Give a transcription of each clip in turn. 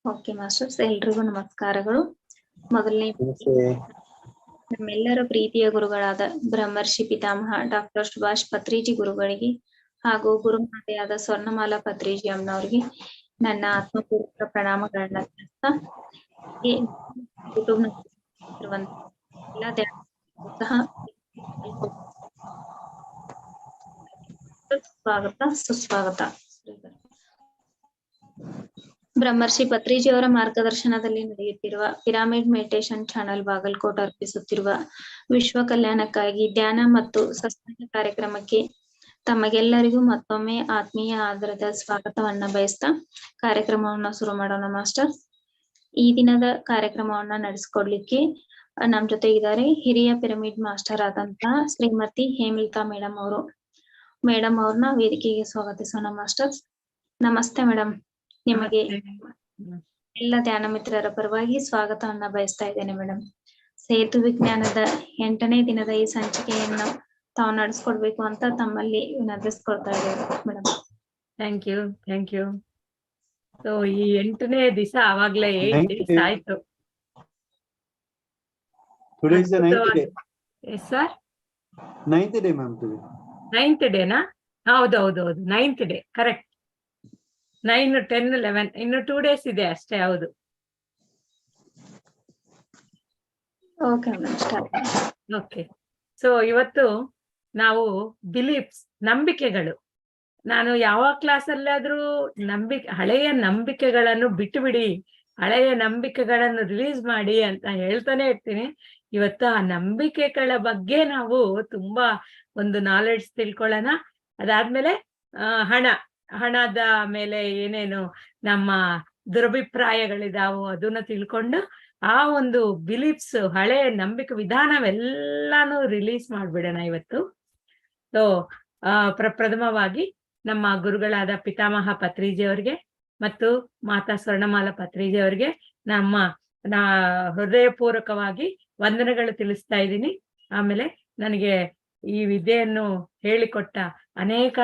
Okay masters, ಎಲ್ರಿಗೂ ನಮಸ್ಕಾರಗಳು. ಮೊದಲನೇ ನಮ್ಮೆಲ್ಲರ ಪ್ರೀತಿಯ ಗುರುಗಳಾದ ಬ್ರಹ್ಮರ್ಷಿ ಪಿತಾಮಹ ಡಾಕ್ಟರ್ ಸುಭಾಷ್ ಪತ್ರಿಜಿ ಗುರುಗಳಿಗೆ ಹಾಗೂ ಗುರುಮಾತೆಯಾದ ಸ್ವರ್ಣಮಾಲಾ ಪತ್ರಿಜಿ ಅಮ್ಮನವ್ರಿಗೆ ನನ್ನ ಆತ್ಮಪೂರ್ವಕ ಪ್ರಣಾಮಗಳನ್ನ ತಿಳಿಸ್ತಾ ಯೂಟ್ಯೂಬ್ ಎಲ್ಲ ಸಹ ಸ್ವಾಗತ ಸುಸ್ವಾಗತ. ಬ್ರಹ್ಮರ್ಷಿ ಪತ್ರಿಜಿ ಅವರ ಮಾರ್ಗದರ್ಶನದಲ್ಲಿ ನಡೆಯುತ್ತಿರುವ ಪಿರಾಮಿಡ್ ಮೆಡಿಟೇಷನ್ ಚಾನೆಲ್ ಬಾಗಲಕೋಟ್ ಅರ್ಪಿಸುತ್ತಿರುವ ವಿಶ್ವ ಕಲ್ಯಾಣಕ್ಕಾಗಿ ಧ್ಯಾನ ಮತ್ತು ಸತ್ಸಂಗ ಕಾರ್ಯಕ್ರಮಕ್ಕೆ ತಮಗೆಲ್ಲರಿಗೂ ಮತ್ತೊಮ್ಮೆ ಆತ್ಮೀಯ ಆದರದ ಸ್ವಾಗತವನ್ನ ಬಯಸ್ತಾ ಕಾರ್ಯಕ್ರಮವನ್ನ ಶುರು ಮಾಡೋಣ ಮಾಸ್ಟರ್. ಈ ದಿನದ ಕಾರ್ಯಕ್ರಮವನ್ನ ನಡೆಸ್ಕೊಡ್ಲಿಕ್ಕೆ ನಮ್ ಜೊತೆ ಇದ್ದಾರೆ ಹಿರಿಯ ಪಿರಮಿಡ್ ಮಾಸ್ಟರ್ ಆದಂತಹ ಶ್ರೀಮತಿ ಹೇಮಲತಾ ಮೇಡಮ್ ಅವರು. ಮೇಡಮ್ ಅವ್ರನ್ನ ವೇದಿಕೆಗೆ ಸ್ವಾಗತಿಸೋಣ ಮಾಸ್ಟರ್ಸ್. ನಮಸ್ತೆ ಮೇಡಮ್. ನಿಮಗೆ ಎಲ್ಲ ಧ್ಯಾನ ಮಿತ್ರರ ಪರವಾಗಿ ಸ್ವಾಗತವನ್ನ ಬಯಸ್ತಾ ಇದ್ದೇನೆ ಮೇಡಮ್. ಸೇತು ವಿಜ್ಞಾನದ 8ನೇ ದಿನದ ಈ ಸಂಚಿಕೆಯನ್ನು ತಾವು ನಡೆಸ್ಕೊಡ್ಬೇಕು ಅಂತ ತಮ್ಮಲ್ಲಿ ವಿನಂತಿಸ್ಕೊಳ್ತಾ ಇದ್ದೇವೆ ಮೇಡಮ್. Thank you. ಸೊ ಈ 8ನೇ ದಿವಸ ಆವಾಗ್ಲೇ 8 days ಆಯ್ತು. Sir 9th day ma'am. 9th ಡೇನಾ? ಹೌದು 9th ಡೇ ಕರೆಕ್ಟ್. 9, 10, 11 ಇನ್ನು 2 days ಇದೆ ಅಷ್ಟೇ. ಹೌದು. ಓಕೆ. ಸೊ ಇವತ್ತು ನಾವು ಬಿಲೀಫ್ಸ್, ನಂಬಿಕೆಗಳು. ನಾನು ಯಾವ ಕ್ಲಾಸಲ್ಲಾದ್ರೂ ಹಳೆಯ ನಂಬಿಕೆಗಳನ್ನು ಬಿಟ್ಟು ಬಿಡಿ, ಹಳೆಯ ನಂಬಿಕೆಗಳನ್ನು ರಿಲೀಸ್ ಮಾಡಿ ಅಂತ ಹೇಳ್ತಾನೆ ಇರ್ತೀನಿ. ಇವತ್ತು ಆ ನಂಬಿಕೆಗಳ ಬಗ್ಗೆ ನಾವು ತುಂಬಾ ಒಂದು ನಾಲೆಡ್ಜ್ ತಿಳ್ಕೊಳ್ಳೋಣ. ಅದಾದ್ಮೇಲೆ ಹಣದ ಮೇಲೆ ಏನೇನು ನಮ್ಮ ದುರಭಿಪ್ರಾಯಗಳಿದಾವೋ ಅದನ್ನ ತಿಳ್ಕೊಂಡು ಆ ಒಂದು ಬಿಲೀಫ್ಸ್, ಹಳೆ ನಂಬಿಕೆ ವಿಧಾನವೆಲ್ಲಾನು ರಿಲೀಸ್ ಮಾಡ್ಬಿಡೋಣ ಇವತ್ತು. ಸೊ ಪ್ರಥಮವಾಗಿ ನಮ್ಮ ಗುರುಗಳಾದ ಪಿತಾಮಹ ಪತ್ರಿಜಿ ಅವರಿಗೆ ಮತ್ತು ಮಾತಾ ಸ್ವರ್ಣಮಾಲಾ ಪತ್ರಿಜಿ ಅವರಿಗೆ ಹೃದಯಪೂರ್ವಕವಾಗಿ ವಂದನೆಗಳು ತಿಳಿಸ್ತಾ ಇದ್ದೀನಿ. ಆಮೇಲೆ ನನಗೆ ಈ ವಿದ್ಯೆಯನ್ನು ಹೇಳಿಕೊಟ್ಟ ಅನೇಕ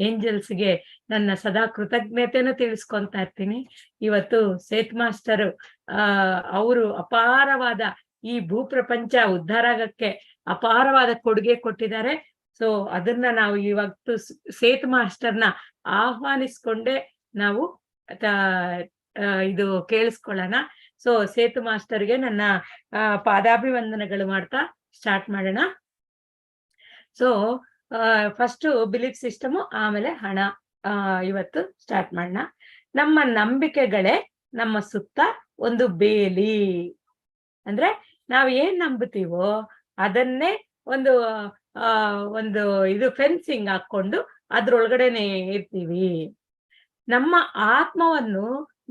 ಏಂಜಲ್ಸ್ಗೆ ನನ್ನ ಸದಾ ಕೃತಜ್ಞತೆಯನ್ನು ತಿಳಿಸ್ಕೊಂತಾ ಇರ್ತೀನಿ. ಇವತ್ತು ಸೇತ್ ಮಾಸ್ಟರ್ ಅವರು ಅಪಾರವಾದ ಈ ಭೂಪ್ರಪಂಚ ಉದ್ಧಾರ ಆಗಕ್ಕೆ ಅಪಾರವಾದ ಕೊಡುಗೆ ಕೊಟ್ಟಿದ್ದಾರೆ. ಸೊ ಅದನ್ನ ನಾವು ಇವತ್ತು ಸೇತ್ ಮಾಸ್ಟರ್ನ ಆಹ್ವಾನಿಸ್ಕೊಂಡೆ ನಾವು ಇದು ಕೇಳಿಸ್ಕೊಳ್ಳೋಣ. ಸೊ ಸೇತು ಮಾಸ್ಟರ್ಗೆ ನನ್ನ ಪಾದಾಭಿವಂದನೆಗಳು ಮಾಡ್ತಾ ಸ್ಟಾರ್ಟ್ ಮಾಡೋಣ. ಸೊ ಫಸ್ಟ್ ಬಿಲೀಫ್ ಸಿಸ್ಟಮು, ಆಮೇಲೆ ಹಣ ಇವತ್ತು ಸ್ಟಾರ್ಟ್ ಮಾಡೋಣ. ನಮ್ಮ ನಂಬಿಕೆಗಳೇ ನಮ್ಮ ಸುತ್ತ ಒಂದು ಬೇಲಿ. ಅಂದ್ರೆ ನಾವ್ ಏನ್ ನಂಬುತ್ತೀವೋ ಅದನ್ನೇ ಒಂದು ಇದು ಫೆನ್ಸಿಂಗ್ ಹಾಕೊಂಡು ಅದ್ರೊಳಗಡೆನೆ ಇರ್ತೀವಿ. ನಮ್ಮ ಆತ್ಮವನ್ನು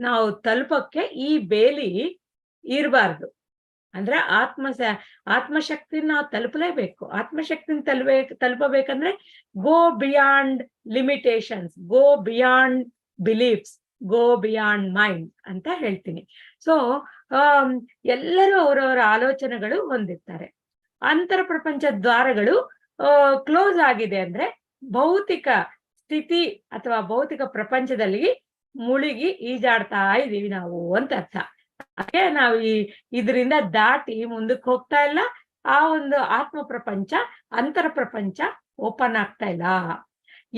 ನಾವು ತಲುಪಕ್ಕೆ ಈ ಬೇಲಿ ಇರಬಾರ್ದು. ಅಂದ್ರೆ ಆತ್ಮಶಕ್ತಿನ ನಾವು ತಲುಪಲೇಬೇಕು. ಆತ್ಮಶಕ್ತಿನ ತಲುಪಬೇಕಂದ್ರೆ go beyond limitations, go beyond beliefs, go beyond mind ಅಂತ ಹೇಳ್ತೀನಿ. ಸೊ ಎಲ್ಲರೂ ಅವರವರ ಆಲೋಚನೆಗಳು ಹೊಂದಿರ್ತಾರೆ. ಅಂತರ ಪ್ರಪಂಚ ದ್ವಾರಗಳು ಕ್ಲೋಸ್ ಆಗಿದೆ ಅಂದ್ರೆ ಭೌತಿಕ ಸ್ಥಿತಿ ಅಥವಾ ಭೌತಿಕ ಪ್ರಪಂಚದಲ್ಲಿ ಮುಳುಗಿ ಈಜಾಡ್ತಾ ಇದೀವಿ ನಾವು ಅಂತ ಅರ್ಥ. ಹಾಗೆ ನಾವು ಇದರಿಂದ ದಾಟಿ ಮುಂದಕ್ಕೆ ಹೋಗ್ತಾ ಇಲ್ಲ. ಆ ಒಂದು ಆತ್ಮ ಪ್ರಪಂಚ, ಅಂತರ ಪ್ರಪಂಚ ಓಪನ್ ಆಗ್ತಾ ಇಲ್ಲ.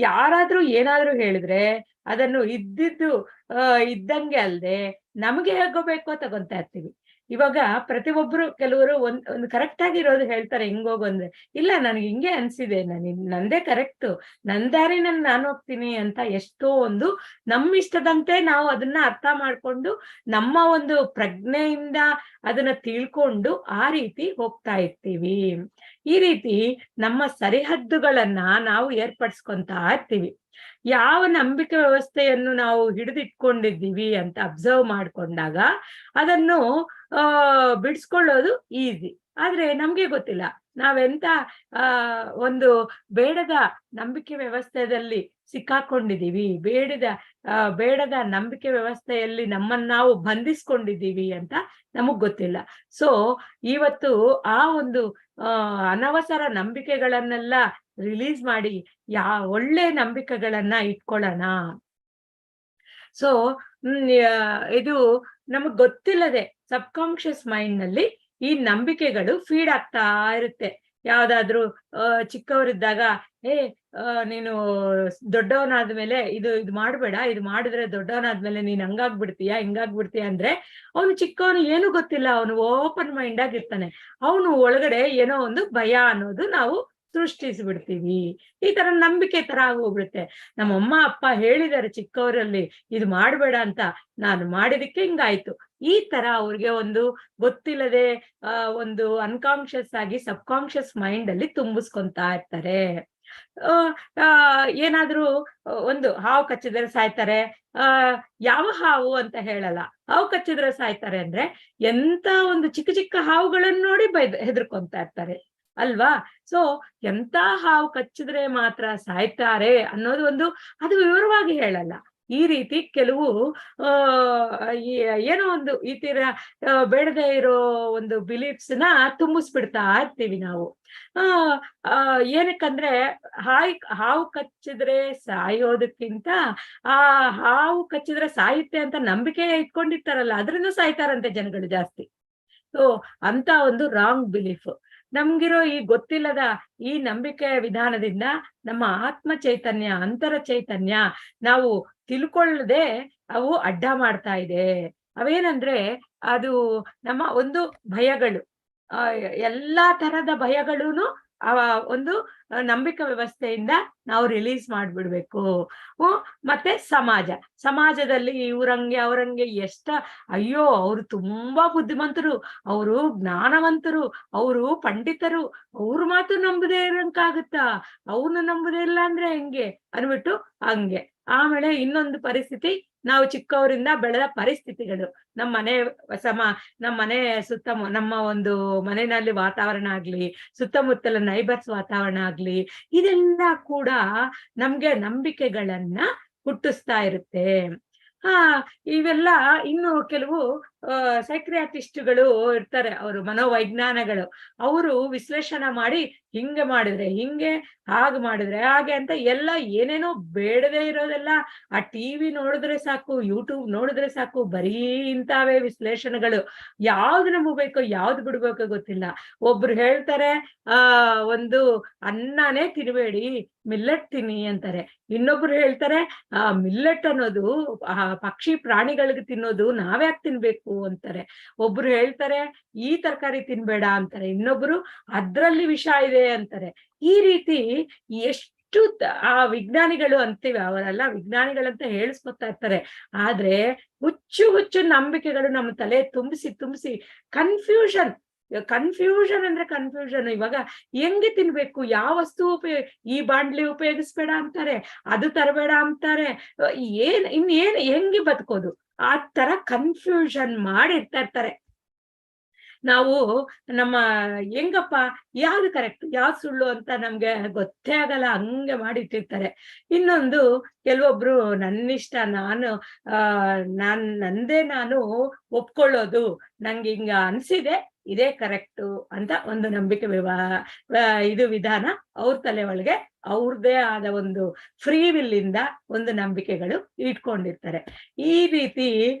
ಯಾರಾದ್ರೂ ಏನಾದ್ರೂ ಹೇಳಿದ್ರೆ ಅದನ್ನು ಇದ್ದಂಗೆ ಅಲ್ದೆ ನಮ್ಗೆ ಹೇಗೋಬೇಕೋ ತಗೊಂತಾ ಇರ್ತೀವಿ. ಇವಾಗ ಪ್ರತಿಯೊಬ್ರು ಕೆಲವರು ಒಂದು ಕರೆಕ್ಟ್ ಆಗಿರೋದು ಹೇಳ್ತಾರೆ, ಹಿಂಗೋಗು ಅಂದ್ರೆ ಇಲ್ಲ ನನಗೆ ಹಿಂಗೆ ಅನ್ಸಿದೆ, ನಂದೇ ಕರೆಕ್ಟ್, ನನ್ ದಾರಿ ನಾನು ಹೋಗ್ತೀನಿ ಅಂತ ಎಷ್ಟೋ ಒಂದು ನಮ್ಮಿಷ್ಟದಂತೆ ನಾವು ಅದನ್ನ ಅರ್ಥ ಮಾಡ್ಕೊಂಡು ನಮ್ಮ ಒಂದು ಪ್ರಜ್ಞೆಯಿಂದ ಅದನ್ನ ತಿಳ್ಕೊಂಡು ಆ ರೀತಿ ಹೋಗ್ತಾ ಇರ್ತೀವಿ. ಈ ರೀತಿ ನಮ್ಮ ಸರಿಹದ್ದುಗಳನ್ನ ನಾವು ಏರ್ಪಡಿಸ್ಕೊಂತಾ ಇರ್ತೀವಿ. ಯಾವ ನಂಬಿಕೆ ವ್ಯವಸ್ಥೆಯನ್ನು ನಾವು ಹಿಡಿದಿಟ್ಕೊಂಡಿದ್ದೀವಿ ಅಂತ ಅಬ್ಸರ್ವ್ ಮಾಡ್ಕೊಂಡಾಗ ಅದನ್ನು ಬಿಡಿಸ್ಕೊಳ್ಳೋದು ಈಸಿ. ಆದ್ರೆ ನಮ್ಗೆ ಗೊತ್ತಿಲ್ಲ ನಾವೆಂತ ಒಂದು ಬೇಡದ ನಂಬಿಕೆ ವ್ಯವಸ್ಥೆಯಲ್ಲಿ ಸಿಕ್ಕಾಕೊಂಡಿದೀವಿ, ಬೇಡದ ನಂಬಿಕೆ ವ್ಯವಸ್ಥೆಯಲ್ಲಿ ನಮ್ಮನ್ನ ನಾವು ಬಂಧಿಸ್ಕೊಂಡಿದ್ದೀವಿ ಅಂತ ನಮಗ್ ಗೊತ್ತಿಲ್ಲ. ಸೊ ಇವತ್ತು ಆ ಒಂದು ಅನವಸರ ನಂಬಿಕೆಗಳನ್ನೆಲ್ಲ ರಿಲೀಸ್ ಮಾಡಿ ಒಳ್ಳೆ ನಂಬಿಕೆಗಳನ್ನ ಇಟ್ಕೊಳ್ಳೋಣ. ಸೊ ಇದು ನಮಗ್ ಗೊತ್ತಿಲ್ಲದೆ ಸಬ್ ಕಾನ್ಶಿಯಸ್ ಮೈಂಡ್ ನಲ್ಲಿ ಈ ನಂಬಿಕೆಗಳು ಫೀಡ್ ಆಗ್ತಾ ಇರುತ್ತೆ. ಯಾವ್ದಾದ್ರು ಚಿಕ್ಕವರಿದ್ದಾಗ ನೀನು ದೊಡ್ಡವನಾದ್ಮೇಲೆ ಇದು ಮಾಡ್ಬೇಡ, ಇದು ಮಾಡಿದ್ರೆ ದೊಡ್ಡವನಾದ್ಮೇಲೆ ನೀನ್ ಹಂಗಾಗ್ಬಿಡ್ತೀಯ ಹಿಂಗಾಗ್ಬಿಡ್ತೀಯ ಅಂದ್ರೆ ಅವನು ಚಿಕ್ಕವನು ಏನು ಗೊತ್ತಿಲ್ಲ, ಅವನು ಓಪನ್ ಮೈಂಡ್ ಆಗಿರ್ತಾನೆ. ಅವನು ಒಳಗಡೆ ಏನೋ ಒಂದು ಭಯ ಅನ್ನೋದು ನಾವು ಸೃಷ್ಟಿಸ್ಬಿಡ್ತೀವಿ. ಈ ತರ ನಂಬಿಕೆ ತರ ಆಗೋಗ್ಬಿಡುತ್ತೆ. ನಮ್ಮ ಅಮ್ಮ ಅಪ್ಪ ಹೇಳಿದಾರೆ ಚಿಕ್ಕವರಲ್ಲಿ ಇದು ಮಾಡ್ಬೇಡ ಅಂತ, ನಾನು ಮಾಡಿದಕ್ಕೆ ಹಿಂಗಾಯ್ತು. ಈ ತರ ಅವ್ರಿಗೆ ಒಂದು ಗೊತ್ತಿಲ್ಲದೆ ಒಂದು ಅನ್ಕಾನ್ಶಿಯಸ್ ಆಗಿ ಸಬ್ ಕಾನ್ಶಿಯಸ್ ಮೈಂಡ್ ಅಲ್ಲಿ ತುಂಬಿಸ್ಕೊಂತಾ ಇರ್ತಾರೆ. ಏನಾದ್ರೂ ಒಂದು ಹಾವು ಕಚ್ಚಿದ್ರೆ ಸಾಯ್ತಾರೆ, ಯಾವ ಹಾವು ಅಂತ ಹೇಳಲ್ಲ, ಹಾವು ಕಚ್ಚಿದ್ರೆ ಸಾಯ್ತಾರೆ ಅಂದ್ರೆ ಎಂತ ಒಂದು ಚಿಕ್ಕ ಚಿಕ್ಕ ಹಾವುಗಳನ್ನ ನೋಡಿ ಹೆದರ್ಕೊಂತಾ ಇರ್ತಾರೆ ಅಲ್ವಾ? ಸೊ ಎಂತ ಹಾವು ಕಚ್ಚಿದ್ರೆ ಮಾತ್ರ ಸಾಯ್ತಾರೆ ಅನ್ನೋದು ಒಂದು ಅದು ವಿವರವಾಗಿ ಹೇಳಲ್ಲ. ಈ ರೀತಿ ಕೆಲವು ಏನೋ ಒಂದು ಈ ತೀರ ಬೇಡದೇ ಇರೋ ಒಂದು ಬಿಲೀಫ್ಸ್ ನ ತುಂಬಿಸ್ಬಿಡ್ತಾ ಇರ್ತೀವಿ ನಾವು. ಏನಕ್ಕಂದ್ರೆ ಹಾವು ಕಚ್ಚಿದ್ರೆ ಸಾಯೋದಕ್ಕಿಂತ ಆ ಹಾವು ಕಚ್ಚಿದ್ರೆ ಸಾಯುತ್ತೆ ಅಂತ ನಂಬಿಕೆ ಇಟ್ಕೊಂಡಿರ್ತಾರಲ್ಲ, ಅದರಿಂದ ಸಾಯ್ತಾರಂತೆ ಜನಗಳು ಜಾಸ್ತಿ. ಸೊ ಅಂತ ಒಂದು ರಾಂಗ್ ಬಿಲೀಫ್. ನಮ್ಗಿರೋ ಈ ಗೊತ್ತಿಲ್ಲದ ಈ ನಂಬಿಕೆ ವಿಧಾನದಿಂದ ನಮ್ಮ ಆತ್ಮ ಚೈತನ್ಯ, ಅಂತರ ಚೈತನ್ಯ ನಾವು ತಿಳ್ಕೊಳ್ಳದೆ ಅವು ಅಡ್ಡ ಮಾಡ್ತಾ ಇದೆ. ಅವೇನಂದ್ರೆ ಅದು ನಮ್ಮ ಒಂದು ಭಯಗಳು, ಎಲ್ಲಾ ತರದ ಭಯಗಳೂನು ಒಂದು ನಂಬಿಕೆ ವ್ಯವಸ್ಥೆಯಿಂದ ನಾವು ರಿಲೀಸ್ ಮಾಡ್ಬಿಡ್ಬೇಕು. ಮತ್ತೆ ಸಮಾಜದಲ್ಲಿ ಇವ್ರಂಗೆ ಅವ್ರಂಗೆ ಅಯ್ಯೋ ಅವ್ರು ತುಂಬಾ ಬುದ್ಧಿವಂತರು, ಅವರು ಜ್ಞಾನವಂತರು, ಅವರು ಪಂಡಿತರು, ಅವ್ರ ಮಾತು ನಂಬದೇ ಇರಂಕಾಗುತ್ತಾ, ಅವ್ರನ್ನ ನಂಬುದೇ ಇಲ್ಲ ಅಂದ್ರೆ ಹೆಂಗೆ ಅನ್ಬಿಟ್ಟು ಹಂಗೆ. ಆಮೇಲೆ ಇನ್ನೊಂದು ಪರಿಸ್ಥಿತಿ, ನಾವು ಚಿಕ್ಕವರಿಂದ ಬೆಳೆದ ಪರಿಸ್ಥಿತಿಗಳು, ನಮ್ಮ ಮನೆ ನಮ್ಮ ಒಂದು ಮನೆಯಲ್ಲಿ ವಾತಾವರಣ ಆಗ್ಲಿ, ಸುತ್ತಮುತ್ತಲ ನೈಬರ್ಸ್ ವಾತಾವರಣ ಆಗ್ಲಿ, ಇದೆಲ್ಲ ಕೂಡ ನಮ್ಗೆ ನಂಬಿಕೆಗಳನ್ನ ಹುಟ್ಟಿಸ್ತಾ ಇರುತ್ತೆ. ಇವೆಲ್ಲ ಇನ್ನು ಕೆಲವು ಸೈಕ್ರಿಯಾಟಿಸ್ಟ್ಗಳು ಇರ್ತಾರೆ, ಅವರು ಮನೋವೈಜ್ಞಾನಗಳು, ಅವರು ವಿಶ್ಲೇಷಣೆ ಮಾಡಿ ಹಿಂಗೆ ಮಾಡಿದ್ರೆ ಹಿಂಗೆ, ಹಾಗೆ ಮಾಡಿದ್ರೆ ಹಾಗೆ ಅಂತ ಎಲ್ಲ ಏನೇನೋ ಬೇಡದೇ ಇರೋದೆಲ್ಲ ಆ ಟಿವಿ ನೋಡಿದ್ರೆ ಸಾಕು, ಯೂಟ್ಯೂಬ್ ನೋಡಿದ್ರೆ ಸಾಕು, ಬರೀ ಇಂತಾವೇ ವಿಶ್ಲೇಷಣೆಗಳು. ಯಾವ್ದು ನಂಬಬೇಕೋ ಯಾವ್ದು ಬಿಡ್ಬೇಕೋ ಗೊತ್ತಿಲ್ಲ. ಒಬ್ರು ಹೇಳ್ತಾರೆ ಒಂದು ಅನ್ನನೇ ತಿನ್ಬೇಡಿ, ಮಿಲ್ಲೆಟ್ ತಿನ್ನಿ ಅಂತಾರೆ. ಇನ್ನೊಬ್ರು ಹೇಳ್ತಾರೆ ಮಿಲ್ಲೆಟ್ ಅನ್ನೋದು ಪಕ್ಷಿ ಪ್ರಾಣಿಗಳಿಗೆ ತಿನ್ನೋದು, ನಾವ್ಯಾಕೆ ತಿನ್ಬೇಕು ಅಂತಾರೆ. ಒಬ್ರು ಹೇಳ್ತಾರೆ ಈ ತರಕಾರಿ ತಿನ್ಬೇಡ ಅಂತಾರೆ, ಇನ್ನೊಬ್ರು ಅದ್ರಲ್ಲಿ ವಿಷ ಇದೆ ಅಂತಾರೆ. ಈ ರೀತಿ ಎಷ್ಟು ಆ ವಿಜ್ಞಾನಿಗಳು ಅಂತೀವಿ, ಅವರೆಲ್ಲ ವಿಜ್ಞಾನಿಗಳಂತ ಹೇಳಿಸ್ಕೊತಾ ಇರ್ತಾರೆ. ಆದ್ರೆ ಹುಚ್ಚು ನಂಬಿಕೆಗಳು ನಮ್ಮ ತಲೆ ತುಂಬಿಸಿ ಕನ್ಫ್ಯೂಷನ್ ಅಂದ್ರೆ ಕನ್ಫ್ಯೂಷನ್. ಇವಾಗ ಹೆಂಗೆ ತಿನ್ಬೇಕು, ಯಾವ ವಸ್ತು ಈ ಬಾಂಡ್ಲಿ ಉಪಯೋಗಿಸ್ಬೇಡ ಅಂತಾರೆ, ಅದು ತರಬೇಡ ಅಂತಾರೆ, ಇನ್ನೇನ್ ಹೆಂಗೆ ಬದುಕೋದು, ಆ ತರ ಕನ್ಫ್ಯೂಷನ್ ಮಾಡಿರ್ತಾ ಇರ್ತಾರೆ. ನಾವು ನಮ್ಮ ಹೆಂಗಪ್ಪ ಯಾವ್ದು ಕರೆಕ್ಟ್ ಯಾವ್ದು ಸುಳ್ಳು ಅಂತ ನಮ್ಗೆ ಗೊತ್ತೇ ಆಗಲ್ಲ, ಹಂಗೆ ಮಾಡಿಟ್ಟಿರ್ತಾರೆ. ಇನ್ನೊಂದು ಕೆಲವೊಬ್ರು ನನ್ನಿಷ್ಟ, ನಂದೇ ನಾನು ಒಪ್ಕೊಳ್ಳೋದು, ನಂಗೆ ಹಿಂಗ ಅನ್ಸಿದೆ ಇದೇ ಕರೆಕ್ಟು ಅಂತ ಒಂದು ನಂಬಿಕೆ ಇದು ವಿಧಾನ ಅವ್ರ ತಲೆ ಒಳಗೆ ಅವ್ರದೇ ಆದ ಒಂದು ಫ್ರೀ ವಿಲ್ ಇಂದ ಒಂದು ನಂಬಿಕೆಗಳು ಇಟ್ಕೊಂಡಿರ್ತಾರೆ. ಈ ರೀತಿ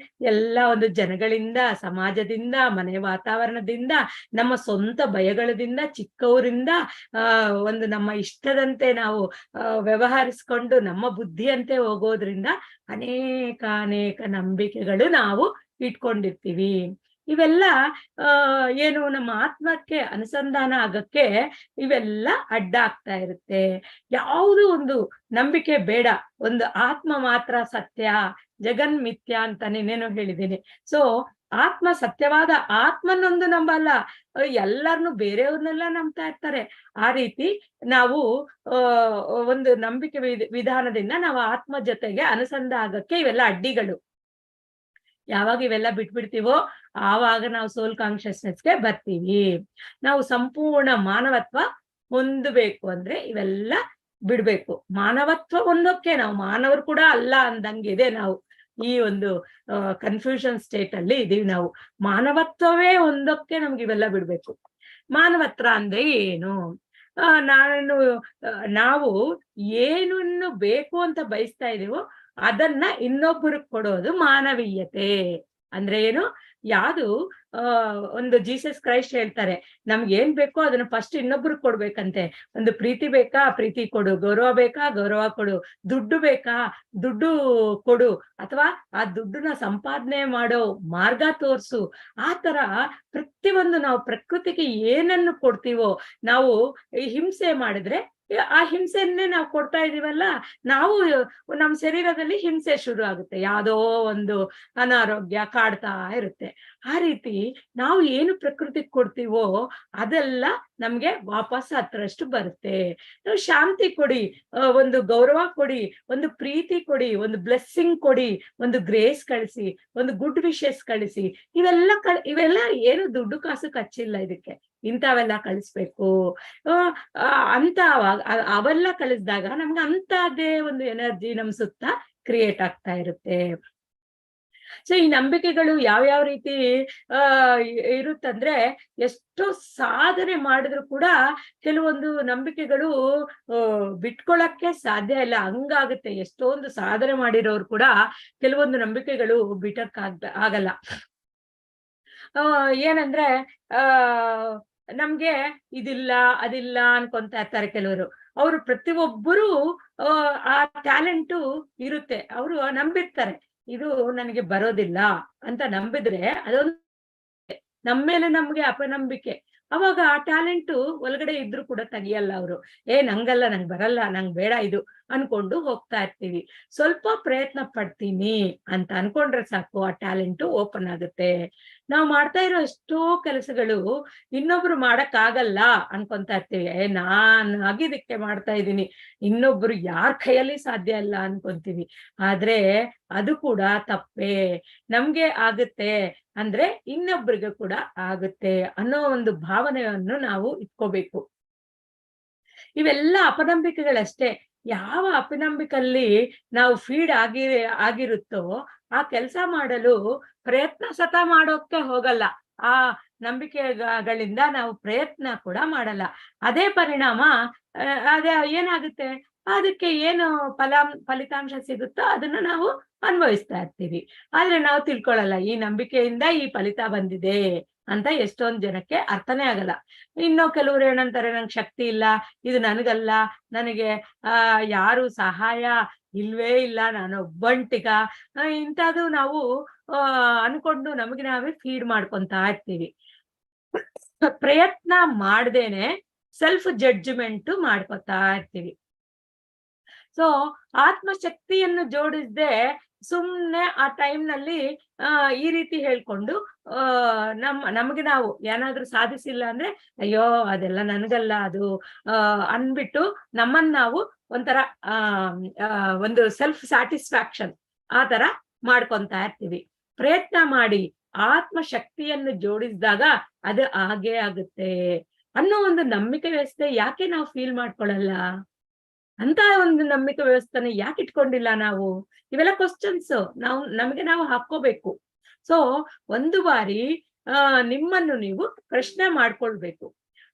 ಎಲ್ಲ ಒಂದು ಜನಗಳಿಂದ, ಸಮಾಜದಿಂದ, ಮನೆ ವಾತಾವರಣದಿಂದ, ನಮ್ಮ ಸ್ವಂತ ಭಯಗಳದಿಂದ, ಚಿಕ್ಕವರಿಂದ ಒಂದು ನಮ್ಮ ಇಷ್ಟದಂತೆ ನಾವು ವ್ಯವಹರಿಸ್ಕೊಂಡು ನಮ್ಮ ಬುದ್ಧಿಯಂತೆ ಹೋಗೋದ್ರಿಂದ ಅನೇಕ ನಂಬಿಕೆಗಳು ನಾವು ಇಟ್ಕೊಂಡಿರ್ತೀವಿ. ಇವೆಲ್ಲ ಏನು ನಮ್ಮ ಆತ್ಮಕ್ಕೆ ಅನುಸಂಧಾನ ಆಗಕ್ಕೆ ಇವೆಲ್ಲ ಅಡ್ಡ ಆಗ್ತಾ ಇರುತ್ತೆ. ಯಾವುದು ಒಂದು ನಂಬಿಕೆ ಬೇಡ, ಒಂದು ಆತ್ಮ ಮಾತ್ರ ಸತ್ಯ, ಜಗನ್ ಮಿಥ್ಯ ಅಂತ ನೀನೇನೋ ಹೇಳಿದ್ದೀನಿ. ಸೊ ಆತ್ಮ ಸತ್ಯವಾದ ಆತ್ಮನೊಂದು ನಂಬಲ್ಲ, ಎಲ್ಲರನ್ನು ಬೇರೆಯವ್ರನ್ನೆಲ್ಲ ನಂಬ್ತಾ ಇರ್ತಾರೆ. ಆ ರೀತಿ ನಾವು ಒಂದು ನಂಬಿಕೆ ವಿಧಾನದಿಂದ ನಾವು ಆತ್ಮ ಜೊತೆಗೆ ಅನುಸಂಧಾನ ಆಗಕ್ಕೆ ಇವೆಲ್ಲ ಅಡ್ಡಿಗಳು. ಯಾವಾಗ ಇವೆಲ್ಲ ಬಿಟ್ಬಿಡ್ತೀವೋ ಆವಾಗ ನಾವು ಸೋಲ್ ಕಾನ್ಶಿಯಸ್ನೆಸ್ಗೆ ಬರ್ತೀವಿ. ನಾವು ಸಂಪೂರ್ಣ ಮಾನವತ್ವ ಹೊಂದಬೇಕು ಅಂದ್ರೆ ಇವೆಲ್ಲ ಬಿಡ್ಬೇಕು. ಮಾನವತ್ವ ಹೊಂದೋಕೆ ನಾವು ಮಾನವರು ಕೂಡ ಅಲ್ಲ ಅಂದಂಗಿದೆ. ನಾವು ಈ ಒಂದು ಕನ್ಫ್ಯೂಷನ್ ಸ್ಟೇಟ್ ಅಲ್ಲಿ ಇದೀವಿ. ನಾವು ಮಾನವತ್ವವೇ ಹೊಂದೋಕೆ ನಮ್ಗೆ ಇವೆಲ್ಲ ಬಿಡ್ಬೇಕು. ಮಾನವತ್ವ ಅಂದ್ರೆ ಏನು? ನಾವು ಏನನ್ನು ಬೇಕು ಅಂತ ಬಯಸ್ತಾ ಇದೀವೋ ಅದನ್ನ ಇನ್ನೊಬ್ಬರಿಗೆ ಕೊಡೋದು ಮಾನವೀಯತೆ. ಅಂದ್ರೆ ಏನು? ಯಾವುದು ಒಂದು ಜೀಸಸ್ ಕ್ರೈಸ್ಟ್ ಹೇಳ್ತಾರೆ, ನಮ್ಗೆ ಏನ್ ಬೇಕೋ ಅದನ್ನ ಫಸ್ಟ್ ಇನ್ನೊಬ್ರಿಗೆ ಕೊಡ್ಬೇಕಂತೆ. ಒಂದು ಪ್ರೀತಿ ಬೇಕಾ, ಪ್ರೀತಿ ಕೊಡು. ಗೌರವ ಬೇಕಾ, ಗೌರವ ಕೊಡು. ದುಡ್ಡು ಬೇಕಾ, ದುಡ್ಡು ಕೊಡು. ಅಥವಾ ಆ ದುಡ್ಡನ್ನ ಸಂಪಾದನೆ ಮಾಡೋ ಮಾರ್ಗ ತೋರ್ಸು. ಆ ತರ ಪ್ರತಿಯೊಂದು ನಾವು ಪ್ರಕೃತಿಗೆ ಏನನ್ನು ಕೊಡ್ತೀವೋ, ನಾವು ಹಿಂಸೆ ಮಾಡಿದ್ರೆ ಆ ಹಿಂಸೆಯನ್ನೇ ನಾವು ಕೊಡ್ತಾ ಇದೀವಲ್ಲ, ನಾವು ನಮ್ಮ ಶರೀರದಲ್ಲಿ ಹಿಂಸೆ ಶುರು ಆಗುತ್ತೆ, ಯಾವ್ದೋ ಒಂದು ಅನಾರೋಗ್ಯ ಕಾಡ್ತಾ ಇರುತ್ತೆ. ಆ ರೀತಿ ನಾವು ಏನು ಪ್ರಕೃತಿಗೆ ಕೊಡ್ತೀವೋ ಅದೆಲ್ಲ ನಮ್ಗೆ ವಾಪಸ್ ಹತ್ರಷ್ಟು ಬರುತ್ತೆ. ನಾವು ಶಾಂತಿ ಕೊಡಿ, ಒಂದು ಗೌರವ ಕೊಡಿ, ಒಂದು ಪ್ರೀತಿ ಕೊಡಿ, ಒಂದು ಬ್ಲೆಸ್ಸಿಂಗ್ ಕೊಡಿ, ಒಂದು ಗ್ರೇಸ್ ಕಳಿಸಿ, ಒಂದು ಗುಡ್ ವಿಶಸ್ ಕಳಿಸಿ. ಇವೆಲ್ಲ ಏನು ದುಡ್ಡು ಕಾಸು ಖರ್ಚಿಲ್ಲ ಇದಕ್ಕೆ. ಇಂಥವೆಲ್ಲ ಕಳಿಸ್ಬೇಕು ಅಂತ ಅವೆಲ್ಲ ಕಳಿಸಿದಾಗ ನಮ್ಗೆ ಅಂತದೇ ಒಂದು ಎನರ್ಜಿ ನಮ್ ಸುತ್ತ ಕ್ರಿಯೇಟ್ ಆಗ್ತಾ ಇರುತ್ತೆ. ಸೊ ಈ ನಂಬಿಕೆಗಳು ಯಾವ್ಯಾವ ರೀತಿ ಇರುತ್ತಂದ್ರೆ, ಎಷ್ಟೋ ಸಾಧನೆ ಮಾಡಿದ್ರು ಕೂಡ ಕೆಲವೊಂದು ನಂಬಿಕೆಗಳು ಬಿಟ್ಕೊಳಕ್ಕೆ ಸಾಧ್ಯ ಇಲ್ಲ, ಹಂಗಾಗುತ್ತೆ. ಎಷ್ಟೊಂದು ಸಾಧನೆ ಮಾಡಿರೋರು ಕೂಡ ಕೆಲವೊಂದು ನಂಬಿಕೆಗಳು ಆಗಲ್ಲ. ಏನಂದ್ರೆ ನಮ್ಗೆ ಇದಿಲ್ಲ ಅದಿಲ್ಲ ಅನ್ಕೊಂತ ಇರ್ತಾರೆ ಕೆಲವರು. ಅವರು ಪ್ರತಿಯೊಬ್ಬರು ಆ ಟ್ಯಾಲೆಂಟು ಇರುತ್ತೆ, ಅವರು ನಂಬಿರ್ತಾರೆ ಇದು ನನಗೆ ಬರೋದಿಲ್ಲ ಅಂತ ನಂಬಿದ್ರೆ ಅದೊಂದು ನಮ್ಮೇಲೆ ನಮ್ಗೆ ಅಪನಂಬಿಕೆ. ಅವಾಗ ಆ ಟ್ಯಾಲೆಂಟು ಒಳಗಡೆ ಇದ್ರು ಕೂಡ ತೆಗಿಯಲ್ಲ ಅವರು. ನಂಗಲ್ಲ, ನಂಗೆ ಬರಲ್ಲ, ನಂಗೆ ಬೇಡ ಇದು ಅನ್ಕೊಂಡು ಹೋಗ್ತಾ ಇರ್ತೀವಿ. ಸ್ವಲ್ಪ ಪ್ರಯತ್ನ ಪಡ್ತೀನಿ ಅಂತ ಅನ್ಕೊಂಡ್ರೆ ಸಾಕು, ಆ ಟ್ಯಾಲೆಂಟು ಓಪನ್ ಆಗುತ್ತೆ. ನಾವು ಮಾಡ್ತಾ ಇರೋ ಎಷ್ಟೋ ಕೆಲಸಗಳು ಇನ್ನೊಬ್ರು ಮಾಡಕ್ ಆಗಲ್ಲ ಅನ್ಕೊಂತ ಇರ್ತೀವಿ. ನಾನ್ ಆಗಿದ್ದಕ್ಕೆ ಮಾಡ್ತಾ ಇದ್ದೀನಿ, ಇನ್ನೊಬ್ರು ಯಾರ ಕೈಯಲ್ಲಿ ಸಾಧ್ಯ ಇಲ್ಲ ಅನ್ಕೊಂತೀವಿ. ಆದ್ರೆ ಅದು ಕೂಡ ತಪ್ಪೇ. ನಮ್ಗೆ ಆಗುತ್ತೆ ಅಂದ್ರೆ ಇನ್ನೊಬ್ರಿಗೆ ಕೂಡ ಆಗುತ್ತೆ ಅನ್ನೋ ಒಂದು ಭಾವನೆಯನ್ನು ನಾವು ಇಟ್ಕೋಬೇಕು. ಇವೆಲ್ಲ ಅಪನಂಬಿಕೆಗಳಷ್ಟೇ. ಯಾವ ಅಪನಂಬಿಕಲ್ಲಿ ನಾವು ಫೀಡ್ ಆಗಿರುತ್ತೋ ಆ ಕೆಲಸ ಮಾಡಲು ಪ್ರಯತ್ನ ಮಾಡೋಕೆ ಹೋಗಲ್ಲ. ಆ ನಂಬಿಕೆಗಳಿಂದ ನಾವು ಪ್ರಯತ್ನ ಕೂಡ ಮಾಡಲ್ಲ. ಅದೇ ಪರಿಣಾಮ ಅದೇ ಏನಾಗುತ್ತೆ, ಅದಕ್ಕೆ ಏನು ಫಲಿತಾಂಶ ಸಿಗುತ್ತೋ ಅದನ್ನ ನಾವು ಅನುಭವಿಸ್ತಾ ಇರ್ತೀವಿ. ಆದ್ರೆ ನಾವು ತಿಳ್ಕೊಳ್ಳಲ್ಲ, ಈ ನಂಬಿಕೆಯಿಂದ ಈ ಫಲಿತ ಬಂದಿದೆ ಅಂತ ಎಷ್ಟೊಂದ್ ಜನಕ್ಕೆ ಅರ್ಥನೇ ಆಗಲ್ಲ. ಇನ್ನೂ ಕೆಲವ್ರು ಏನಂತಾರೆ, ನಂಗೆ ಶಕ್ತಿ ಇಲ್ಲ, ಇದು ನನಗಲ್ಲ, ನನಗೆ ಯಾರು ಸಹಾಯ ಇಲ್ವೇ ಇಲ್ಲ, ನಾನು ಒಬ್ಬಂಟಿಗ, ಇಂಥದ್ದು ನಾವು ಅನ್ಕೊಂಡು ನಮಗೆ ನಾವೇ ಫೀಡ್ ಮಾಡ್ಕೊಂತ ಇರ್ತೀವಿ. ಪ್ರಯತ್ನ ಮಾಡ್ದೇನೆ ಸೆಲ್ಫ್ ಜಡ್ಜ್ಮೆಂಟ್ ಮಾಡ್ಕೊತಾ ಇರ್ತೀವಿ. ಸೊ ಆತ್ಮಶಕ್ತಿಯನ್ನು ಜೋಡಿಸದೆ ಸುಮ್ನೆ ಆ ಟೈಮ್ನಲ್ಲಿ ಈ ರೀತಿ ಹೇಳ್ಕೊಂಡು ನಮಗೆ ನಾವು ಏನಾದ್ರೂ ಸಾಧಿಸಿಲ್ಲ ಅಂದ್ರೆ ಅಯ್ಯೋ ಅದೆಲ್ಲ ನನ್ಗಲ್ಲ ಅದು ಅನ್ಬಿಟ್ಟು ನಮ್ಮನ್ನ ನಾವು ಒಂಥರ ಒಂದು ಸೆಲ್ಫ್ ಸ್ಯಾಟಿಸ್ಫ್ಯಾಕ್ಷನ್ ಆ ತರ ಮಾಡ್ಕೊಂತ ಇರ್ತೀವಿ. ಪ್ರಯತ್ನ ಮಾಡಿ ಆತ್ಮಶಕ್ತಿಯನ್ನು ಜೋಡಿಸಿದಾಗ ಅದು ಹಾಗೇ ಆಗುತ್ತೆ ಅನ್ನೋ ಒಂದು ನಂಬಿಕೆ ವ್ಯವಸ್ಥೆ ಯಾಕೆ ನಾವು ಫೀಲ್ ಮಾಡ್ಕೊಳ್ಳಲ್ಲ? ಅಂತ ಒಂದು ನಂಬಿಕೆ ವ್ಯವಸ್ಥೆನ ಯಾಕೆ ಇಟ್ಕೊಂಡಿಲ್ಲ ನಾವು? ಇವೆಲ್ಲ ಕ್ವಶನ್ಸ್ ನಮಗೆ ನಾವು ಹಾಕೋಬೇಕು. ಸೊ ಒಂದು ಬಾರಿ ನಿಮ್ಮನ್ನು ನೀವು ಪ್ರಶ್ನೆ ಮಾಡ್ಕೊಳ್ಬೇಕು.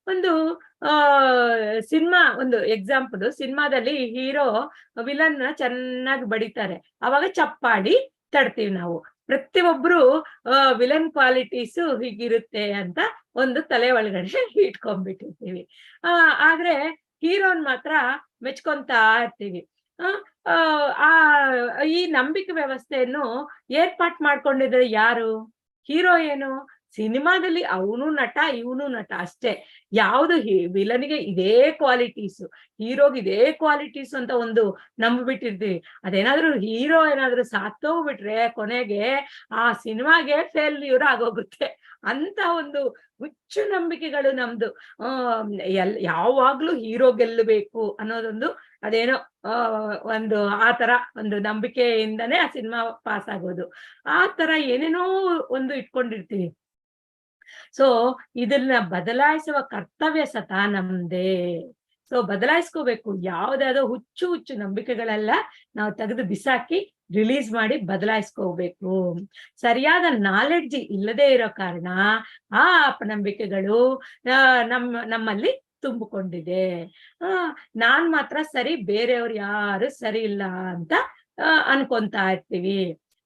ಒಂದು ಸಿನಿಮಾ ಒಂದು ಎಕ್ಸಾಂಪಲ್, ಸಿನಿಮಾದಲ್ಲಿ ಹೀರೋ ವಿಲನ್ ಚೆನ್ನಾಗಿ ಬಡಿತಾರೆ, ಅವಾಗ ಚಪ್ಪಾಡಿ ತಡ್ತೀವಿ ನಾವು. ಪ್ರತಿಯೊಬ್ರು ವಿಲನ್ ಕ್ವಾಲಿಟೀಸು ಹೀಗಿರುತ್ತೆ ಅಂತ ಒಂದು ತಲೆ ಒಳಗಡೆ ಇಟ್ಕೊಂಡ್ಬಿಟ್ಟಿರ್ತೀವಿ. ಆದ್ರೆ ಹೀರೋನ್ ಮಾತ್ರ ಮೆಚ್ಕೊಂತ ಇರ್ತೀವಿ. ಈ ನಂಬಿಕೆ ವ್ಯವಸ್ಥೆಯನ್ನು ಏರ್ಪಾಟ್ ಮಾಡ್ಕೊಂಡಿದ್ರೆ ಯಾರು? ಹೀರೋ ಏನು? ಸಿನಿಮಾದಲ್ಲಿ ಅವನು ನಟ ಇವನು ನಟ ಅಷ್ಟೇ. ಯಾವ್ದು ವಿಲನ್ಗೆ ಇದೇ ಕ್ವಾಲಿಟೀಸು, ಹೀರೋಗೆ ಇದೇ ಕ್ವಾಲಿಟೀಸ್ ಅಂತ ಒಂದು ನಂಬಿಬಿಟ್ಟಿರ್ತೀವಿ. ಅದೇನಾದ್ರೂ ಹೀರೋ ಏನಾದ್ರೂ ಸಾತ್ತೋಗ್ಬಿಟ್ರೆ ಕೊನೆಗೆ ಆ ಸಿನಿಮಾಗೆ ಫೇಲ್ಯೂರ್ ಆಗೋಗುತ್ತೆ. ಅಂತ ಒಂದು ಹುಚ್ಚು ನಂಬಿಕೆಗಳು ನಮ್ದು. ಯಾವಾಗ್ಲೂ ಹೀರೋ ಗೆಲ್ಲಬೇಕು ಅನ್ನೋದೊಂದು ಅದೇನೋ ಒಂದು ಆ ತರ ಒಂದು ನಂಬಿಕೆಯಿಂದನೇ ಆ ಸಿನಿಮಾ ಪಾಸ್ ಆಗೋದು. ಆ ತರ ಏನೇನೋ ಒಂದು ಇಟ್ಕೊಂಡಿರ್ತೀವಿ. ಸೊ ಇದನ್ನ ಬದಲಾಯಿಸುವ ಕರ್ತವ್ಯ ಸತಾ ನಮ್ದೇ. ಸೊ ಬದಲಾಯಿಸ್ಕೋಬೇಕು. ಯಾವ್ದಾವ್ದೋ ಹುಚ್ಚು ನಂಬಿಕೆಗಳೆಲ್ಲ ನಾವು ತೆಗೆದು ಬಿಸಾಕಿ ರಿಲೀಸ್ ಮಾಡಿ ಬದಲಾಯಿಸ್ಕೋಬೇಕು. ಸರಿಯಾದ ನಾಲೆಡ್ಜ್ ಇಲ್ಲದೆ ಇರೋ ಕಾರಣ ಆ ಅಪನಂಬಿಕೆಗಳು ನಮ್ಮಲ್ಲಿ ತುಂಬಿಕೊಂಡಿದೆ. ನಾನ್ ಮಾತ್ರ ಸರಿ, ಬೇರೆಯವ್ರು ಯಾರು ಸರಿ ಇಲ್ಲ ಅಂತ ಅನ್ಕೊಂತಾ ಇರ್ತೀವಿ.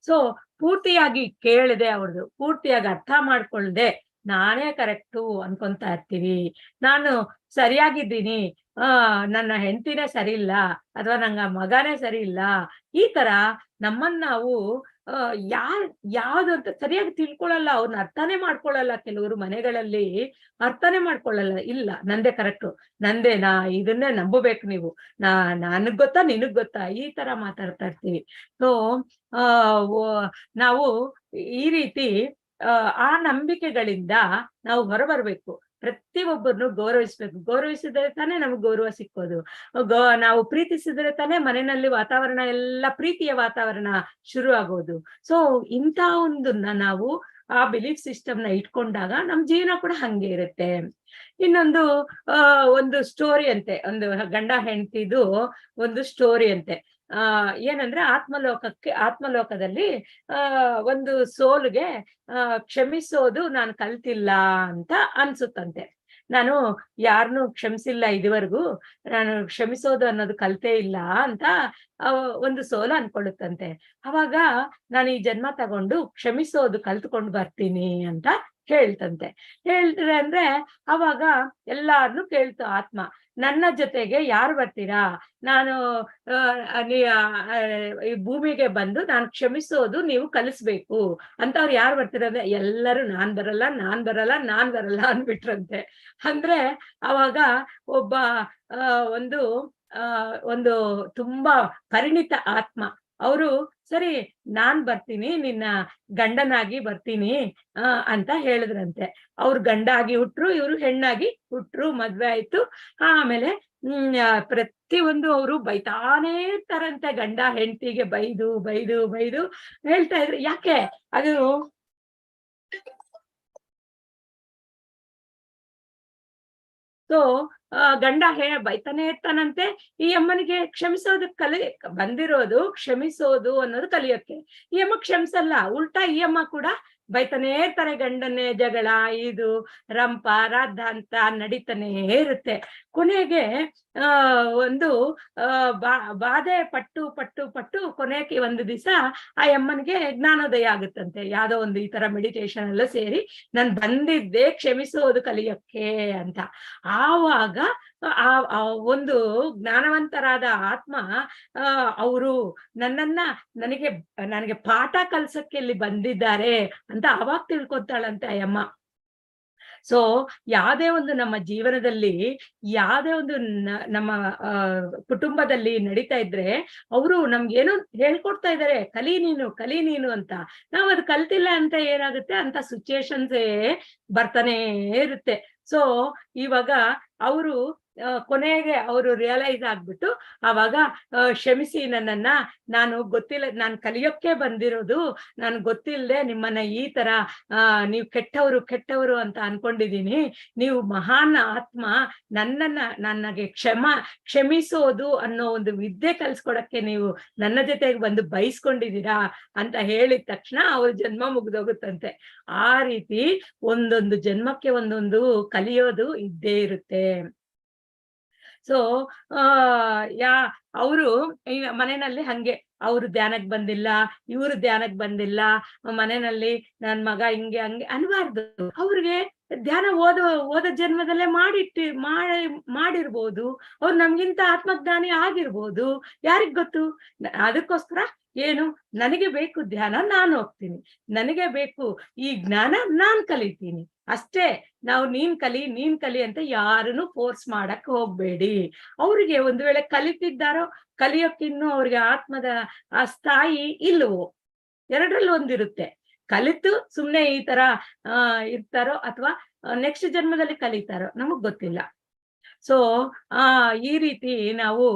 ಸೊ ಪೂರ್ತಿಯಾಗಿ ಕೇಳದೆ ಅವ್ರದ್ದು, ಪೂರ್ತಿಯಾಗಿ ಅರ್ಥ ಮಾಡ್ಕೊಳ್ದೆ ನಾನೇ ಕರೆಕ್ಟು ಅನ್ಕೊಂತಾ ಇರ್ತೀವಿ. ನಾನು ಸರಿಯಾಗಿದ್ದೀನಿ, ನನ್ನ ಹೆಂಡತಿನೇ ಸರಿ ಇಲ್ಲ, ಅಥವಾ ನಂಗ ಮಗನೇ ಸರಿ ಇಲ್ಲ, ಈ ತರ ನಮ್ಮನ್ನ ನಾವು ಯಾವ್ದು ಅಂತ ಸರಿಯಾಗಿ ತಿಳ್ಕೊಳಲ್ಲ, ಅವ್ರನ್ನ ಅರ್ಥನೇ ಮಾಡ್ಕೊಳಲ್ಲ. ಕೆಲವರು ಮನೆಗಳಲ್ಲಿ ಅರ್ಥನೇ ಮಾಡ್ಕೊಳ್ಳಲ್ಲ. ಇಲ್ಲ ನಂದೇ ಕರೆಕ್ಟು, ನಾ ಇದನ್ನೇ ನಂಬಬೇಕು ನೀವು, ನನಗ್ ಗೊತ್ತಾ ನಿನಗ್ ಗೊತ್ತಾ, ಈ ತರ ಮಾತಾಡ್ತಾ ಇರ್ತೀವಿ. ಸೊ ನಾವು ಈ ರೀತಿ ಆ ನಂಬಿಕೆಗಳಿಂದ ನಾವು ಹೊರಬರ್ಬೇಕು. ಪ್ರತಿಯೊಬ್ಬರನ್ನು ಗೌರವಿಸ್ಬೇಕು. ಗೌರವಿಸಿದ್ರೆ ತಾನೇ ನಮ್ಗೆ ಗೌರವ ಸಿಕ್ಕೋದು. ನಾವು ಪ್ರೀತಿಸಿದ್ರೆ ತಾನೇ ಮನೆಯಲ್ಲಿ ವಾತಾವರಣ ಎಲ್ಲ ಪ್ರೀತಿಯ ವಾತಾವರಣ ಶುರು ಆಗೋದು. ಸೊ ಇಂಥ ನಾವು ಆ ಬಿಲೀಫ್ ಸಿಸ್ಟಮ್ನ ಇಟ್ಕೊಂಡಾಗ ನಮ್ ಜೀವನ ಕೂಡ ಹಂಗೆ ಇರುತ್ತೆ. ಇನ್ನೊಂದು ಒಂದು ಸ್ಟೋರಿ ಅಂತೆ, ಒಂದು ಗಂಡ ಹೆಂಡತಿದು ಒಂದು ಸ್ಟೋರಿ ಅಂತೆ. ಏನಂದ್ರೆ ಆತ್ಮಲೋಕದಲ್ಲಿ ಒಂದು ಸೋಲ್ಗೆ ಕ್ಷಮಿಸೋದು ನಾನು ಕಲ್ತಿಲ್ಲ ಅಂತ ಅನ್ಸುತ್ತಂತೆ. ನಾನು ಯಾರನ್ನೂ ಕ್ಷಮಿಸಿಲ್ಲ ಇದುವರೆಗೂ, ನಾನು ಕ್ಷಮಿಸೋದು ಅನ್ನೋದು ಕಲ್ತೇ ಇಲ್ಲ ಅಂತ ಒಂದು ಸೋಲು ಅನ್ಕೊಳ್ಳುತ್ತಂತೆ. ಅವಾಗ ನಾನು ಈ ಜನ್ಮ ತಗೊಂಡು ಕ್ಷಮಿಸೋದು ಕಲ್ತ್ಕೊಂಡು ಬರ್ತೀನಿ ಅಂತ ಹೇಳ್ತಂತೆ. ಹೇಳ್ತಾರೆ ಅಂದ್ರೆ ಅವಾಗ ಎಲ್ಲಾರ್ನು ಕೇಳ್ತು ಆತ್ಮ, ನನ್ನ ಜೊತೆಗೆ ಯಾರು ಬರ್ತೀರಾ? ನಾನು ಈ ಭೂಮಿಗೆ ಬಂದು ನಾನು ಕ್ಷಮಿಸೋದು ನೀವು ಕಲಿಸ್ಬೇಕು ಅಂತ ಅವ್ರು ಯಾರು ಬರ್ತೀರ ಅಂದ್ರೆ ಎಲ್ಲರೂ ನಾನ್ ಬರಲ್ಲ ಅಂದ್ಬಿಟ್ರಂತೆ. ಅಂದ್ರೆ ಅವಾಗ ಒಬ್ಬ ಒಂದು ತುಂಬಾ ಪರಿಣಿತ ಆತ್ಮ ಅವರು ಸರಿ ನಾನ್ ಬರ್ತೀನಿ, ನಿನ್ನ ಗಂಡನಾಗಿ ಬರ್ತೀನಿ ಅಂತ ಹೇಳಿದ್ರಂತೆ. ಅವ್ರು ಗಂಡ ಆಗಿ ಹುಟ್ರು, ಇವ್ರು ಹೆಣ್ಣಾಗಿ ಹುಟ್ರು, ಮದ್ವೆ ಆಯ್ತು. ಆಮೇಲೆ ಪ್ರತಿಯೊಂದು ಅವರು ಬೈತಾನೇ ಇರ್ತಾರಂತೆ, ಗಂಡ ಹೆಂಡತಿಗೆ ಬೈದು ಹೇಳ್ತಾ ಇದ್ರು. ಯಾಕೆ ಅದು ಸೊ ಗಂಡ ಬೈತಾನೆ ಇರ್ತಾನಂತೆ. ಈ ಅಮ್ಮನಿಗೆ ಬಂದಿರೋದು ಕ್ಷಮಿಸೋದು ಅನ್ನೋದು ಕಲಿಯೋಕೆ. ಈ ಅಮ್ಮ ಕ್ಷಮಿಸಲ್ಲ, ಉಲ್ಟಾ ಈ ಅಮ್ಮ ಕೂಡ ಬೈತಾನೇ ಇರ್ತಾರೆ ಗಂಡನ್ನೇ. ಜಗಳ ಇದು ರಂಪ ರಾದ್ಧಾಂತ ನಡೀತಾನೆ ಇರುತ್ತೆ. ಕೊನೆಗೆ ಒಂದು ಬಾಧೆ ಪಟ್ಟು ಕೊನೆಗೆ ಒಂದು ದಿವಸ ಆ ಅಮ್ಮನಿಗೆ ಜ್ಞಾನೋದಯ ಆಗುತ್ತಂತೆ. ಯಾವ್ದೋ ಒಂದು ಈ ತರ ಮೆಡಿಟೇಷನ್ ಎಲ್ಲ ಸೇರಿ ನಾನ್ ಬಂದಿದ್ದೆ ಕ್ಷಮಿಸೋದು ಕಲಿಯಕ್ಕೆ ಅಂತ. ಆವಾಗ ಒಂದು ಜ್ಞಾನವಂತರಾದ ಆತ್ಮ ಅವರು ನನಗೆ ಪಾಠ ಕಲ್ಸಕ್ಕೆ ಇಲ್ಲಿ ಬಂದಿದ್ದಾರೆ ಅಂತ ಅವಾಗ ತಿಳ್ಕೊತಾಳಂತೆ ಅಯ್ಯಮ್ಮ. ಸೊ ಯಾವ್ದೇ ಒಂದು ನಮ್ಮ ಜೀವನದಲ್ಲಿ ಯಾವ್ದೇ ಒಂದು ನಮ್ಮ ಕುಟುಂಬದಲ್ಲಿ ನಡೀತಾ ಇದ್ರೆ ಅವರು ನಮ್ಗೇನೋ ಹೇಳ್ಕೊಡ್ತಾ ಇದ್ದಾರೆ, ಕಲಿ ನೀನು ಅಂತ. ನಾವ್ ಅದು ಕಲ್ತಿಲ್ಲ ಅಂತ ಏನಾಗುತ್ತೆ ಅಂತ ಸಿಚುಯೇಷನ್ಸೇ ಬರ್ತಾನೆ ಇರುತ್ತೆ. ಸೊ ಇವಾಗ ಅವರು ಕೊನೆಗೆ ಅವರು ರಿಯಲೈಸ್ ಆಗ್ಬಿಟ್ಟು ಅವಾಗ ಕ್ಷಮಿಸಿ ನನ್ನನ್ನ, ನಾನು ಗೊತ್ತಿಲ್ಲ, ನಾನು ಕಲಿಯೋಕ್ಕೆ ಬಂದಿರೋದು, ನಾನು ಗೊತ್ತಿಲ್ಲದೆ ನಿಮ್ಮನ್ನ ಈ ತರ ನೀವು ಕೆಟ್ಟವರು ಅಂತ ಅನ್ಕೊಂಡಿದೀನಿ. ನೀವು ಮಹಾನ್ ಆತ್ಮ, ನನಗೆ ಕ್ಷಮಿಸೋದು ಅನ್ನೋ ಒಂದು ವಿದ್ಯೆ ಕಲ್ಸ್ಕೊಡಕ್ಕೆ ನೀವು ನನ್ನ ಜೊತೆಗೆ ಬಂದು ಬಯಸ್ಕೊಂಡಿದ್ದೀರಾ ಅಂತ ಹೇಳಿದ ತಕ್ಷಣ ಅವ್ರ ಜನ್ಮ ಮುಗ್ದೋಗುತ್ತಂತೆ. ಆ ರೀತಿ ಒಂದೊಂದು ಜನ್ಮಕ್ಕೆ ಒಂದೊಂದು ಕಲಿಯೋದು ಇದ್ದೇ ಇರುತ್ತೆ. ಸೊ ಅವರು ಮನೆಯಲ್ಲಿ ಹಂಗೆ ಅವ್ರು ಧ್ಯಾನಕ್ಕೆ ಬಂದಿಲ್ಲ, ಇವ್ರು ಧ್ಯಾನಕ್ಕೆ ಬಂದಿಲ್ಲ, ಮನೆಯಲ್ಲಿ ನನ್ ಮಗ ಹಿಂಗೆ ಹಂಗೆ ಅನ್ಬಾರ್ದು. ಅವ್ರಿಗೆ ಧ್ಯಾನ ಓದ ಜನ್ಮದಲ್ಲೇ ಮಾಡಿರ್ಬೋದು, ಅವ್ರು ನಮ್ಗಿಂತ ಆತ್ಮಜ್ಞಾನಿ ಆಗಿರ್ಬೋದು, ಯಾರಿಗ್ ಗೊತ್ತು. ಅದಕ್ಕೋಸ್ಕರ ಏನು, ನನಗೆ ಬೇಕು ಧ್ಯಾನ, ನಾನು ಹೋಗ್ತೀನಿ, ನನಗೆ ಬೇಕು ಈ ಜ್ಞಾನ, ನಾನ್ ಕಲಿತೀನಿ ಅಷ್ಟೇ. ನಾವು ನೀನ್ ಕಲಿ ಅಂತ ಯಾರನ್ನು ಫೋರ್ಸ್ ಮಾಡಕ್ ಹೋಗ್ಬೇಡಿ. ಅವ್ರಿಗೆ ಒಂದು ವೇಳೆ ಕಲಿತಿದ್ದಾರೋ, ಕಲಿಯೋಕ್ಕಿನ್ನೂ ಅವ್ರಿಗೆ ಆತ್ಮದ ಆ ಸ್ಥಾಯಿ ಇಲ್ವೋ, ಎರಡರಲ್ಲಿ ಒಂದಿರುತ್ತೆ. ಕಲಿತು ಸುಮ್ನೆ ಈ ತರ ಇರ್ತಾರೋ ಅಥವಾ ನೆಕ್ಸ್ಟ್ ಜನ್ಮದಲ್ಲಿ ಕಲಿತಾರೋ ನಮಗ್ ಗೊತ್ತಿಲ್ಲ. ಸೊ ಈ ರೀತಿ ನಾವು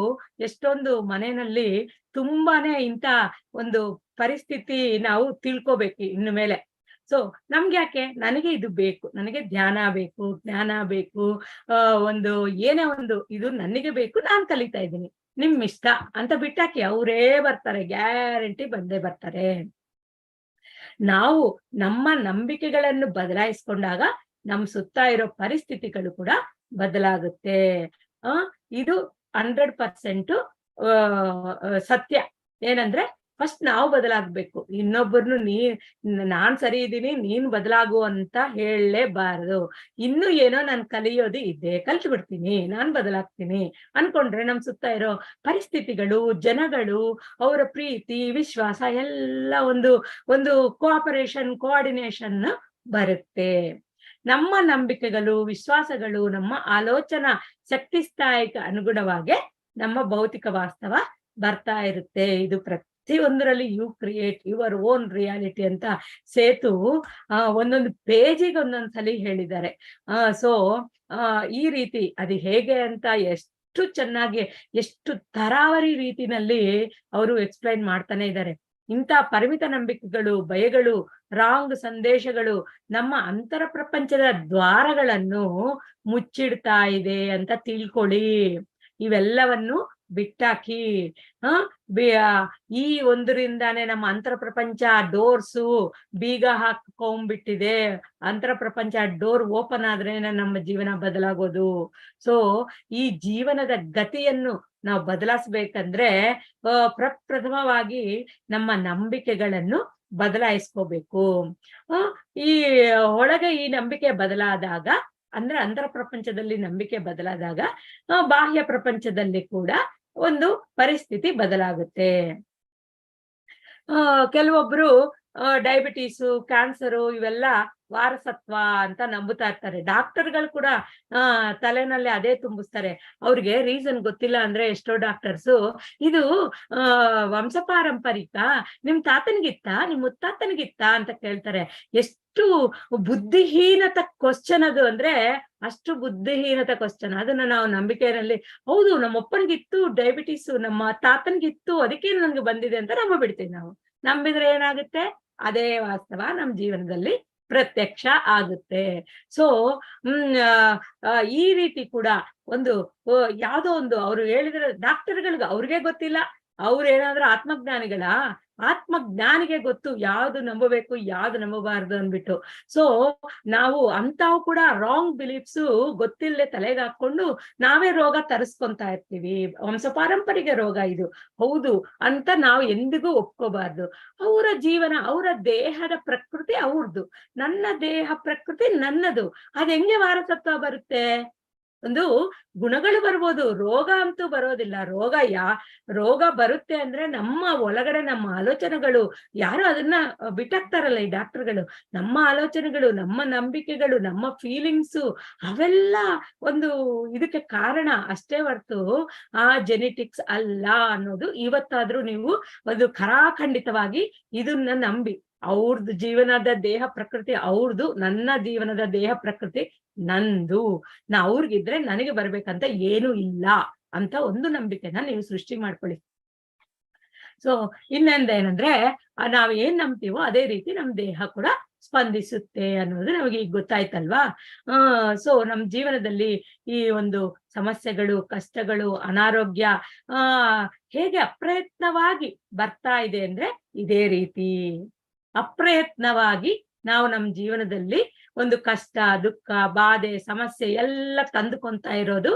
ಎಷ್ಟೊಂದು ಮನೆಯಲ್ಲಿ ತುಂಬಾನೇ ಇಂಥ ಒಂದು ಪರಿಸ್ಥಿತಿ ನಾವು ತಿಳ್ಕೊಬೇಕು ಇನ್ನು ಮೇಲೆ. ಸೊ ನಮ್ಗೆ ಯಾಕೆ, ನನಗೆ ಇದು ಬೇಕು, ನನಗೆ ಧ್ಯಾನ ಬೇಕು, ಜ್ಞಾನ ಬೇಕು, ಒಂದು ಏನೇ ಒಂದು ಇದು ನನಗೆ ಬೇಕು, ನಾನ್ ಕಲಿತಾ ಇದ್ದೀನಿ, ನಿಮ್ ಇಷ್ಟ ಅಂತ ಬಿಟ್ಟಾಕಿ ಅವರೇ ಬರ್ತಾರೆ, ಗ್ಯಾರಂಟಿ ಬಂದೇ ಬರ್ತಾರೆ. ನಾವು ನಮ್ಮ ನಂಬಿಕೆಗಳನ್ನು ಬದಲಾಯಿಸ್ಕೊಂಡಾಗ ನಮ್ ಸುತ್ತ ಇರೋ ಪರಿಸ್ಥಿತಿಗಳು ಕೂಡ ಬದಲಾಗುತ್ತೆ. ಇದು 100% ಸತ್ಯ. ಏನಂದ್ರೆ ಫಸ್ಟ್ ನಾವು ಬದಲಾಗ್ಬೇಕು. ಇನ್ನೊಬ್ಬರನ್ನು ನಾನ್ ಸರಿ ಇದ್ದೀನಿ, ನೀನ್ ಬದಲಾಗು ಅಂತ ಹೇಳಲೇಬಾರದು. ಇನ್ನು ಏನೋ ನಾನು ಕಲಿಯೋದು ಇದೆ, ಕಲ್ತು ಬಿಡ್ತೀನಿ, ನಾನ್ ಬದಲಾಗ್ತೀನಿ ಅನ್ಕೊಂಡ್ರೆ ನಮ್ ಸುತ್ತ ಇರೋ ಪರಿಸ್ಥಿತಿಗಳು, ಜನಗಳು, ಅವರ ಪ್ರೀತಿ, ವಿಶ್ವಾಸ ಎಲ್ಲ ಒಂದು ಕೋಆಪರೇಷನ್, ಕೋಆರ್ಡಿನೇಷನ್ ಬರುತ್ತೆ. ನಮ್ಮ ನಂಬಿಕೆಗಳು, ವಿಶ್ವಾಸಗಳು, ನಮ್ಮ ಆಲೋಚನಾ ಶಕ್ತಿ ಸ್ಥಾಯಿಗೆ ಅನುಗುಣವಾಗಿ ನಮ್ಮ ಭೌತಿಕ ವಾಸ್ತವ ಬರ್ತಾ ಇರುತ್ತೆ. ಇದು ಪ್ರತಿಯೊಂದರಲ್ಲಿ you create your own reality ಅಂತ ಸೇತು ಒಂದೊಂದು ಪೇಜಿಗೆ ಒಂದೊಂದ್ಸಲಿ ಹೇಳಿದ್ದಾರೆ. ಸೊ ಈ ರೀತಿ ಅದು ಹೇಗೆ ಅಂತ ಎಷ್ಟು ಚೆನ್ನಾಗಿ, ಎಷ್ಟು ತರಾವರಿ ರೀತಿನಲ್ಲಿ ಅವರು ಎಕ್ಸ್ಪ್ಲೈನ್ ಮಾಡ್ತಾನೆ ಇದ್ದಾರೆ. ಇಂಥ ಪರಿಮಿತ ನಂಬಿಕೆಗಳು, ಭಯಗಳು, ರಾಂಗ್ ಸಂದೇಶಗಳು ನಮ್ಮ ಅಂತರ ಪ್ರಪಂಚದ ದ್ವಾರಗಳನ್ನು ಮುಚ್ಚಿಡ್ತಾ ಇದೆ ಅಂತ ತಿಳ್ಕೊಳ್ಳಿ. ಇವೆಲ್ಲವನ್ನು ಬಿಟ್ಟಾಕಿ. ಈ ಒಂದರಿಂದಾನೇ ನಮ್ಮ ಅಂತರ ಪ್ರಪಂಚ ಡೋರ್ಸು ಬೀಗ ಹಾಕೊಂಡ್ಬಿಟ್ಟಿದೆ. ಅಂತರ ಪ್ರಪಂಚ ಡೋರ್ ಓಪನ್ ಆದ್ರೇನೆ ನಮ್ಮ ಜೀವನ ಬದಲಾಗೋದು. ಸೊ ಈ ಜೀವನದ ಗತಿಯನ್ನು ನಾವು ಬದಲಾಯಿಸ್ಬೇಕಂದ್ರೆ ಪ್ರಪ್ರಥಮವಾಗಿ ನಮ್ಮ ನಂಬಿಕೆಗಳನ್ನು ಬದಲಾಯಿಸ್ಕೋಬೇಕು. ಈ ಒಳಗೆ ಈ ನಂಬಿಕೆ ಬದಲಾದಾಗ, ಅಂದ್ರೆ ಅಂತರ ಪ್ರಪಂಚದಲ್ಲಿ ನಂಬಿಕೆ ಬದಲಾದಾಗ ಬಾಹ್ಯ ಪ್ರಪಂಚದಲ್ಲಿ ಕೂಡ ಒಂದು ಪರಿಸ್ಥಿತಿ ಬದಲಾಗುತ್ತೆ. ಕೆಲವೊಬ್ರು ಡಯಾಬಿಟೀಸು, ಕ್ಯಾನ್ಸರು ಇವೆಲ್ಲ ವಾರಸತ್ವ ಅಂತ ನಂಬುತ್ತಾ ಇರ್ತಾರೆ. ಡಾಕ್ಟರ್ಗಳು ಕೂಡ ತಲೆನಲ್ಲಿ ಅದೇ ತುಂಬಿಸ್ತಾರೆ. ಅವ್ರಿಗೆ ರೀಸನ್ ಗೊತ್ತಿಲ್ಲ ಅಂದ್ರೆ ಎಷ್ಟೋ ಡಾಕ್ಟರ್ಸು ಇದು ವಂಶಪಾರಂಪರಿಕ, ನಿಮ್ ತಾತನಿಗಿತ್ತ, ನಿಮ್ ಮುತ್ತಾತನಿಗಿತ್ತ ಅಂತ ಕೇಳ್ತಾರೆ. ಎಷ್ಟು ಬುದ್ಧಿಹೀನತ ಕ್ವಶನ್ ಅದು ಅಂದ್ರೆ ಅಷ್ಟು ಬುದ್ಧಿಹೀನತ ಕ್ವಶನ್. ಅದನ್ನ ನಾವು ನಂಬಿಕೆಯಲ್ಲಿ ಹೌದು ನಮ್ಮಪ್ಪನಿಗಿತ್ತು ಡಯಾಬಿಟೀಸು, ನಮ್ಮ ತಾತನಿಗಿತ್ತು, ಅದಕ್ಕೆ ನನ್ಗೆ ಬಂದಿದೆ ಅಂತ ನಂಬಿಬಿಡ್ತೀವಿ. ನಾವು ನಂಬಿದ್ರೆ ಏನಾಗುತ್ತೆ, ಅದೇ ವಾಸ್ತವ ನಮ್ ಜೀವನದಲ್ಲಿ ಪ್ರತ್ಯಕ್ಷ ಆಗುತ್ತೆ. ಸೊ ಈ ರೀತಿ ಕೂಡ ಒಂದು ಯಾವ್ದೋ ಒಂದು ಅವ್ರು ಹೇಳಿದ್ರೆ ಡಾಕ್ಟರ್ಗಳಿಗೆ ಅವ್ರಿಗೆ ಗೊತ್ತಿಲ್ಲ, ಅವ್ರೇನಾದ್ರೂ ಆತ್ಮಜ್ಞಾನಿಗೆ ಗೊತ್ತು ಯಾವ್ದು ನಂಬಬೇಕು, ಯಾವ್ದು ನಂಬಬಾರ್ದು ಅನ್ಬಿಟ್ಟು. ಸೊ ನಾವು ಅಂತಾವು ಕೂಡ ರಾಂಗ್ ಬಿಲೀಫ್ಸ್ ಗೊತ್ತಿಲ್ಲದೆ ತಲೆಗೆ ಹಾಕೊಂಡು ನಾವೇ ರೋಗ ತರಿಸ್ಕೊಂತಾ ಇರ್ತೀವಿ. ವಂಶಪಾರಂಪರಿಕ ರೋಗ ಇದು ಹೌದು ಅಂತ ನಾವು ಎಂದಿಗೂ ಒಪ್ಕೋಬಾರ್ದು. ಅವರ ಜೀವನ, ಅವರ ದೇಹದ ಪ್ರಕೃತಿ ಅವ್ರದ್ದು, ನನ್ನ ದೇಹ ಪ್ರಕೃತಿ ನನ್ನದು. ಅದ್ ಹೆಂಗೆ ವಾರಸತ್ವ ಬರುತ್ತೆ? ಒಂದು ಗುಣಗಳು ಬರ್ಬೋದು, ರೋಗ ಅಂತೂ ಬರೋದಿಲ್ಲ. ರೋಗ ಬರುತ್ತೆ ಅಂದ್ರೆ ನಮ್ಮ ಒಳಗಡೆ ನಮ್ಮ ಆಲೋಚನೆಗಳು, ಯಾರು ಅದನ್ನ ಬಿಟ್ಟಾಕ್ತಾರಲ್ಲ ಈ ಡಾಕ್ಟರ್ಗಳು, ನಮ್ಮ ಆಲೋಚನೆಗಳು, ನಮ್ಮ ನಂಬಿಕೆಗಳು, ನಮ್ಮ ಫೀಲಿಂಗ್ಸು ಅವೆಲ್ಲ ಒಂದು ಇದಕ್ಕೆ ಕಾರಣ ಅಷ್ಟೇ ಹೊರ್ತು ಆ ಜೆನೆಟಿಕ್ಸ್ ಅಲ್ಲ ಅನ್ನೋದು ಇವತ್ತಾದ್ರೂ ನೀವು ಒಂದು ಖರಾಖಂಡಿತವಾಗಿ ಇದನ್ನ ನಂಬಿ. ಅವ್ರದ್ದು ಜೀವನದ ದೇಹ ಪ್ರಕೃತಿ ಅವ್ರದ್ದು, ನನ್ನ ಜೀವನದ ದೇಹ ಪ್ರಕೃತಿ ನಂದು, ಅವ್ರಿಗಿದ್ರೆ ನನಗೆ ಬರ್ಬೇಕಂತ ಏನೂ ಇಲ್ಲ ಅಂತ ಒಂದು ನಂಬಿಕೆನ ನೀವು ಸೃಷ್ಟಿ ಮಾಡ್ಕೊಳ್ಳಿ. ಸೊ ಇನ್ನೊಂದೇನಂದ್ರೆ ನಾವ್ ಏನ್ ನಂಬ್ತೀವೋ ಅದೇ ರೀತಿ ನಮ್ ದೇಹ ಕೂಡ ಸ್ಪಂದಿಸುತ್ತೆ ಅನ್ನೋದು ನಮಗೆ ಈಗ ಗೊತ್ತಾಯ್ತಲ್ವಾ. ಸೊ ನಮ್ ಜೀವನದಲ್ಲಿ ಈ ಒಂದು ಸಮಸ್ಯೆಗಳು, ಕಷ್ಟಗಳು, ಅನಾರೋಗ್ಯ ಹೇಗೆ ಅಪ್ರಯತ್ನವಾಗಿ ಬರ್ತಾ ಇದೆ ಅಂದ್ರೆ ಇದೇ ರೀತಿ ಅಪ್ರಯತ್ನವಾಗಿ ನಾವು ನಮ್ಮ ಜೀವನದಲ್ಲಿ ಒಂದು ಕಷ್ಟ, ದುಃಖ, ಬಾಧೆ, ಸಮಸ್ಯೆ ಎಲ್ಲ ತಂದುಕೊಂತಾ ಇರೋದು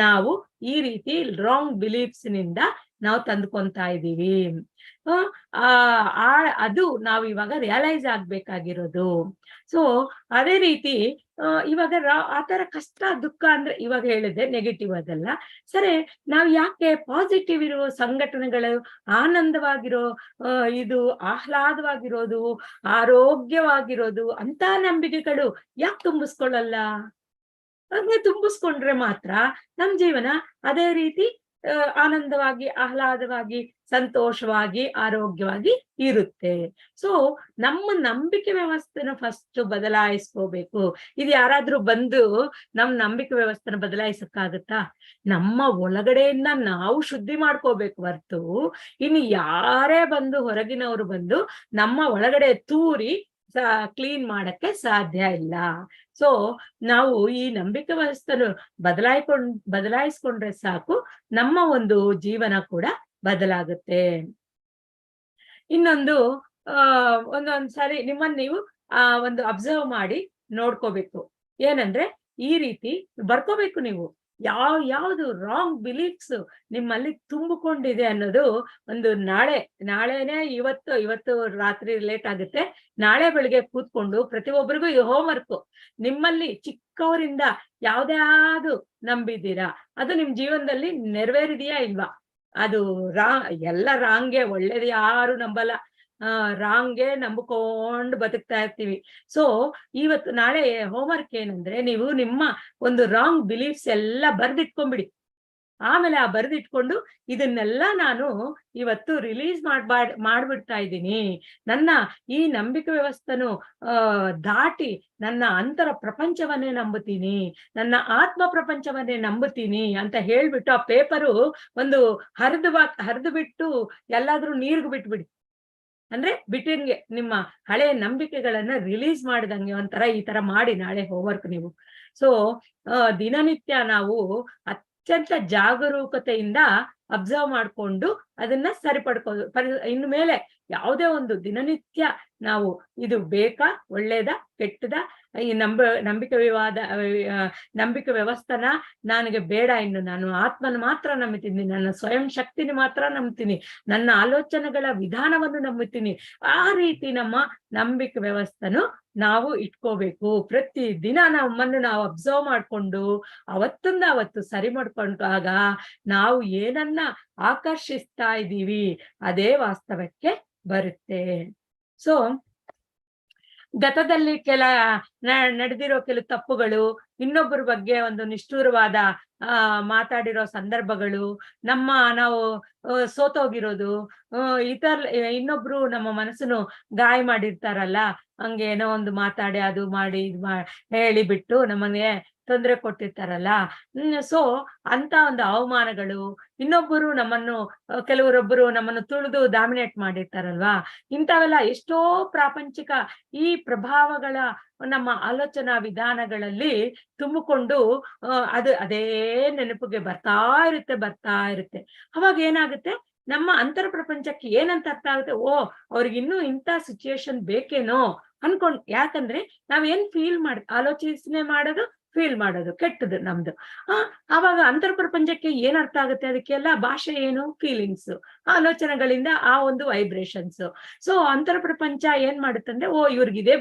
ನಾವು ಈ ರೀತಿ ರಾಂಗ್ ಬಿಲೀಫ್ಸ್ ನಿಂದ ನಾವು ತಂದುಕೊಂತಾ ಇದ್ದೀವಿ. ಅದು ನಾವು ಇವಾಗ ರಿಯಲೈಸ್ ಆಗ್ಬೇಕಾಗಿರೋದು. ಸೊ ಅದೇ ರೀತಿ ಇವಾಗ ಆತರ ಕಷ್ಟ, ದುಃಖ ಅಂದ್ರೆ ಇವಾಗ ಹೇಳಿದೆ ನೆಗೆಟಿವ್ ಅದೆಲ್ಲ ಸರಿ. ನಾವ್ ಯಾಕೆ ಪಾಸಿಟಿವ್ ಇರೋ ಸಂಘಟನೆಗಳು, ಆನಂದವಾಗಿರೋ ಇದು ಆಹ್ಲಾದವಾಗಿರೋದು, ಆರೋಗ್ಯವಾಗಿರೋದು ಅಂತ ನಂಬಿಕೆಗಳು ಯಾಕೆ ತುಂಬಿಸ್ಕೊಳ್ಳಲ್ಲ? ಅದನ್ನೇ ತುಂಬಿಸ್ಕೊಂಡ್ರೆ ಮಾತ್ರ ನಮ್ ಜೀವನ ಅದೇ ರೀತಿ ಆನಂದವಾಗಿ, ಆಹ್ಲಾದವಾಗಿ, ಸಂತೋಷವಾಗಿ, ಆರೋಗ್ಯವಾಗಿ ಇರುತ್ತೆ. ಸೊ ನಮ್ಮ ನಂಬಿಕೆ ವ್ಯವಸ್ಥೆನ ಫಸ್ಟ್ ಬದಲಾಯಿಸ್ಕೋಬೇಕು. ಇದು ಯಾರಾದ್ರೂ ಬಂದು ನಮ್ ನಂಬಿಕೆ ವ್ಯವಸ್ಥೆನ ಬದಲಾಯಿಸಕ್ಕಾಗತ್ತಾ? ನಮ್ಮ ಒಳಗಡೆಯಿಂದ ನಾವು ಶುದ್ಧಿ ಮಾಡ್ಕೋಬೇಕು ಹೊರ್ತು ಇನ್ನು ಯಾರೇ ಬಂದು, ಹೊರಗಿನವರು ಬಂದು ನಮ್ಮ ಒಳಗಡೆ ತೂರಿ ಕ್ಲೀನ್ ಮಾಡಕ್ಕೆ ಸಾಧ್ಯ ಇಲ್ಲ. ಸೊ ನಾವು ಈ ನಂಬಿಕೆ ವ್ಯವಸ್ಥೆನು ಬದಲಾಯಿಸ್ಕೊಂಡ್ರೆ ಸಾಕು, ನಮ್ಮ ಒಂದು ಜೀವನ ಕೂಡ ಬದಲಾಗುತ್ತೆ. ಇನ್ನೊಂದು ಒಂದೊಂದ್ಸಾರಿ ನಿಮ್ಮನ್ನ ನೀವು ಒಂದು ಅಬ್ಸರ್ವ್ ಮಾಡಿ ನೋಡ್ಕೋಬೇಕು. ಏನಂದ್ರೆ ಈ ರೀತಿ ಬರ್ಕೋಬೇಕು ನೀವು ಯಾವುದು ರಾಂಗ್ ಬಿಲೀಫ್ಸ್ ನಿಮ್ಮಲ್ಲಿ ತುಂಬಿಕೊಂಡಿದೆ ಅನ್ನೋದು ಒಂದು ನಾಳೆನೆ ಇವತ್ತು ರಾತ್ರಿ ಲೇಟ್ ಆಗುತ್ತೆ, ನಾಳೆ ಬೆಳಿಗ್ಗೆ ಕೂತ್ಕೊಂಡು ಪ್ರತಿಯೊಬ್ಬರಿಗೂ ಇದು ಹೋಮ್ವರ್ಕ್. ನಿಮ್ಮಲ್ಲಿ ಚಿಕ್ಕವರಿಂದ ಯಾವ್ದ್ಯಾವ್ದು ನಂಬಿದ್ದೀರಾ ಅದು ನಿಮ್ ಜೀವನದಲ್ಲಿ ನೆರವೇರಿದೆಯಾ ಇಲ್ವಾ? ಅದು ಎಲ್ಲ ರಾಂಗೆ, ಒಳ್ಳೇದು ಯಾರು ನಂಬಲ್ಲ, ರಾಂಗೆ ನಂಬಿಕೊಂಡು ಬದುಕ್ತಾ ಇರ್ತೀವಿ. ಸೊ ಇವತ್ತು ನಾಳೆ ಹೋಮ್ವರ್ಕ್ ಏನಂದ್ರೆ, ನೀವು ನಿಮ್ಮ ಒಂದು ರಾಂಗ್ ಬಿಲೀಫ್ಸ್ ಎಲ್ಲ ಬರ್ದಿಟ್ಕೊಂಡ್ಬಿಡಿ. ಆಮೇಲೆ ಆ ಬರ್ದಿಟ್ಕೊಂಡು ಇದನ್ನೆಲ್ಲ ನಾನು ಇವತ್ತು ರಿಲೀಸ್ ಮಾಡ್ಬಿಡ್ತಾ ಇದ್ದೀನಿ. ನನ್ನ ಈ ನಂಬಿಕೆ ವ್ಯವಸ್ಥೆನು ದಾಟಿ ನನ್ನ ಅಂತರ ಪ್ರಪಂಚವನ್ನೇ ನಂಬುತ್ತೀನಿ, ನನ್ನ ಆತ್ಮ ಪ್ರಪಂಚವನ್ನೇ ನಂಬುತ್ತೀನಿ ಅಂತ ಹೇಳ್ಬಿಟ್ಟು ಆ ಪೇಪರು ಒಂದು ಹರಿದು ಬಿಟ್ಟು ಎಲ್ಲಾದ್ರೂ ನೀರ್ಗ್ ಬಿಟ್ಬಿಡಿ. ಅಂದ್ರೆ ಬಿಟ್ಟಿನ್ಗೆ ನಿಮ್ಮ ಹಳೆ ನಂಬಿಕೆಗಳನ್ನ ರಿಲೀಸ್ ಮಾಡಿದಂಗೆ ಒಂಥರ ಈ ತರ ಮಾಡಿ ನಾಳೆ ಹೋಮ್ವರ್ಕ್ ನೀವು. ಸೊ ದಿನನಿತ್ಯ ನಾವು ಅತ್ಯಂತ ಜಾಗರೂಕತೆಯಿಂದ ಅಬ್ಸರ್ವ್ ಮಾಡ್ಕೊಂಡು ಅದನ್ನ ಇನ್ನು ಮೇಲೆ ಯಾವುದೇ ಒಂದು ದಿನನಿತ್ಯ ನಾವು ಇದು ಬೇಕಾ, ಒಳ್ಳೇದ, ಕೆಟ್ಟದ, ಈ ನಂಬಿಕೆ ವ್ಯವಸ್ಥೆನ ನನಗೆ ಬೇಡ, ಇನ್ನು ನಾನು ಆತ್ಮನ ಮಾತ್ರ ನಂಬುತ್ತೀನಿ, ನನ್ನ ಸ್ವಯಂ ಶಕ್ತಿನ ಮಾತ್ರ ನಂಬ್ತೀನಿ, ನನ್ನ ಆಲೋಚನೆಗಳ ವಿಧಾನವನ್ನು ನಂಬುತ್ತೀನಿ. ಆ ರೀತಿ ನಮ್ಮ ನಂಬಿಕೆ ವ್ಯವಸ್ಥೆನು ನಾವು ಇಟ್ಕೋಬೇಕು. ಪ್ರತಿ ದಿನ ನಮ್ಮನ್ನು ನಾವು ಅಬ್ಸರ್ವ್ ಮಾಡ್ಕೊಂಡು ಅವತ್ತು ಸರಿ ಮಾಡ್ಕೊಂಡಾಗ ನಾವು ಏನನ್ನ ಆಕರ್ಷಿಸ್ತಾ ಇದ್ದೀವಿ ಅದೇ ವಾಸ್ತವಕ್ಕೆ ಬರುತ್ತೆ. ಸೊ ಗತದಲ್ಲಿ ನಡೆದಿರೋ ಕೆಲವು ತಪ್ಪುಗಳು, ಇನ್ನೊಬ್ಬರ ಬಗ್ಗೆ ಒಂದು ನಿಷ್ಠೂರವಾದ ಮಾತಾಡಿರೋ ಸಂದರ್ಭಗಳು, ನಾವು ಸೋತೋಗಿರೋದು, ಇನ್ನೊಬ್ರು ನಮ್ಮ ಮನಸ್ಸನ್ನು ಗಾಯ ಮಾಡಿರ್ತಾರಲ್ಲ, ಹಂಗೆ ಏನೋ ಒಂದು ಮಾತಾಡಿ ಅದು ಮಾಡಿ ಹೇಳಿಬಿಟ್ಟು ನಮಗೆ ತೊಂದರೆ ಕೊಟ್ಟಿರ್ತಾರಲ್ಲ. ಸೊ ಅಂತ ಒಂದು ಅವಮಾನಗಳು, ಇನ್ನೊಬ್ಬರು ಕೆಲವರೊಬ್ಬರು ನಮ್ಮನ್ನು ತುಳಿದು ಡಾಮಿನೇಟ್ ಮಾಡಿರ್ತಾರಲ್ವಾ, ಇಂಥವೆಲ್ಲ ಎಷ್ಟೋ ಪ್ರಾಪಂಚಿಕ ಈ ಪ್ರಭಾವಗಳ ನಮ್ಮ ಆಲೋಚನಾ ವಿಧಾನಗಳಲ್ಲಿ ತುಂಬಿಕೊಂಡು ಅದೇ ನೆನಪಿಗೆ ಬರ್ತಾ ಇರುತ್ತೆ. ಅವಾಗ ಏನಾಗುತ್ತೆ, ನಮ್ಮ ಅಂತರ ಪ್ರಪಂಚಕ್ಕೆ ಏನಂತ ಅರ್ಥ ಆಗುತ್ತೆ, ಅವ್ರಿಗಿನ್ನೂ ಇಂಥ ಸಿಚುಯೇಷನ್ ಬೇಕೇನೋ ಅನ್ಕೊಂಡ್. ಯಾಕಂದ್ರೆ ನಾವೇನ್ ಆಲೋಚನೆ ಫೀಲ್ ಮಾಡೋದು ಕೆಟ್ಟದು ನಮ್ದು. ಆವಾಗ ಅಂತರ ಪ್ರಪಂಚಕ್ಕೆ ಏನ್ ಅರ್ಥ ಆಗುತ್ತೆ, ಅದಕ್ಕೆಲ್ಲ ಭಾಷೆ ಏನು, ಫೀಲಿಂಗ್ಸ್, ಆಲೋಚನೆಗಳಿಂದ ಆ ಒಂದು ವೈಬ್ರೇಷನ್ಸ್. ಸೊ ಅಂತರ ಪ್ರಪಂಚ ಏನ್ ಮಾಡುತ್ತಂದ್ರೆ, ಇವ್ರಿಗಿದೇ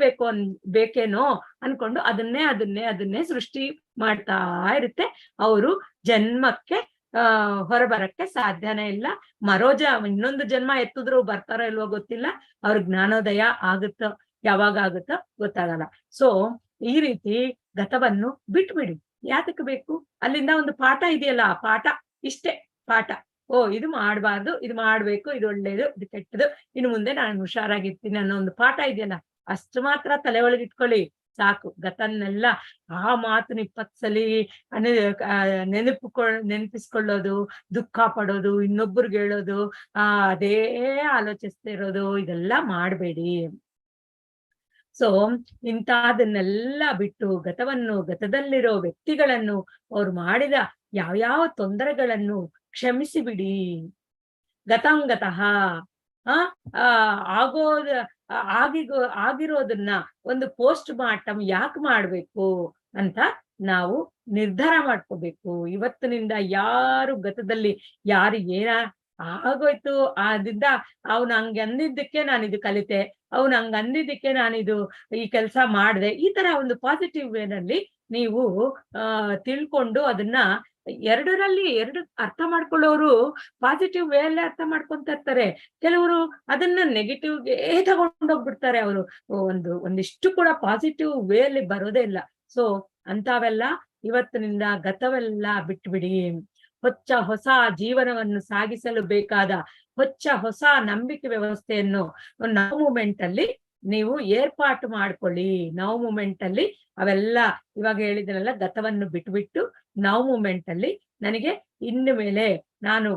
ಬೇಕೇನೋ ಅನ್ಕೊಂಡು ಅದನ್ನೇ ಸೃಷ್ಟಿ ಮಾಡ್ತಾ ಇರುತ್ತೆ. ಅವರು ಜನ್ಮಕ್ಕೆ ಹೊರಬರಕ್ಕೆ ಸಾಧ್ಯನೇ ಇಲ್ಲ. ಇನ್ನೊಂದು ಜನ್ಮ ಎತ್ತಿದ್ರು ಬರ್ತಾರೋ ಇಲ್ವೋ ಗೊತ್ತಿಲ್ಲ, ಅವ್ರ ಜ್ಞಾನೋದಯ ಆಗುತ್ತೋ ಯಾವಾಗ ಆಗುತ್ತೋ ಗೊತ್ತಾಗಲ್ಲ. ಸೊ ಈ ರೀತಿ ಗತವನ್ನು ಬಿಟ್ಬಿಡಿ. ಯಾತಕ್ಕೆ ಬೇಕು? ಅಲ್ಲಿಂದ ಒಂದು ಪಾಠ ಇದೆಯಲ್ಲ, ಆ ಪಾಠ ಇಷ್ಟೇ ಪಾಠ. ಇದು ಮಾಡಬಾರ್ದು, ಇದು ಮಾಡ್ಬೇಕು, ಇದು ಒಳ್ಳೇದು, ಇದು ಕೆಟ್ಟದು, ಇನ್ನು ಮುಂದೆ ನಾನು ಹುಷಾರಾಗಿರ್ತೀನಿ ಅನ್ನೋ ಒಂದು ಪಾಠ ಇದೆಯಲ್ಲ, ಅಷ್ಟು ಮಾತ್ರ ತಲೆ ಒಳಗೆ ಇಟ್ಕೊಳ್ಳಿ ಸಾಕು. ಗತನ್ನೆಲ್ಲ ಆ ಮಾತನ್ನ 20 ಸಲಿ ನೆನಪಿಸ್ಕೊಳ್ಳೋದು, ದುಃಖ ಪಡೋದು, ಇನ್ನೊಬ್ರಿಗೆ ಹೇಳೋದು, ಅದೇ ಆಲೋಚಿಸ್ತಿರೋದು, ಇದೆಲ್ಲ ಮಾಡಬೇಡಿ. ಸೊ ಇಂಥದನ್ನೆಲ್ಲ ಬಿಟ್ಟು ಗತದಲ್ಲಿರೋ ವ್ಯಕ್ತಿಗಳನ್ನು, ಅವ್ರು ಮಾಡಿದ ಯಾವ್ಯಾವ ತೊಂದರೆಗಳನ್ನು ಕ್ಷಮಿಸಿ ಬಿಡಿ. ಗತಂಗತಃ ಆಗಿರೋದನ್ನ ಒಂದು ಪೋಸ್ಟ್ ಮಾರ್ಟಮ್ ಯಾಕೆ ಮಾಡ್ಬೇಕು ಅಂತ ನಾವು ನಿರ್ಧಾರ ಮಾಡ್ಕೋಬೇಕು. ಇವತ್ತಿನಿಂದ ಯಾರು ಗತದಲ್ಲಿ ಏನ ಆಗೋಯ್ತು, ಆದ್ರಿಂದ ಅವ್ನು ಹಂಗೆ ಅಂದಿದ್ದಕ್ಕೆ ನಾನಿದು ಕಲಿತೆ, ಅವ್ನು ಹಂಗ ಅಂದಿದ್ದಕ್ಕೆ ನಾನಿದು ಈ ಕೆಲಸ ಮಾಡಿದೆ, ಈ ತರ ಒಂದು ಪಾಸಿಟಿವ್ ವೇನಲ್ಲಿ ನೀವು ತಿಳ್ಕೊಂಡು ಅದನ್ನ ಎರಡು ಅರ್ಥ ಮಾಡ್ಕೊಳ್ಳೋರು ಪಾಸಿಟಿವ್ ವೇ ಅಲ್ಲೇ ಅರ್ಥ ಮಾಡ್ಕೊಂತ ಇರ್ತಾರೆ. ಕೆಲವರು ಅದನ್ನ ನೆಗೆಟಿವ್ಗೆ ತಗೊಂಡೋಗ್ಬಿಡ್ತಾರೆ. ಅವರು ಒಂದಿಷ್ಟು ಕೂಡ ಪಾಸಿಟಿವ್ ವೇ ಅಲ್ಲಿ ಬರೋದೇ ಇಲ್ಲ. ಸೊ ಅಂತಾವೆಲ್ಲ ಇವತ್ತಿನಿಂದ ಗತವೆಲ್ಲ ಬಿಟ್ಬಿಡಿ. ಹೊಸ ಜೀವನವನ್ನು ಸಾಗಿಸಲು ಬೇಕಾದ ಹೊಸ ನಂಬಿಕೆ ವ್ಯವಸ್ಥೆಯನ್ನು ನವ್ ಮೂಮೆಂಟ್ ಅಲ್ಲಿ ನೀವು ಏರ್ಪಾಟು ಮಾಡ್ಕೊಳ್ಳಿ. ನವ್ ಮೂಮೆಂಟ್ ಅಲ್ಲಿ ಅವೆಲ್ಲ ಇವಾಗ ಹೇಳಿದನೆಲ್ಲ ಗತವನ್ನು ಬಿಟ್ಬಿಟ್ಟು ನವ್ ಮೂಮೆಂಟ್ ಅಲ್ಲಿ ನನಗೆ ಇನ್ನು ಮೇಲೆ ನಾನು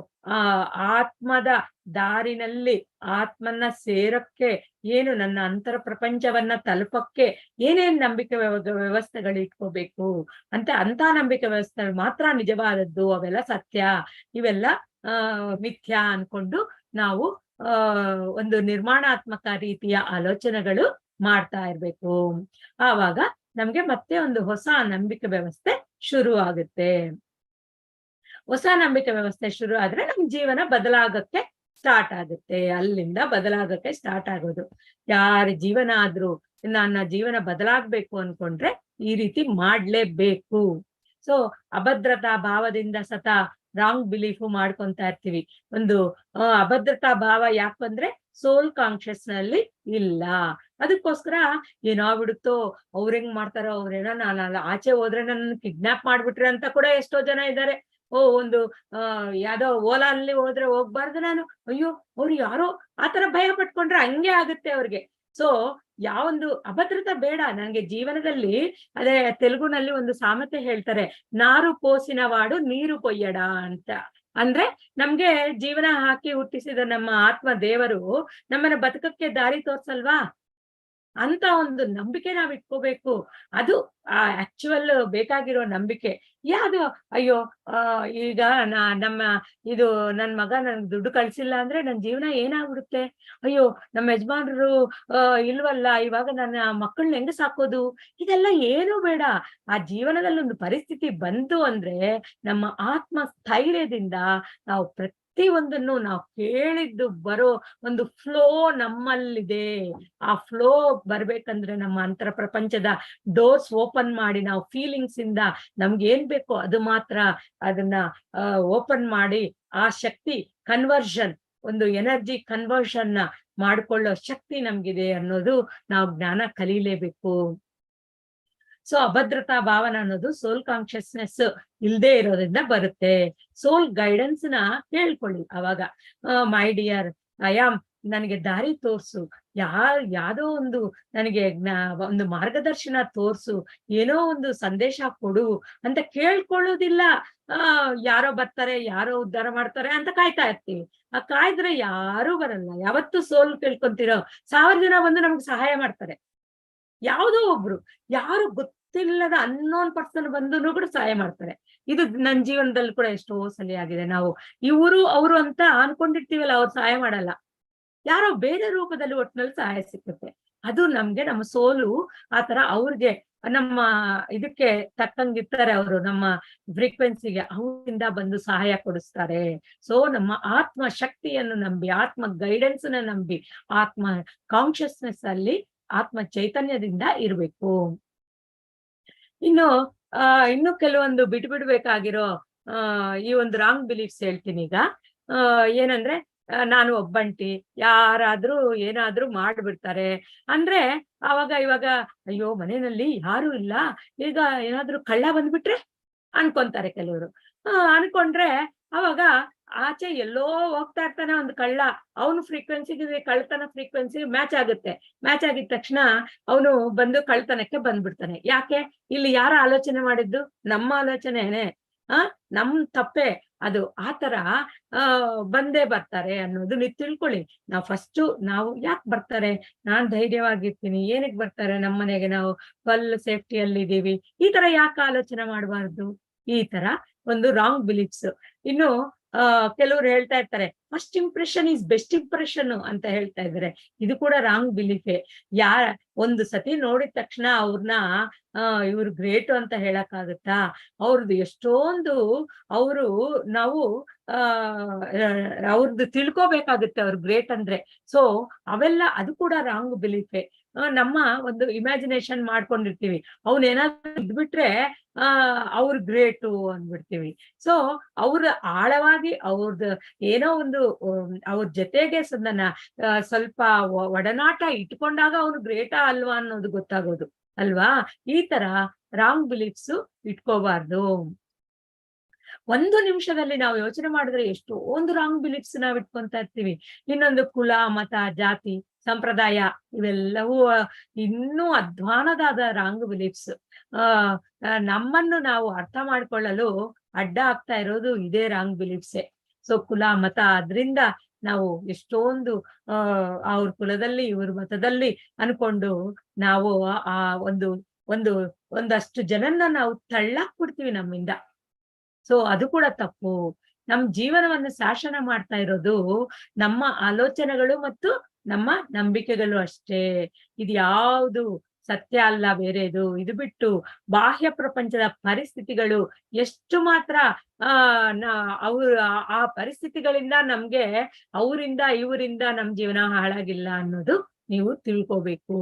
ಆತ್ಮದ ದಾರಿನಲ್ಲಿ ಆತ್ಮನ ಸೇರಕ್ಕೆ ಏನು ನನ್ನ ಅಂತರ ಪ್ರಪಂಚವನ್ನ ತಲುಪಕ್ಕೆ ಏನೇನ್ ನಂಬಿಕೆ ವ್ಯವಸ್ಥೆಗಳು ಇಟ್ಕೋಬೇಕು ಅಂತ ನಂಬಿಕೆ ವ್ಯವಸ್ಥೆಗಳು ಮಾತ್ರ ನಿಜವಾದದ್ದು, ಅವೆಲ್ಲ ಸತ್ಯ, ಇವೆಲ್ಲ ಮಿಥ್ಯಾ ಅನ್ಕೊಂಡು ನಾವು ಒಂದು ನಿರ್ಮಾಣಾತ್ಮಕ ರೀತಿಯ ಆಲೋಚನೆಗಳು ಮಾಡ್ತಾ ಇರ್ಬೇಕು. ಆವಾಗ ನಮ್ಗೆ ಮತ್ತೆ ಒಂದು ಹೊಸ ನಂಬಿಕೆ ವ್ಯವಸ್ಥೆ ಶುರು ಆಗುತ್ತೆ. ಹೊಸ ನಂಬಿಕೆ ವ್ಯವಸ್ಥೆ ಶುರು ಆದ್ರೆ ನಮ್ ಜೀವನ ಬದಲಾಗಕ್ಕೆ ಸ್ಟಾರ್ಟ್ ಆಗುತ್ತೆ. ಅಲ್ಲಿಂದ ಬದಲಾಗಕ್ಕೆ ಸ್ಟಾರ್ಟ್ ಆಗೋದು. ಯಾರ ಜೀವನ ಆದ್ರೂ ನನ್ನ ಜೀವನ ಬದಲಾಗ್ಬೇಕು ಅನ್ಕೊಂಡ್ರೆ ಈ ರೀತಿ ಮಾಡ್ಲೇಬೇಕು. ಸೊ ಅಭದ್ರತಾ ಭಾವದಿಂದ ಸತ ರಾಂಗ್ ಬಿಲೀಫ್ ಮಾಡ್ಕೊಂತ ಇರ್ತೀವಿ. ಒಂದು ಅಭದ್ರತಾ ಭಾವ ಯಾಕಂದ್ರೆ ಸೋಲ್ ಕಾನ್ಶಿಯಸ್ ನಲ್ಲಿ ಇಲ್ಲ. ಅದಕ್ಕೋಸ್ಕರ ಏನಾಗ್ಬಿಡುತ್ತೋ, ಅವ್ರ ಹೆಂಗ್ ಮಾಡ್ತಾರೋ, ಅವ್ರೇನೋ ನಾನು ಆಚೆ ಹೋದ್ರೆ ನನ್ನ ಕಿಡ್ನಾಪ್ ಮಾಡ್ಬಿಟ್ರೆ ಅಂತ ಕೂಡ ಎಷ್ಟೋ ಜನ ಇದ್ದಾರೆ. ಒಂದು ಯಾವ್ದೋ ಓಲಾ ಅಲ್ಲಿ ಹೋದ್ರೆ ಹೋಗ್ಬಾರ್ದು ನಾನು, ಅಯ್ಯೋ ಅವ್ರು ಯಾರೋ ಆತರ ಭಯ ಪಟ್ಕೊಂಡ್ರೆ ಹಂಗೆ ಆಗುತ್ತೆ ಅವ್ರಿಗೆ. ಸೊ ಯಾವೊಂದು ಅಭದ್ರತಾ ಬೇಡ ನನಗೆ ಜೀವನದಲ್ಲಿ. ಅದೇ ತೆಲುಗುನಲ್ಲಿ ಒಂದು ಸಾಮೆತೆ ಹೇಳ್ತಾರೆ, ನಾರು ಪೋಸಿನ ವಾಡು ನೀರು ಕೊಯ್ಯಡ ಅಂತ. ಅಂದ್ರೆ ನಮ್ಗೆ ಜೀವನ ಹಾಕಿ ಹುಟ್ಟಿಸಿದ ನಮ್ಮ ಆತ್ಮ ದೇವರು ನಮ್ಮನ್ನ ಬದುಕಕ್ಕೆ ದಾರಿ ತೋರ್ಸಲ್ವಾ ಅಂತ ಒಂದು ನಂಬಿಕೆ ನಾವ್ ಇಟ್ಕೋಬೇಕು. ಅದು ಆಕ್ಚುಯಲ್ ಬೇಕಾಗಿರೋ ನಂಬಿಕೆ. ಯಾವ್ದು ಅಯ್ಯೋ ಈಗ ನಮ್ಮ ಇದು ನನ್ ಮಗ ನನ್ ದುಡ್ಡು ಕಳ್ಸಿಲ್ಲ ಅಂದ್ರೆ ನನ್ ಜೀವನ ಏನಾಗ್ಬಿಡುತ್ತೆ, ಅಯ್ಯೋ ನಮ್ಮ ಯಜಮಾನ್ರು ಇಲ್ವಲ್ಲ, ಇವಾಗ ನನ್ನ ಮಕ್ಕಳನ್ನ ಹೆಂಗ ಸಾಕೋದು, ಇದೆಲ್ಲ ಏನೂ ಬೇಡ. ಆ ಜೀವನದಲ್ಲಿ ಒಂದು ಪರಿಸ್ಥಿತಿ ಬಂತು ಅಂದ್ರೆ ನಮ್ಮ ಆತ್ಮ ಸ್ಥೈರ್ಯದಿಂದ ನಾವು ಪ್ರತಿಯೊಂದನ್ನು ನಾವು ಕೇಳಿದ್ದು ಬರೋ ಒಂದು ಫ್ಲೋ ನಮ್ಮಲ್ಲಿದೆ. ಆ ಫ್ಲೋ ಬರ್ಬೇಕಂದ್ರೆ ನಮ್ಮ ಅಂತರ ಪ್ರಪಂಚದ ಡೋರ್ಸ್ ಓಪನ್ ಮಾಡಿ ನಾವು ಫೀಲಿಂಗ್ಸ್ ಇಂದ ನಮ್ಗೆ ಏನ್ ಬೇಕೋ ಅದು ಮಾತ್ರ ಅದನ್ನ ಓಪನ್ ಮಾಡಿ ಆ ಶಕ್ತಿ ಕನ್ವರ್ಷನ್, ಒಂದು ಎನರ್ಜಿ ಕನ್ವರ್ಷನ್ ನ ಮಾಡ್ಕೊಳ್ಳೋ ಶಕ್ತಿ ನಮ್ಗಿದೆ ಅನ್ನೋದು ನಾವು ಜ್ಞಾನ ಕಲೀಲೇಬೇಕು. ಸೊ ಅಭದ್ರತಾ ಭಾವನ ಅನ್ನೋದು ಸೋಲ್ ಕಾನ್ಶಿಯಸ್ನೆಸ್ ಇಲ್ದೇ ಇರೋದ್ರಿಂದ ಬರುತ್ತೆ. ಸೋಲ್ ಗೈಡೆನ್ಸ್ ನ ಕೇಳ್ಕೊಳ್ಳಿ ಅವಾಗ. ಮೈ ಡಿಯರ್ ಅಯಾಮ್, ನನಗೆ ದಾರಿ ತೋರ್ಸು, ಯಾವ್ದೋ ಒಂದು ನನಗೆ ಒಂದು ಮಾರ್ಗದರ್ಶನ ತೋರ್ಸು, ಏನೋ ಒಂದು ಸಂದೇಶ ಕೊಡು ಅಂತ ಕೇಳ್ಕೊಳ್ಳೋದಿಲ್ಲ. ಯಾರೋ ಬರ್ತಾರೆ, ಯಾರೋ ಉದ್ಧಾರ ಮಾಡ್ತಾರೆ ಅಂತ ಕಾಯ್ತಾ ಇರ್ತೀವಿ. ಕಾಯ್ದ್ರೆ ಯಾರು ಬರಲ್ಲ. ಯಾವತ್ತು ಸೋಲ್ ಕೇಳ್ಕೊಂತಿರೋ 1000 ಜನ ಬಂದು ನಮ್ಗೆ ಸಹಾಯ ಮಾಡ್ತಾರೆ. ಯಾವ್ದೋ ಒಬ್ರು, ಯಾರು ಗೊತ್ತಿಲ್ಲದ ಅನ್ನೋನ್ ಪರ್ಸನ್ ಬಂದು ಕೂಡ ಸಹಾಯ ಮಾಡ್ತಾರೆ. ಇದು ನನ್ನ ಜೀವನದಲ್ಲಿ ಕೂಡ ಎಷ್ಟೋ ಸಲ ಆಗಿದೆ. ನಾವು ಇವರು ಅವರು ಅಂತ ಅನ್ಕೊಂಡಿರ್ತೀವಲ್ಲ, ಅವ್ರು ಸಹಾಯ ಮಾಡಲ್ಲ, ಯಾರೋ ಬೇರೆ ರೂಪದಲ್ಲಿ ಒಟ್ಟಿನಲ್ಲಿ ಸಹಾಯ ಸಿಕ್ಕುತ್ತೆ. ಅದು ನಮ್ಗೆ ನಮ್ಮ ಸೋಲು ಆತರ ಅವ್ರಿಗೆ ನಮ್ಮ ಇದಕ್ಕೆ ತಕ್ಕಂಗಿರ್ತಾರೆ ಅವರು, ನಮ್ಮ ಫ್ರೀಕ್ವೆನ್ಸಿಗೆ ಅವರಿಂದ ಬಂದು ಸಹಾಯ ಕೊಡಿಸ್ತಾರೆ. ಸೊ ನಮ್ಮ ಆತ್ಮ ಶಕ್ತಿಯನ್ನು ನಂಬಿ, ಆತ್ಮ ಗೈಡೆನ್ಸ್ ನ ನಂಬಿ, ಆತ್ಮ ಕಾನ್ಶಿಯಸ್ನೆಸ್ ಅಲ್ಲಿ ಆತ್ಮ ಚೈತನ್ಯದಿಂದ ಇರ್ಬೇಕು. ಇನ್ನು ಕೆಲವೊಂದು ಬಿಡ್ಬೇಕಾಗಿರೋ ಈ ಒಂದು ರಾಂಗ್ ಬಿಲೀಫ್ಸ್ ಹೇಳ್ತೀನಿ ಈಗ. ಏನಂದ್ರೆ ನಾನು ಒಬ್ಬಂಟಿ, ಯಾರಾದ್ರೂ ಏನಾದ್ರೂ ಮಾಡ್ಬಿಡ್ತಾರೆ ಅಂದ್ರೆ ಇವಾಗ ಅಯ್ಯೋ ಮನೆಯಲ್ಲಿ ಯಾರು ಇಲ್ಲ, ಈಗ ಏನಾದ್ರೂ ಕಳ್ಳ ಬಂದ್ಬಿಟ್ರೆ ಅನ್ಕೊಂತಾರೆ ಕೆಲವರು. ಅನ್ಕೊಂಡ್ರೆ ಅವಾಗ ಆಚೆ ಎಲ್ಲೋ ಹೋಗ್ತಾ ಇರ್ತಾನೆ ಒಂದು ಕಳ್ಳ, ಅವನು ಫ್ರೀಕ್ವೆನ್ಸಿಗೆ ಕಳ್ತನ ಫ್ರೀಕ್ವೆನ್ಸಿ ಮ್ಯಾಚ್ ಆಗುತ್ತೆ. ಮ್ಯಾಚ್ ಆಗಿದ ತಕ್ಷಣ ಅವನು ಬಂದು ಕಳ್ತನಕ್ಕೆ ಬಂದ್ಬಿಡ್ತಾನೆ. ಯಾಕೆ? ಇಲ್ಲಿ ಯಾರ ಆಲೋಚನೆ ಮಾಡಿದ್ದು? ನಮ್ಮ ಆಲೋಚನೆನೆ, ನಮ್ ತಪ್ಪೆ ಅದು. ಆತರ ಬಂದೇ ಬರ್ತಾರೆ ಅನ್ನೋದು ನೀವು ತಿಳ್ಕೊಳ್ಳಿ. ನಾವು ಫಸ್ಟ್ ನಾವು ಯಾಕೆ ಬರ್ತಾರೆ, ನಾನ್ ಧೈರ್ಯವಾಗಿರ್ತೀನಿ, ಏನಕ್ಕೆ ಬರ್ತಾರೆ ನಮ್ಮ ಮನೆಗೆ, ನಾವು ಫುಲ್ ಸೇಫ್ಟಿಯಲ್ಲಿ ಇದೀವಿ, ಈ ತರ ಯಾಕೆ ಆಲೋಚನೆ ಮಾಡಬಾರ್ದು? ಈ ತರ ಒಂದು ರಾಂಗ್ ಬಿಲೀಫ್ಸ್. ಇನ್ನು ಕೆಲವ್ರು ಹೇಳ್ತಾ ಇರ್ತಾರೆ first impression is best impression ಅಂತ ಹೇಳ್ತಾ ಇದ್ದಾರೆ. ಇದು ಕೂಡ ರಾಂಗ್ ಬಿಲೀಫೇ. ಒಂದು ಸತಿ ನೋಡಿದ ತಕ್ಷಣ ಅವ್ರನ್ನ ಇವ್ರು ಗ್ರೇಟ್ ಅಂತ ಹೇಳಕ್ಕಾಗತ್ತಾ? ಅವ್ರದ್ದು ಎಷ್ಟೊಂದು ನಾವು ಅವ್ರದ್ದು ತಿಳ್ಕೋಬೇಕಾಗುತ್ತೆ ಅವ್ರು ಗ್ರೇಟ್ ಅಂದ್ರೆ. ಸೊ ಅವೆಲ್ಲ ಅದು ಕೂಡ ರಾಂಗ್ ಬಿಲೀಫೇ. ನಮ್ಮ ಒಂದು ಇಮ್ಯಾಜಿನೇಷನ್ ಮಾಡ್ಕೊಂಡಿರ್ತೀವಿ, ಅವ್ನೇನಾದ್ರು ಇದ್ಬಿಟ್ರೆ ಅವ್ರ ಗ್ರೇಟು ಅಂದ್ಬಿಡ್ತೀವಿ. ಸೊ ಅವ್ರ ಆಳವಾಗಿ ಅವ್ರದ್ದು ಏನೋ ಒಂದು ಅವ್ರ ಜೊತೆಗೆ ಸ್ವಲ್ಪ ಒಡನಾಟ ಇಟ್ಕೊಂಡಾಗ ಅವ್ನು ಗ್ರೇಟಾ ಅಲ್ವಾ ಅನ್ನೋದು ಗೊತ್ತಾಗೋದು ಅಲ್ವಾ. ಈ ತರ ರಾಂಗ್ ಬಿಲೀಫ್ಸ್ ಇಟ್ಕೋಬಾರ್ದು. ಒಂದು ನಿಮಿಷದಲ್ಲಿ ನಾವು ಯೋಚನೆ ಮಾಡಿದ್ರೆ ಎಷ್ಟೊಂದು ರಾಂಗ್ ಬಿಲೀಫ್ಸ್ ನಾವ್ ಇಟ್ಕೊಂತ ಇರ್ತೀವಿ. ಇನ್ನೊಂದು ಕುಲ, ಮತ, ಜಾತಿ, ಸಂಪ್ರದಾಯ ಇವೆಲ್ಲವೂ ಇನ್ನೂ ಅಧ್ವಾನದಾದ ರಾಂಗ್ ಬಿಲೀಫ್ಸ್. ನಮ್ಮನ್ನು ನಾವು ಅರ್ಥ ಮಾಡ್ಕೊಳ್ಳಲು ಅಡ್ಡ ಆಗ್ತಾ ಇರೋದು ಇದೇ ರಾಂಗ್ ಬಿಲೀಫ್ಸೇ. ಸೊ ಕುಲ, ಮತ, ಅದ್ರಿಂದ ನಾವು ಎಷ್ಟೊಂದು ಅವ್ರ ಕುಲದಲ್ಲಿ ಇವ್ರ ಮತದಲ್ಲಿ ಅನ್ಕೊಂಡು ನಾವು ಆ ಒಂದಷ್ಟು ಜನನ್ನ ನಾವು ತಳ್ಳಾಕ್ಬಿಡ್ತೀವಿ ನಮ್ಮಿಂದ. ಸೊ ಅದು ಕೂಡ ತಪ್ಪು. ನಮ್ ಜೀವನವನ್ನು ಶಾಸನ ಮಾಡ್ತಾ ಇರೋದು ನಮ್ಮ ಆಲೋಚನೆಗಳು ಮತ್ತು ನಮ್ಮ ನಂಬಿಕೆಗಳು ಅಷ್ಟೇ. ಇದು ಯಾವುದು ಸತ್ಯ ಅಲ್ಲ ಬೇರೆದು. ಇದು ಬಿಟ್ಟು ಬಾಹ್ಯ ಪ್ರಪಂಚದ ಪರಿಸ್ಥಿತಿಗಳು ಎಷ್ಟು ಮಾತ್ರ ಅವ್ರು ಆ ಪರಿಸ್ಥಿತಿಗಳಿಂದ ನಮ್ಗೆ ಅವರಿಂದ ಇವರಿಂದ ನಮ್ ಜೀವನ ಹಾಳಾಗಿಲ್ಲ ಅನ್ನೋದು ನೀವು ತಿಳ್ಕೋಬೇಕು.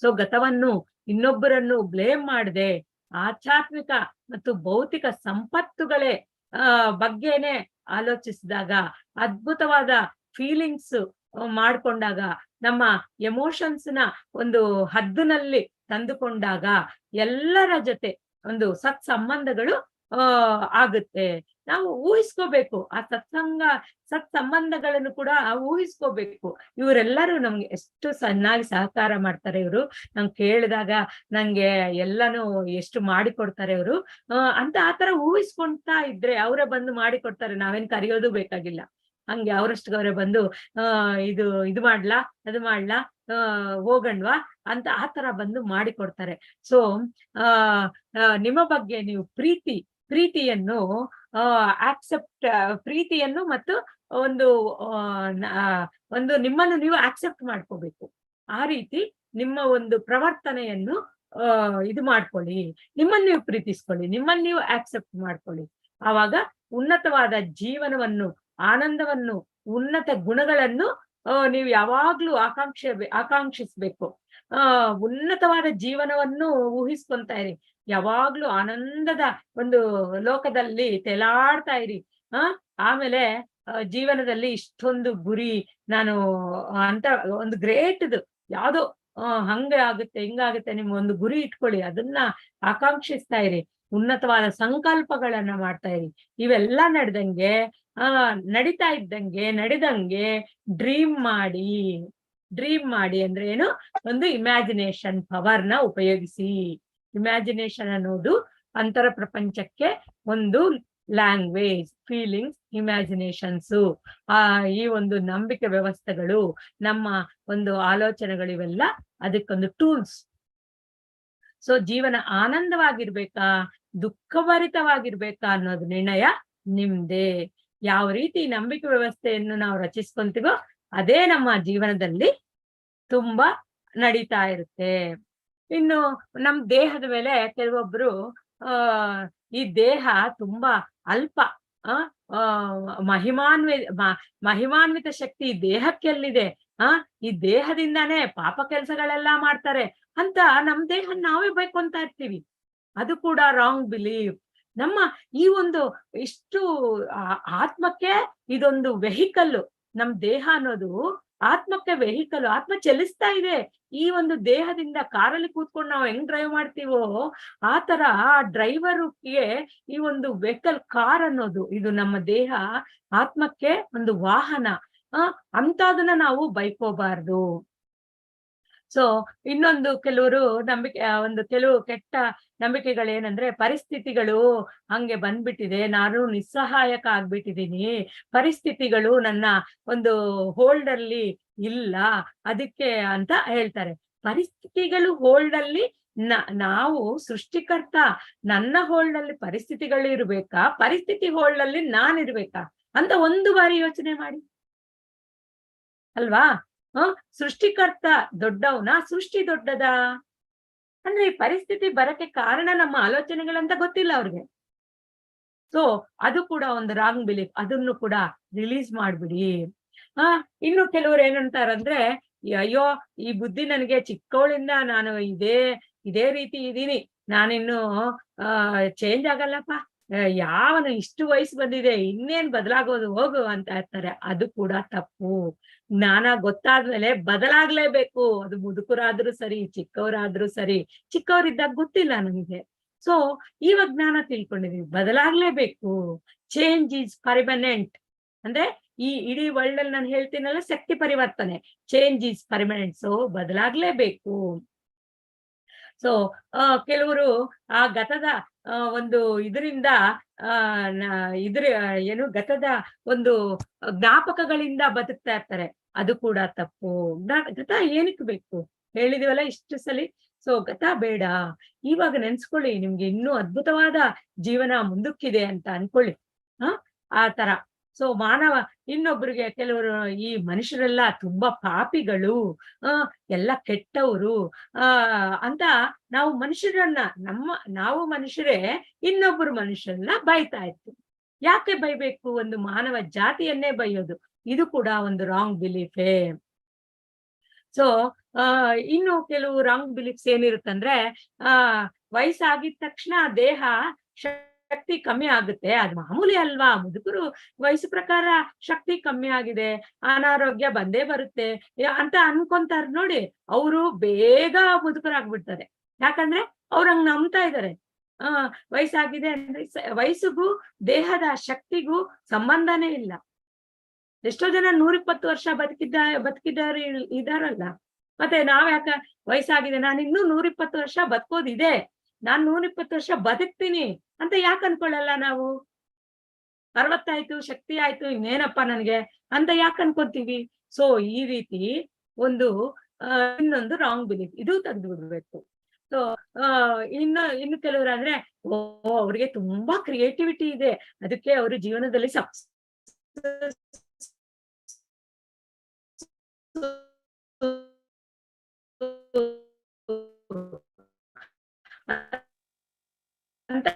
ಸೊ ಗತವನ್ನು ಇನ್ನೊಬ್ಬರನ್ನು ಬ್ಲೇಮ್ ಮಾಡದೆ ಆಧ್ಯಾತ್ಮಿಕ ಮತ್ತು ಭೌತಿಕ ಸಂಪತ್ತುಗಳೇ ಬಗ್ಗೆನೆ ಆಲೋಚಿಸಿದಾಗ, ಅದ್ಭುತವಾದ ಫೀಲಿಂಗ್ಸ್ ಮಾಡ್ಕೊಂಡಾಗ, ನಮ್ಮ ಎಮೋಷನ್ಸ್ ನ ಒಂದು ಹದ್ದಿನಲ್ಲಿ ತಂದುಕೊಂಡಾಗ ಎಲ್ಲರ ಜೊತೆ ಒಂದು ಸತ್ಸಂಬಂಧಗಳು ಆಗುತ್ತೆ. ನಾವು ಊಹಿಸ್ಕೋಬೇಕು, ಆ ಸತ್ಸಂಬಂಧಗಳನ್ನು ಕೂಡ ಊಹಿಸ್ಕೋಬೇಕು. ಇವರೆಲ್ಲರೂ ನಮ್ಗೆ ಎಷ್ಟು ಚೆನ್ನಾಗಿ ಸಹಕಾರ ಮಾಡ್ತಾರೆ ಇವರು, ನಂಗೆ ಕೇಳಿದಾಗ ನಂಗೆ ಎಲ್ಲಾನು ಎಷ್ಟು ಮಾಡಿಕೊಡ್ತಾರೆ ಇವರು ಅಂತ ಆತರ ಊಹಿಸ್ಕೊಂತಾ ಇದ್ರೆ ಅವರೇ ಬಂದು ಮಾಡಿಕೊಡ್ತಾರೆ. ನಾವೇನ್ ಕರೆಯೋದು ಬೇಕಾಗಿಲ್ಲ. ಹಂಗೆ ಅವರಷ್ಟಕ್ಕೆ ಅವರೇ ಬಂದು ಇದು ಮಾಡ್ಲಾ, ಅದು ಮಾಡ್ಲಾ, ಹೋಗಣ್ವಾ ಅಂತ ಆತರ ಬಂದು ಮಾಡಿಕೊಡ್ತಾರೆ. ಸೊ ನಿಮ್ಮ ಬಗ್ಗೆ ನೀವು ಪ್ರೀತಿಯನ್ನು ಪ್ರೀತಿಯನ್ನು ಮತ್ತು ಒಂದು ನಿಮ್ಮನ್ನು ನೀವು ಆಕ್ಸೆಪ್ಟ್ ಮಾಡ್ಕೋಬೇಕು. ಆ ರೀತಿ ನಿಮ್ಮ ಒಂದು ಪ್ರವರ್ತನೆಯನ್ನು ಇದು ಮಾಡ್ಕೊಳ್ಳಿ, ನಿಮ್ಮನ್ನು ನೀವು ಪ್ರೀತಿಸ್ಕೊಳ್ಳಿ, ನಿಮ್ಮನ್ನು ನೀವು ಆಕ್ಸೆಪ್ಟ್ ಮಾಡ್ಕೊಳ್ಳಿ. ಆವಾಗ ಉನ್ನತವಾದ ಜೀವನವನ್ನು, ಆನಂದವನ್ನು, ಉನ್ನತ ಗುಣಗಳನ್ನು ನೀವು ಯಾವಾಗ್ಲೂ ಆಕಾಂಕ್ಷಿಸ್ಬೇಕು. ಉನ್ನತವಾದ ಜೀವನವನ್ನು ಊಹಿಸ್ಕೊಂತ ಇರಿ. ಯಾವಾಗ್ಲೂ ಆನಂದದ ಒಂದು ಲೋಕದಲ್ಲಿ ತೇಲಾಡ್ತಾ ಇರಿ. ಆಮೇಲೆ ಜೀವನದಲ್ಲಿ ಇಷ್ಟೊಂದು ಗುರಿ ನಾನು ಅಂತ ಒಂದು ಗ್ರೇಟ್ದು ಯಾವ್ದೋ ಹಂಗೆ ಆಗುತ್ತೆ ಹಿಂಗಾಗುತ್ತೆ, ನಿಮ್ಮ ಒಂದು ಗುರಿ ಇಟ್ಕೊಳ್ಳಿ, ಅದನ್ನ ಆಕಾಂಕ್ಷಿಸ್ತಾ ಇರಿ, ಉನ್ನತವಾದ ಸಂಕಲ್ಪಗಳನ್ನ ಮಾಡ್ತಾ ಇರಿ. ಇವೆಲ್ಲ ನಡೆದಂಗೆ ಡ್ರೀಮ್ ಮಾಡಿ ಅಂದ್ರೆ ಏನು, ಒಂದು ಇಮ್ಯಾಜಿನೇಷನ್ ಪವರ್ನ ಉಪಯೋಗಿಸಿ. ಇಮ್ಯಾಜಿನೇಷನ್ ಅನ್ನೋದು ಅಂತರ ಪ್ರಪಂಚಕ್ಕೆ ಒಂದು ಲ್ಯಾಂಗ್ವೇಜ್, ಫೀಲಿಂಗ್ಸ್, ಇಮ್ಯಾಜಿನೇಷನ್ಸು, ಈ ಒಂದು ನಂಬಿಕೆ ವ್ಯವಸ್ಥೆಗಳು, ನಮ್ಮ ಒಂದು ಆಲೋಚನೆಗಳು, ಇವೆಲ್ಲ ಅದಕ್ಕೊಂದು ಟೂಲ್ಸ್. ಸೊ ಜೀವನ ಆನಂದವಾಗಿರ್ಬೇಕಾ, ದುಃಖಭರಿತವಾಗಿರ್ಬೇಕಾ ಅನ್ನೋದು ನಿರ್ಣಯ ನಿಮ್ದೇ. ಯಾವ ರೀತಿ ನಂಬಿಕೆ ವ್ಯವಸ್ಥೆಯನ್ನು ನಾವು ರಚಿಸ್ಕೊಂತೀವೋ ಅದೇ ನಮ್ಮ ಜೀವನದಲ್ಲಿ ತುಂಬಾ ನಡೀತಾ ಇರುತ್ತೆ. ಇನ್ನು ನಮ್ ದೇಹದ ಮೇಲೆ ಕೆಲವೊಬ್ರು ಈ ದೇಹ ತುಂಬಾ ಅಲ್ಪ, ಮಹಿಮಾನ್ವಿತ ಶಕ್ತಿ ದೇಹಕ್ಕೆಲ್ಲಿದೆ, ಈ ದೇಹದಿಂದಾನೇ ಪಾಪ ಕೆಲಸಗಳೆಲ್ಲ ಮಾಡ್ತಾರೆ ಅಂತ ನಮ್ ದೇಹ ನಾವೇ ಬೈಕೊಂತ ಇರ್ತೀವಿ. ಅದು ಕೂಡ ರಾಂಗ್ ಬಿಲೀಫ್. ನಮ್ಮ ಈ ಒಂದು ಇಷ್ಟು ಆತ್ಮಕ್ಕೆ ಇದೊಂದು ವೆಹಿಕಲ್, ನಮ್ ದೇಹ ಅನ್ನೋದು ಆತ್ಮಕ್ಕೆ ವೆಹಿಕಲ್. ಆತ್ಮ ಚಲಿಸ್ತಾ ಇದೆ. ಈ ಒಂದು ದೇಹದಿಂದ ಕಾರಲ್ಲಿ ಕೂತ್ಕೊಂಡು ನಾವು ಹೆಂಗ್ ಡ್ರೈವ್ ಮಾಡ್ತೀವೋ ಆ ತರ ಡ್ರೈವರ್ಗೆ ಈ ಒಂದು ವೆಹಿಕಲ್, ಕಾರ್ ಅನ್ನೋದು ಇದು ನಮ್ಮ ದೇಹ, ಆತ್ಮಕ್ಕೆ ಒಂದು ವಾಹನ. ಅಂತದನ್ನ ನಾವು ಬೈಕೋಬಾರ್ದು. ಸೊ ಇನ್ನೊಂದು ಕೆಲವರು ಕೆಲವು ಕೆಟ್ಟ ನಂಬಿಕೆಗಳೇನಂದ್ರೆ, ಪರಿಸ್ಥಿತಿಗಳು ಹಂಗೆ ಬಂದ್ಬಿಟ್ಟಿದೆ, ನಾನು ನಿಸ್ಸಹಾಯಕ ಆಗ್ಬಿಟ್ಟಿದೀನಿ, ಪರಿಸ್ಥಿತಿಗಳು ನನ್ನ ಒಂದು ಹೋಲ್ಡ್ ಅಲ್ಲಿ ಇಲ್ಲ, ಅದಕ್ಕೆ ಅಂತ ಹೇಳ್ತಾರೆ. ಪರಿಸ್ಥಿತಿಗಳು ಹೋಲ್ಡ್ ಅಲ್ಲಿ ನಾವು ಸೃಷ್ಟಿಕರ್ತ, ನನ್ನ ಹೋಲ್ಡ್ ಅಲ್ಲಿ ಪರಿಸ್ಥಿತಿಗಳು ಇರ್ಬೇಕಾ, ಪರಿಸ್ಥಿತಿ ಹೋಲ್ಡ್ ಅಲ್ಲಿ ನಾನಿರ್ಬೇಕಾ ಅಂತ ಒಂದು ಬಾರಿ ಯೋಚನೆ ಮಾಡಿ ಅಲ್ವಾ? ಸೃಷ್ಟಿಕರ್ತ ದೊಡ್ಡವನ, ಸೃಷ್ಟಿ ದೊಡ್ಡದಾ? ಅಂದ್ರೆ ಈ ಪರಿಸ್ಥಿತಿ ಬರಕ್ಕೆ ಕಾರಣ ನಮ್ಮ ಆಲೋಚನೆಗಳಂತ ಗೊತ್ತಿಲ್ಲ ಅವ್ರಿಗೆ. ಸೊ ಅದು ಕೂಡ ಒಂದು ರಾಂಗ್ ಬಿಲೀಫ್. ಅದನ್ನು ಕೂಡ ರಿಲೀಸ್ ಮಾಡ್ಬಿಡಿ. ಇನ್ನು ಕೆಲವರು ಏನಂತಾರಂದ್ರೆ, ಅಯ್ಯೋ ಈ ಬುದ್ಧಿ ನನಗೆ ಚಿಕ್ಕವಳಿಂದ ನಾನು ಇದೇ ರೀತಿ ಇದೀನಿ, ನಾನಿನ್ನು ಚೇಂಜ್ ಆಗಲ್ಲಪ್ಪ, ಯಾವನು ಇಷ್ಟು ವಯಸ್ಸು ಬಂದಿದೆ ಇನ್ನೇನ್ ಬದಲಾಗೋದು, ಹೋಗು ಅಂತ ಇರ್ತಾರೆ. ಅದು ಕೂಡ ತಪ್ಪು. ಜ್ಞಾನ ಗೊತ್ತಾದ್ಮೇಲೆ ಬದಲಾಗ್ಲೇಬೇಕು. ಅದು ಮುದುಕರಾದ್ರೂ ಸರಿ, ಚಿಕ್ಕವರಾದ್ರೂ ಸರಿ. ಚಿಕ್ಕವರಿದ್ದಾಗ ಗೊತ್ತಿಲ್ಲ ನಮಗೆ. ಸೊ ಇವಾಗ ಜ್ಞಾನ ತಿಳ್ಕೊಂಡಿದೀವಿ, ಬದಲಾಗ್ಲೇಬೇಕು. Change is permanent. ಅಂದ್ರೆ ಈ ಇಡೀ ವರ್ಲ್ಡ್ ಅಲ್ಲಿ ನಾನು ಹೇಳ್ತೀನಲ್ಲ, ಶಕ್ತಿ ಪರಿವರ್ತನೆ, ಚೇಂಜ್ ಈಸ್ ಪರ್ಮನೆಂಟ್. ಸೊ ಬದಲಾಗ್ಲೇಬೇಕು. ಸೊ ಕೆಲವರು ಆ ಗತದ ಒಂದು ಇದರಿಂದ ಗತದ ಒಂದು ಜ್ಞಾಪಕಗಳಿಂದ ಬದುಕ್ತಾ ಇರ್ತಾರೆ. ಅದು ಕೂಡ ತಪ್ಪು. ಗತ ಏನಕ್ಕೆ ಬೇಕು ಹೇಳಿದಿವಲ್ಲ ಇಷ್ಟು ಸಲಿ. ಸೊ ಗತ ಬೇಡ, ಇವಾಗ ನೆನ್ಸ್ಕೊಳ್ಳಿ, ನಿಮ್ಗೆ ಇನ್ನೂ ಅದ್ಭುತವಾದ ಜೀವನ ಮುಂದಕ್ಕಿದೆ ಅಂತ ಅನ್ಕೊಳ್ಳಿ. ಆ ತರ. ಸೊ ಮಾನವ ಇನ್ನೊಬ್ರಿಗೆ ಕೆಲವರು ಈ ಮನುಷ್ಯರೆಲ್ಲ ತುಂಬಾ ಪಾಪಿಗಳು, ಎಲ್ಲ ಕೆಟ್ಟವರು ಅಂತ ನಾವು ಮನುಷ್ಯರನ್ನ ನಾವು ಮನುಷ್ಯರೇ ಇನ್ನೊಬ್ರು ಮನುಷ್ಯರನ್ನ ಬೈತಾ ಇರ್ತೀವಿ. ಯಾಕೆ ಬೈಬೇಕು? ಒಂದು ಮಾನವ ಜಾತಿಯನ್ನೇ ಬೈಯೋದು ಇದು ಕೂಡ ಒಂದು ರಾಂಗ್ ಬಿಲೀಫೇ. ಸೊ ಇನ್ನು ಕೆಲವು ರಾಂಗ್ ಬಿಲೀಫ್ಸ್ ಏನಿರುತ್ತಂದ್ರೆ ವಯಸ್ಸಾಗಿದ ತಕ್ಷಣ ದೇಹ ಶಕ್ತಿ ಕಮ್ಮಿ ಆಗುತ್ತೆ, ಅದು ಮಾಮೂಲಿ ಅಲ್ವಾ, ಮುದುಕರು ವಯಸ್ಸು ಪ್ರಕಾರ ಶಕ್ತಿ ಕಮ್ಮಿ ಆಗಿದೆ, ಅನಾರೋಗ್ಯ ಬಂದೇ ಬರುತ್ತೆ ಅಂತ ಅನ್ಕೊಂತಾರ ನೋಡಿ. ಅವರು ಬೇಗ ಮುದುಕರಾಗ್ಬಿಡ್ತಾರೆ. ಯಾಕಂದ್ರೆ ಅವ್ರ ಹಂಗ್ ನಂಬ್ತಾ ಇದಾರೆ. ವಯಸ್ಸಾಗಿದೆ ಅಂದ್ರೆ ವಯಸ್ಸಿಗೂ ದೇಹದ ಶಕ್ತಿಗೂ ಸಂಬಂಧನೇ ಇಲ್ಲ. ಎಷ್ಟೋ ಜನ 120 ವರ್ಷ ಬದುಕಿದ್ದಾರೆ ಇದಾರಲ್ಲ. ಮತ್ತೆ ನಾವ್ ಯಾಕ ವಯಸ್ಸಾಗಿದೆ, ನಾನು ಇನ್ನೂ 120 ವರ್ಷ ಬದುಕೋದಿದೆ, ನಾನ್ 120 ವರ್ಷ ಬದುಕ್ತೀನಿ ಅಂತ ಯಾಕೆ ಅನ್ಕೊಳ್ಳಲ್ಲ ನಾವು? 60 ಆಯ್ತು, ಶಕ್ತಿ ಆಯ್ತು, ಇನ್ನೇನಪ್ಪ ನನ್ಗೆ ಅಂತ ಯಾಕೆ ಅನ್ಕೊಂತೀವಿ? ಸೊ ಈ ರೀತಿ ಒಂದು ಇನ್ನೊಂದು ರಾಂಗ್ ಬಿಲೀಫ್, ಇದು ತೆಗೆದು ಬಿಡ್ಬೇಕು. ಸೊ ಇನ್ನು ಕೆಲವರು ಅಂದ್ರೆ ಅವ್ರಿಗೆ ತುಂಬಾ ಕ್ರಿಯೇಟಿವಿಟಿ ಇದೆ, ಅದಕ್ಕೆ ಅವರು ಜೀವನದಲ್ಲಿ ಅಂತ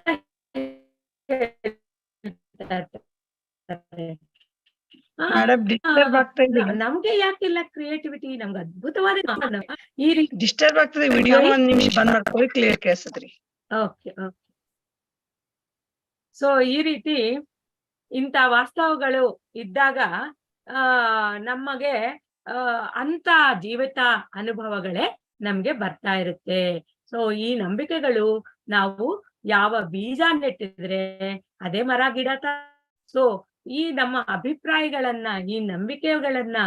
ನಮ್ಗೆ ಯಾಕಿಲ್ಲ ಕ್ರಿಯೇಟಿವಿಟಿ? ನಮ್ಗೆ ಅದ್ಭುತವಾದ ಈ ರೀತಿ ಡಿಸ್ಟರ್ಬ್ ಆಗ್ತದೆ. ವಿಡಿಯೋ ಒಂದ್ ನಿಮಿಷ ಬಂದ್ ಮಾಡ್ಕೊಳ್ಳಿ, ಕ್ಲಿಯರ್ ಕೇಳಿಸ್ತದ್ರಿ. ಓಕೆ. ಸೊ ಈ ರೀತಿ ಇಂಥ ವಾಸ್ತವಗಳು ಇದ್ದಾಗ ನಮಗೆ ಅಂತ ಜೀವಿತ ಅನುಭವಗಳೇ ನಮ್ಗೆ ಬರ್ತಾ ಇರುತ್ತೆ. ಸೊ ಈ ನಂಬಿಕೆಗಳು ನಾವು ಯಾವ ಬೀಜ ನೆಟ್ಟಿದ್ರೆ ಅದೇ ಮರ ಗಿಡ. ಸೊ ಈ ನಮ್ಮ ಅಭಿಪ್ರಾಯಗಳನ್ನ, ಈ ನಂಬಿಕೆಗಳನ್ನ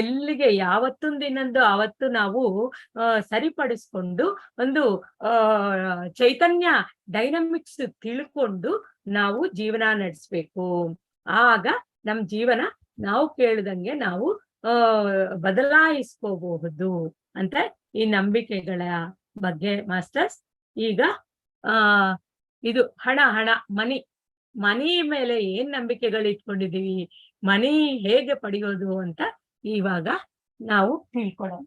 ಎಲ್ಲಿಗೆ ಯಾವತ್ತೊಂದಿನೊಂದು ಅವತ್ತು ನಾವು ಸರಿಪಡಿಸ್ಕೊಂಡು ಒಂದು ಚೈತನ್ಯ ಡೈನಮಿಕ್ಸ್ ತಿಳ್ಕೊಂಡು ನಾವು ಜೀವನ ನಡೆಸ್ಬೇಕು. ಆಗ ನಮ್ ಜೀವನ ನಾವು ಕೇಳಿದಂಗೆ ನಾವು ಬದಲಾಯಿಸ್ಕೋಬಹುದು ಅಂತ ಈ ನಂಬಿಕೆಗಳ ಬಗ್ಗೆ ಮಾಸ್ಟರ್ಸ್. ಈಗ ಇದು ಹಣ ಮನಿ ಮೇಲೆ ಏನ್ ನಂಬಿಕೆಗಳು ಇಟ್ಕೊಂಡಿದೀವಿ, ಮನಿ ಹೇಗೆ ಪಡೆಯೋದು ಅಂತ ಇವಾಗ ನಾವು ತಿಳ್ಕೊಳ್ಳೋಣ.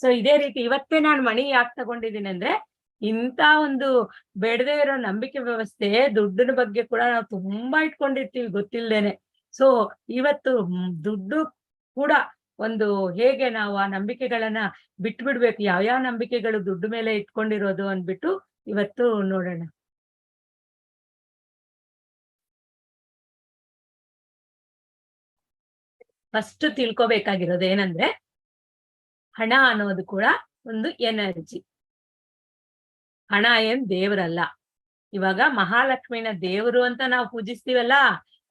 ಸೊ ಇದೇ ರೀತಿ ಇವತ್ತೇ ನಾನು ಮನಿ ಯಾಕೆ ತಗೊಂಡಿದ್ದೀನಿ ಅಂದ್ರೆ, ಇಂಥ ಒಂದು ಬೇಡದೇ ಇರೋ ನಂಬಿಕೆ ವ್ಯವಸ್ಥೆ, ದುಡ್ಡಿನ ಬಗ್ಗೆ ಕೂಡ ನಾವು ತುಂಬಾ ಇಟ್ಕೊಂಡಿರ್ತೀವಿ ಗೊತ್ತಿಲ್ದೇನೆ. ಸೊ ಇವತ್ತು ದುಡ್ಡು ಕೂಡ ಒಂದು ಹೇಗೆ ನಾವು ಆ ನಂಬಿಕೆಗಳನ್ನ ಬಿಟ್ಬಿಡ್ಬೇಕು, ಯಾವ್ಯಾವ ನಂಬಿಕೆಗಳು ದುಡ್ಡು ಮೇಲೆ ಇಟ್ಕೊಂಡಿರೋದು ಅಂದ್ಬಿಟ್ಟು ಇವತ್ತು ನೋಡೋಣ. ಫಸ್ಟ್ ತಿಳ್ಕೊಬೇಕಾಗಿರೋದು ಏನಂದ್ರೆ, ಹಣ ಅನ್ನೋದು ಕೂಡ ಒಂದು ಎನರ್ಜಿ. ಹಣ ಏನ್ ದೇವರಲ್ಲ. ಇವಾಗ ಮಹಾಲಕ್ಷ್ಮಿನ ದೇವರು ಅಂತ ನಾವು ಪೂಜಿಸ್ತೀವಲ್ಲ,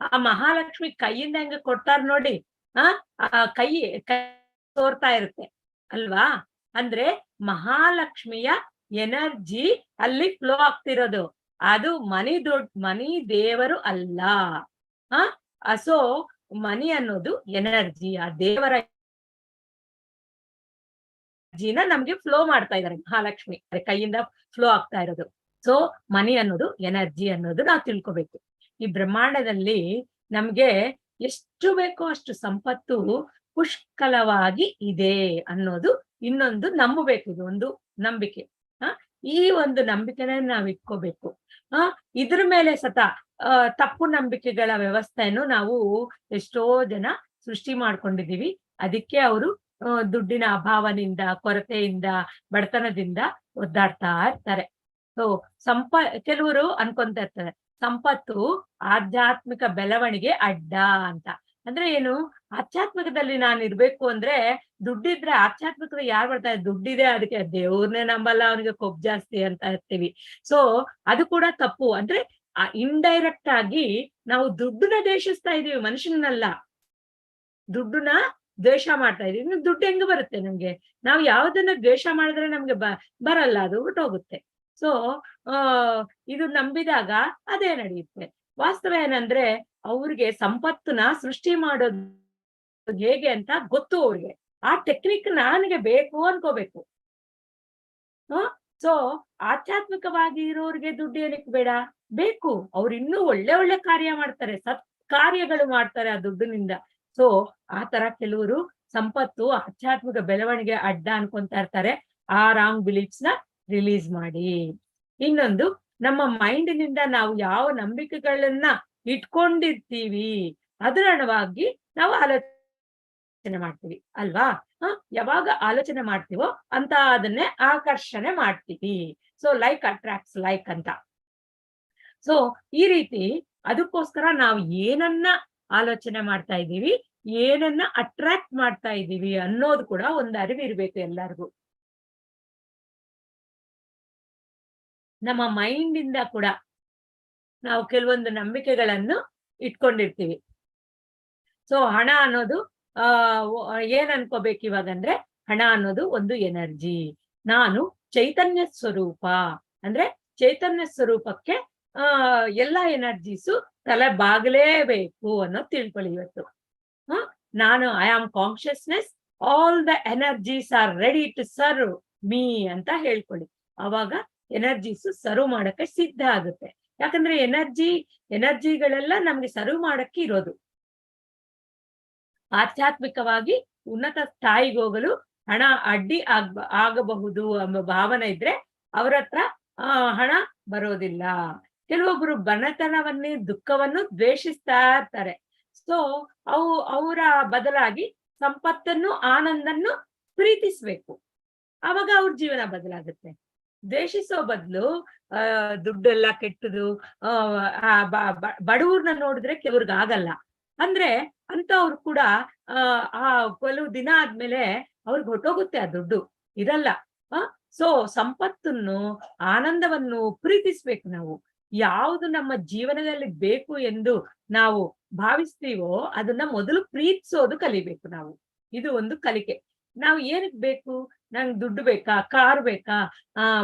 ಆ ಮಹಾಲಕ್ಷ್ಮಿ ಕೈಯಿಂದ ಹೆಂಗ ಕೊಡ್ತಾರ ನೋಡಿ, ಆ ಕೈ ತೋರ್ತಾ ಇರುತ್ತೆ ಅಲ್ವಾ? ಅಂದ್ರೆ ಮಹಾಲಕ್ಷ್ಮಿಯ ಎನರ್ಜಿ ಅಲ್ಲಿ ಫ್ಲೋ ಆಗ್ತಿರೋದು. ಅದು ಮನಿ ದೇವರು ಅಲ್ಲ. ಸೊ ಮನಿ ಅನ್ನೋದು ಎನರ್ಜಿ, ಆ ದೇವರ ಎನರ್ಜಿನ ನಮ್ಗೆ ಫ್ಲೋ ಮಾಡ್ತಾ ಇದ್ದಾರೆ ಮಹಾಲಕ್ಷ್ಮಿ ಕೈಯಿಂದ ಫ್ಲೋ ಆಗ್ತಾ ಇರೋದು. ಸೊ ಮನಿ ಅನ್ನೋದು ಎನರ್ಜಿ ಅನ್ನೋದು ನಾವು ತಿಳ್ಕೊಬೇಕು. ಈ ಬ್ರಹ್ಮಾಂಡದಲ್ಲಿ ನಮ್ಗೆ ಎಷ್ಟು ಬೇಕೋ ಅಷ್ಟು ಸಂಪತ್ತು ಪುಷ್ಕಲವಾಗಿ ಇದೆ ಅನ್ನೋದು ಇನ್ನೊಂದು ನಂಬಬೇಕು. ಇದು ಒಂದು ನಂಬಿಕೆ. ಈ ಒಂದು ನಂಬಿಕೆನ ನಾವ್ ಇಟ್ಕೋಬೇಕು. ಇದ್ರ ಮೇಲೆ ತಪ್ಪು ನಂಬಿಕೆಗಳ ವ್ಯವಸ್ಥೆಯನ್ನು ನಾವು ಎಷ್ಟೋ ಜನ ಸೃಷ್ಟಿ ಮಾಡ್ಕೊಂಡಿದೀವಿ. ಅದಕ್ಕೆ ಅವರು ದುಡ್ಡಿನ ಅಭಾವದಿಂದ, ಕೊರತೆಯಿಂದ, ಬಡತನದಿಂದ ಒದ್ದಾಡ್ತಾ ಇರ್ತಾರೆ. ಸೊ ಕೆಲವರು ಅನ್ಕೊಂತ ಇರ್ತಾರೆ ಸಂಪತ್ತು ಆಧ್ಯಾತ್ಮಿಕ ಬೆಳವಣಿಗೆ ಅಡ್ಡ ಅಂತ. ಅಂದ್ರೆ ಏನು? ಆಧ್ಯಾತ್ಮಿಕದಲ್ಲಿ ನಾನು ಇರ್ಬೇಕು ಅಂದ್ರೆ ದುಡ್ಡಿದ್ರೆ ಆಧ್ಯಾತ್ಮಿಕದ ಯಾರು ಬರ್ತಾರೆ? ದುಡ್ಡಿದೆ, ಅದಕ್ಕೆ ದೇವ್ರನ್ನೇ ನಂಬಲ್ಲ, ಅವನಿಗೆ ಕೊಬ್ಬು ಜಾಸ್ತಿ ಅಂತ ಇರ್ತೀವಿ. ಸೊ ಅದು ಕೂಡ ತಪ್ಪು. ಅಂದ್ರೆ ಇಂಡೈರೆಕ್ಟ್ ಆಗಿ ನಾವು ದುಡ್ಡನ್ನ ದ್ವೇಷಿಸ್ತಾ ಇದೀವಿ, ಮನುಷ್ಯನಲ್ಲ. ದುಡ್ಡನ್ನ ದ್ವೇಷ ಮಾಡ್ತಾ ಇದೀವಿ. ದುಡ್ಡು ಹೆಂಗ ಬರುತ್ತೆ ನಮ್ಗೆ? ನಾವು ಯಾವ್ದನ್ನ ದ್ವೇಷ ಮಾಡಿದ್ರೆ ನಮ್ಗೆ ಬರಲ್ಲ, ಅದು ಹೊರಟೋಗುತ್ತೆ. ಸೊ ಇದು ನಂಬಿದಾಗ ಅದೇ ನಡೆಯುತ್ತೆ. ವಾಸ್ತವ ಏನಂದ್ರೆ, ಅವ್ರಿಗೆ ಸಂಪತ್ತನ್ನ ಸೃಷ್ಟಿ ಮಾಡೋದು ಹೇಗೆ ಅಂತ ಗೊತ್ತು. ಅವ್ರಿಗೆ ಆ ಟೆಕ್ನಿಕ್ ನನಗೆ ಬೇಕು ಅನ್ಕೋಬೇಕು. ಸೊ ಆಧ್ಯಾತ್ಮಿಕವಾಗಿ ಇರೋರಿಗೆ ದುಡ್ಡು ಏನಕ್ಕೆ ಬೇಡ? ಬೇಕು. ಅವ್ರು ಇನ್ನೂ ಒಳ್ಳೆ ಒಳ್ಳೆ ಕಾರ್ಯ ಮಾಡ್ತಾರೆ, ಕಾರ್ಯಗಳು ಮಾಡ್ತಾರೆ ಆ ದುಡ್ಡಿನಿಂದ. ಸೊ ಆ ತರ ಕೆಲವರು ಸಂಪತ್ತು ಆಧ್ಯಾತ್ಮಿಕ ಬೆಳವಣಿಗೆ ಅಡ್ಡ ಅನ್ಕೊಂತಾ ಇರ್ತಾರೆ. ಆ ರಾಂಗ್ ಬಿಲೀಫ್ಸ್ ನ ರಿಲೀಸ್ ಮಾಡಿ. ಇನ್ನೊಂದು, ನಮ್ಮ ಮೈಂಡಿನಿಂದ ನಾವು ಯಾವ ನಂಬಿಕೆಗಳನ್ನ ಇಟ್ಕೊಂಡಿರ್ತೀವಿ ಅದರವಾಗಿ ನಾವು ಆಲೋಚನೆ ಮಾಡ್ತೀವಿ ಅಲ್ವಾ. ಯಾವಾಗ ಆಲೋಚನೆ ಮಾಡ್ತೀವೋ ಅಂತ ಅದನ್ನೇ ಆಕರ್ಷಣೆ ಮಾಡ್ತೀವಿ. ಸೊ ಲೈಕ್ ಅಟ್ರಾಕ್ಟ್ಸ್ ಲೈಕ್ ಅಂತ. ಸೊ ಈ ರೀತಿ ಅದಕ್ಕೋಸ್ಕರ ನಾವು ಏನನ್ನ ಆಲೋಚನೆ ಮಾಡ್ತಾ ಇದ್ದೀವಿ, ಏನನ್ನ ಅಟ್ರಾಕ್ಟ್ ಮಾಡ್ತಾ ಇದ್ದೀವಿ ಅನ್ನೋದು ಕೂಡ ಒಂದು ಅರಿವಿರ್ಬೇಕು ಎಲ್ಲರಿಗೂ. ನಮ್ಮ ಮೈಂಡ್ ಇಂದ ಕೂಡ ನಾವು ಕೆಲವೊಂದು ನಂಬಿಕೆಗಳನ್ನು ಇಟ್ಕೊಂಡಿರ್ತೀವಿ. ಸೊ ಹಣ ಅನ್ನೋದು ಏನ್ ಅನ್ಕೋಬೇಕು ಇವಾಗಂದ್ರೆ, ಹಣ ಅನ್ನೋದು ಒಂದು ಎನರ್ಜಿ. ನಾನು ಚೈತನ್ಯ ಸ್ವರೂಪ ಅಂದ್ರೆ ಚೈತನ್ಯ ಸ್ವರೂಪಕ್ಕೆ ಎಲ್ಲಾ ಎನರ್ಜೀಸು ತಲೆ ಬಾಗಲೇಬೇಕು ಅನ್ನೋದು ತಿಳ್ಕೊಳ್ಳಿ ಇವತ್ತು. ನಾನು I am consciousness, all the energies are ready to serve me ಅಂತ ಹೇಳ್ಕೊಳ್ಳಿ. ಅವಾಗ ಎನರ್ಜೀಸು ಸರ್ವ್ ಮಾಡಕ್ಕೆ ಸಿದ್ಧ ಆಗುತ್ತೆ. ಯಾಕಂದ್ರೆ ಎನರ್ಜಿಗಳೆಲ್ಲ ನಮ್ಗೆ ಸರ್ವ್ ಮಾಡಕ್ಕೆ ಇರೋದು. ಆಧ್ಯಾತ್ಮಿಕವಾಗಿ ಉನ್ನತ ಸ್ಥಾಯಿಗೆ ಹೋಗಲು ಹಣ ಅಡ್ಡಿ ಆಗಬಹುದು ಎಂಬ ಭಾವನೆ ಇದ್ರೆ ಅವ್ರ ಹತ್ರ ಹಣ ಬರೋದಿಲ್ಲ. ಕೆಲವೊಬ್ರು ಬಡತನವನ್ನೇ ದುಃಖವನ್ನು ದ್ವೇಷಿಸ್ತಾ ಇರ್ತಾರೆ. ಸೊ ಅವರ ಬದಲಾಗಿ ಸಂಪತ್ತನ್ನು ಆನಂದನ್ನು ಪ್ರೀತಿಸ್ಬೇಕು. ಅವಾಗ ಅವ್ರ ಜೀವನ ಬದಲಾಗುತ್ತೆ. ದ್ವೇಷಿಸೋ ಬದಲು ದುಡ್ಡೆಲ್ಲ ಕೆಟ್ಟದು, ಬಡವ್ರನ್ನ ನೋಡಿದ್ರೆ ಕೆಲವ್ರಿಗೆ ಆಗಲ್ಲ ಅಂದ್ರೆ ಅಂತವ್ರು ಕೂಡ ಕೆಲವು ದಿನ ಆದ್ಮೇಲೆ ಅವ್ರಿಗೆ ಹೊಟ್ಟೋಗುತ್ತೆ, ಆ ದುಡ್ಡು ಇರಲ್ಲ. ಸೊ ಸಂಪತ್ತನ್ನು ಆನಂದವನ್ನು ಪ್ರೀತಿಸ್ಬೇಕು ನಾವು. ಯಾವುದು ನಮ್ಮ ಜೀವನದಲ್ಲಿ ಬೇಕು ಎಂದು ನಾವು ಭಾವಿಸ್ತೀವೋ ಅದನ್ನ ಮೊದಲು ಪ್ರೀತಿಸೋದು ಕಲಿಬೇಕು ನಾವು. ಇದು ಒಂದು ಕಲಿಕೆ. ನಾವು ಏನಕ್ ಬೇಕು, ನಂಗೆ ದುಡ್ಡು ಬೇಕಾ, ಕಾರ್ ಬೇಕಾ,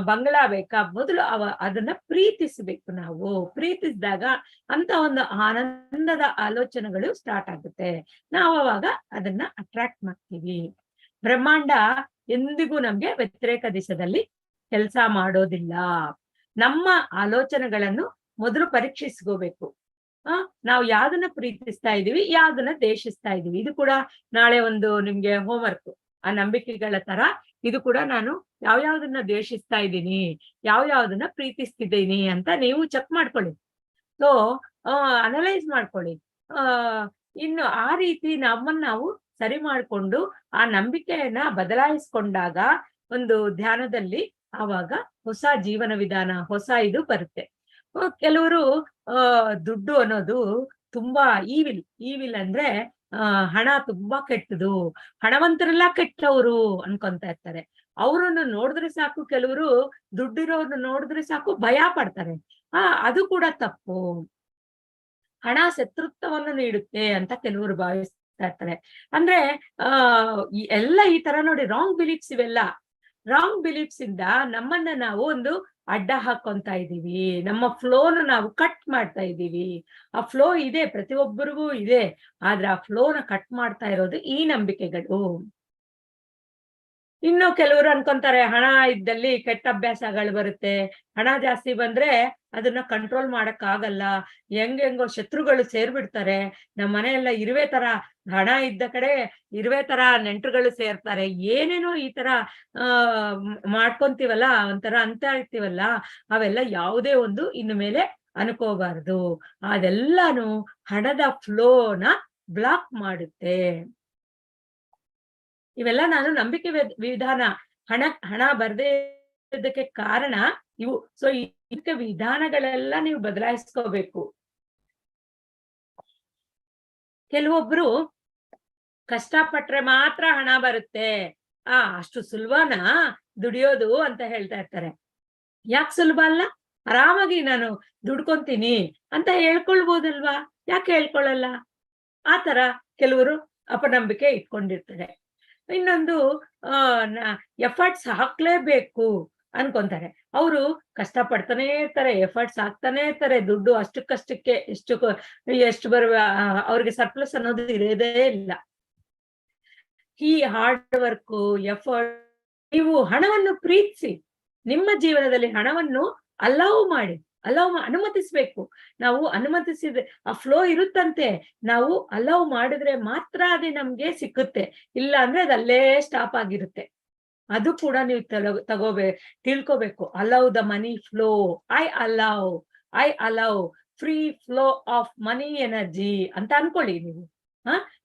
ಬಂಗ್ಲಾ ಬೇಕಾ, ಮೊದಲು ಅದನ್ನ ಪ್ರೀತಿಸ್ಬೇಕು ನಾವು. ಪ್ರೀತಿಸಿದಾಗ ಅಂತ ಒಂದು ಆನಂದದ ಆಲೋಚನೆಗಳು ಸ್ಟಾರ್ಟ್ ಆಗುತ್ತೆ. ನಾವು ಅವಾಗ ಅದನ್ನ ಅಟ್ರಾಕ್ಟ್ ಮಾಡ್ತೀವಿ. ಬ್ರಹ್ಮಾಂಡ ಎಂದಿಗೂ ನಮ್ಗೆ ವ್ಯತಿರೇಕ ದಿಶೆಯಲ್ಲಿ ಕೆಲಸ ಮಾಡೋದಿಲ್ಲ. ನಮ್ಮ ಆಲೋಚನೆಗಳನ್ನು ಮೊದಲು ಪರೀಕ್ಷಿಸ್ಕೋಬೇಕು. ನಾವು ಯಾವ್ದನ್ನ ಪ್ರೀತಿಸ್ತಾ ಇದೀವಿ, ಯಾವ್ದನ್ನ ದ್ವೇಷಿಸ್ತಾ ಇದೀವಿ. ಇದು ಕೂಡ ನಾಳೆ ಒಂದು ನಿಮ್ಗೆ ಹೋಮ್ವರ್ಕ್. ಆ ನಂಬಿಕೆಗಳ ತರ ಇದು ಕೂಡ ನಾನು ಯಾವ್ಯಾವ್ದನ್ನ ದ್ವೇಷಿಸ್ತಾ ಇದ್ದೀನಿ, ಯಾವ್ಯಾವ್ದನ್ನ ಪ್ರೀತಿಸ್ತಿದ್ದೀನಿ ಅಂತ ನೀವು ಚೆಕ್ ಮಾಡ್ಕೊಳ್ಳಿ. ಸೊ ಅನಲೈಸ್ ಮಾಡ್ಕೊಳ್ಳಿ. ಇನ್ನು ಆ ರೀತಿ ನಮ್ಮನ್ನ ನಾವು ಸರಿ ಮಾಡ್ಕೊಂಡು ಆ ನಂಬಿಕೆಯನ್ನ ಬದಲಾಯಿಸ್ಕೊಂಡಾಗ ಒಂದು ಧ್ಯಾನದಲ್ಲಿ ಆವಾಗ ಹೊಸ ಜೀವನ ವಿಧಾನ, ಹೊಸ ಇದು ಬರುತ್ತೆ. ಕೆಲವರು ದುಡ್ಡು ಅನ್ನೋದು ತುಂಬಾ ಈವಿಲ್ ಅಂದ್ರೆ ಹಣ ತುಂಬಾ ಕೆಟ್ಟದು, ಹಣವಂತರೆಲ್ಲ ಕೆಟ್ಟವರು ಅನ್ಕೊಂತ ಇರ್ತಾರೆ. ಅವ್ರನ್ನ ನೋಡಿದ್ರೆ ಸಾಕು, ಕೆಲವರು ದುಡ್ಡಿರೋರ್ನ ನೋಡಿದ್ರೆ ಸಾಕು ಭಯ ಪಡ್ತಾರೆ. ಅದು ಕೂಡ ತಪ್ಪು. ಹಣ ಶತ್ರುತ್ವವನ್ನು ನೀಡುತ್ತೆ ಅಂತ ಕೆಲವರು ಭಾವಿಸ್ತಾ ಇರ್ತಾರೆ. ಅಂದ್ರೆ ಎಲ್ಲ ಈ ತರ ನೋಡಿ ರಾಂಗ್ ಬಿಲೀಫ್ಸ್. ಇವೆಲ್ಲ ರಾಂಗ್ ಬಿಲೀಫ್ಸ್ ಇಂದ ನಮ್ಮನ್ನ ನಾವು ಒಂದು ಅಡ್ಡ ಹಾಕೊಂತ ಇದೀವಿ. ನಮ್ಮ ಫ್ಲೋನ ನಾವು ಕಟ್ ಮಾಡ್ತಾ ಇದ್ದೀವಿ. ಆ ಫ್ಲೋ ಇದೆ, ಪ್ರತಿಯೊಬ್ಬರಿಗೂ ಇದೆ. ಆದ್ರೆ ಆ ಫ್ಲೋನ ಕಟ್ ಮಾಡ್ತಾ ಇರೋದು ಈ ನಂಬಿಕೆಗಳು. ಇನ್ನು ಕೆಲವರು ಅನ್ಕೊಂತಾರೆ ಹಣ ಇದ್ದಲ್ಲಿ ಕೆಟ್ಟ ಅಭ್ಯಾಸಗಳು ಬರುತ್ತೆ, ಹಣ ಜಾಸ್ತಿ ಬಂದ್ರೆ ಅದನ್ನ ಕಂಟ್ರೋಲ್ ಮಾಡಕ್ ಆಗಲ್ಲ, ಹೆಂಗೋ ಶತ್ರುಗಳು ಸೇರ್ಬಿಡ್ತಾರೆ, ನಮ್ಮ ಮನೆಯೆಲ್ಲ ಇರುವೆ ತರ, ಹಣ ಇದ್ದ ಕಡೆ ಇರುವೆ ತರ ನೆಂಟರುಗಳು ಸೇರ್ತಾರೆ, ಏನೇನೋ ಈ ತರ ಮಾಡ್ಕೊಂತೀವಲ್ಲ, ಒಂಥರ ಅಂತ ಇರ್ತೀವಲ್ಲ, ಅವೆಲ್ಲ ಯಾವುದೇ ಒಂದು ಇನ್ನು ಮೇಲೆ ಅನ್ಕೋಬಾರ್ದು. ಅದೆಲ್ಲಾನು ಹಣದ ಫ್ಲೋನ ಬ್ಲಾಕ್ ಮಾಡುತ್ತೆ. ಇವೆಲ್ಲ ನಾನು ನಂಬಿಕೆ ವಿಧಾನ, ಹಣ ಬರ್ದೇ ಇರೋದಕ್ಕೆ ಕಾರಣ ಇವು. ಸೊ ಈ ವಿಧಾನಗಳೆಲ್ಲ ನೀವು ಬದಲಾಯಿಸ್ಕೋಬೇಕು. ಕೆಲವೊಬ್ರು ಕಷ್ಟಪಟ್ರೆ ಮಾತ್ರ ಹಣ ಬರುತ್ತೆ, ಅಷ್ಟು ಸುಲಭನಾ ದುಡಿಯೋದು ಅಂತ ಹೇಳ್ತಾ ಇರ್ತಾರೆ. ಯಾಕೆ ಸುಲಭ ಅಲ್ಲ? ಆರಾಮಾಗಿ ನಾನು ದುಡ್ಕೊಂತೀನಿ ಅಂತ ಹೇಳ್ಕೊಳ್ಬೋದಲ್ವಾ? ಯಾಕೆ ಹೇಳ್ಕೊಳ್ಳಲ್ಲ? ಆ ತರ ಕೆಲವರು ಅಪನಂಬಿಕೆ ಇಟ್ಕೊಂಡಿರ್ತಾರೆ. ಇನ್ನೊಂದು ಎಫರ್ಟ್ಸ್ ಹಾಕ್ಲೇಬೇಕು ಅನ್ಕೊಂತಾರೆ. ಅವರು ಕಷ್ಟ ಪಡ್ತಾನೆ ಇರ್ತಾರೆ, ಎಫರ್ಟ್ಸ್ ಹಾಕ್ತಾನೆ ಇರ್ತಾರೆ, ದುಡ್ಡು ಅಷ್ಟಕ್ಕಷ್ಟಕ್ಕೆ ಎಷ್ಟು ಅವ್ರಿಗೆ ಸರ್ಪ್ಲಸ್ ಅನ್ನೋದು ಇರೋದೇ ಇಲ್ಲ. ಈ ಹಾರ್ಡ್ ವರ್ಕ್, ಎಫರ್ಟ್, ನೀವು ಹಣವನ್ನು ಪ್ರೀತಿಸಿ, ನಿಮ್ಮ ಜೀವನದಲ್ಲಿ ಹಣವನ್ನು ಅಲೌ ಮಾಡಿ, ಅನುಮತಿಸ್ಬೇಕು. ನಾವು ಅನುಮತಿಸಿದ್ರೆ ಆ ಫ್ಲೋ ಇರುತ್ತಂತೆ, ನಾವು ಅಲೌ ಮಾಡಿದ್ರೆ ಮಾತ್ರ ಅದೇ ನಮ್ಗೆ ಸಿಕ್ಕುತ್ತೆ, ಇಲ್ಲ ಅಂದ್ರೆ ಅದಲ್ಲೇ ಸ್ಟಾಪ್ ಆಗಿರುತ್ತೆ. ಅದು ಕೂಡ ನೀವು ತಿಳ್ಕೋಬೇಕು. Allow the money flow, I allow free flow of money energy ಅಂತ ಅನ್ಕೊಳ್ಳಿ ನೀವು.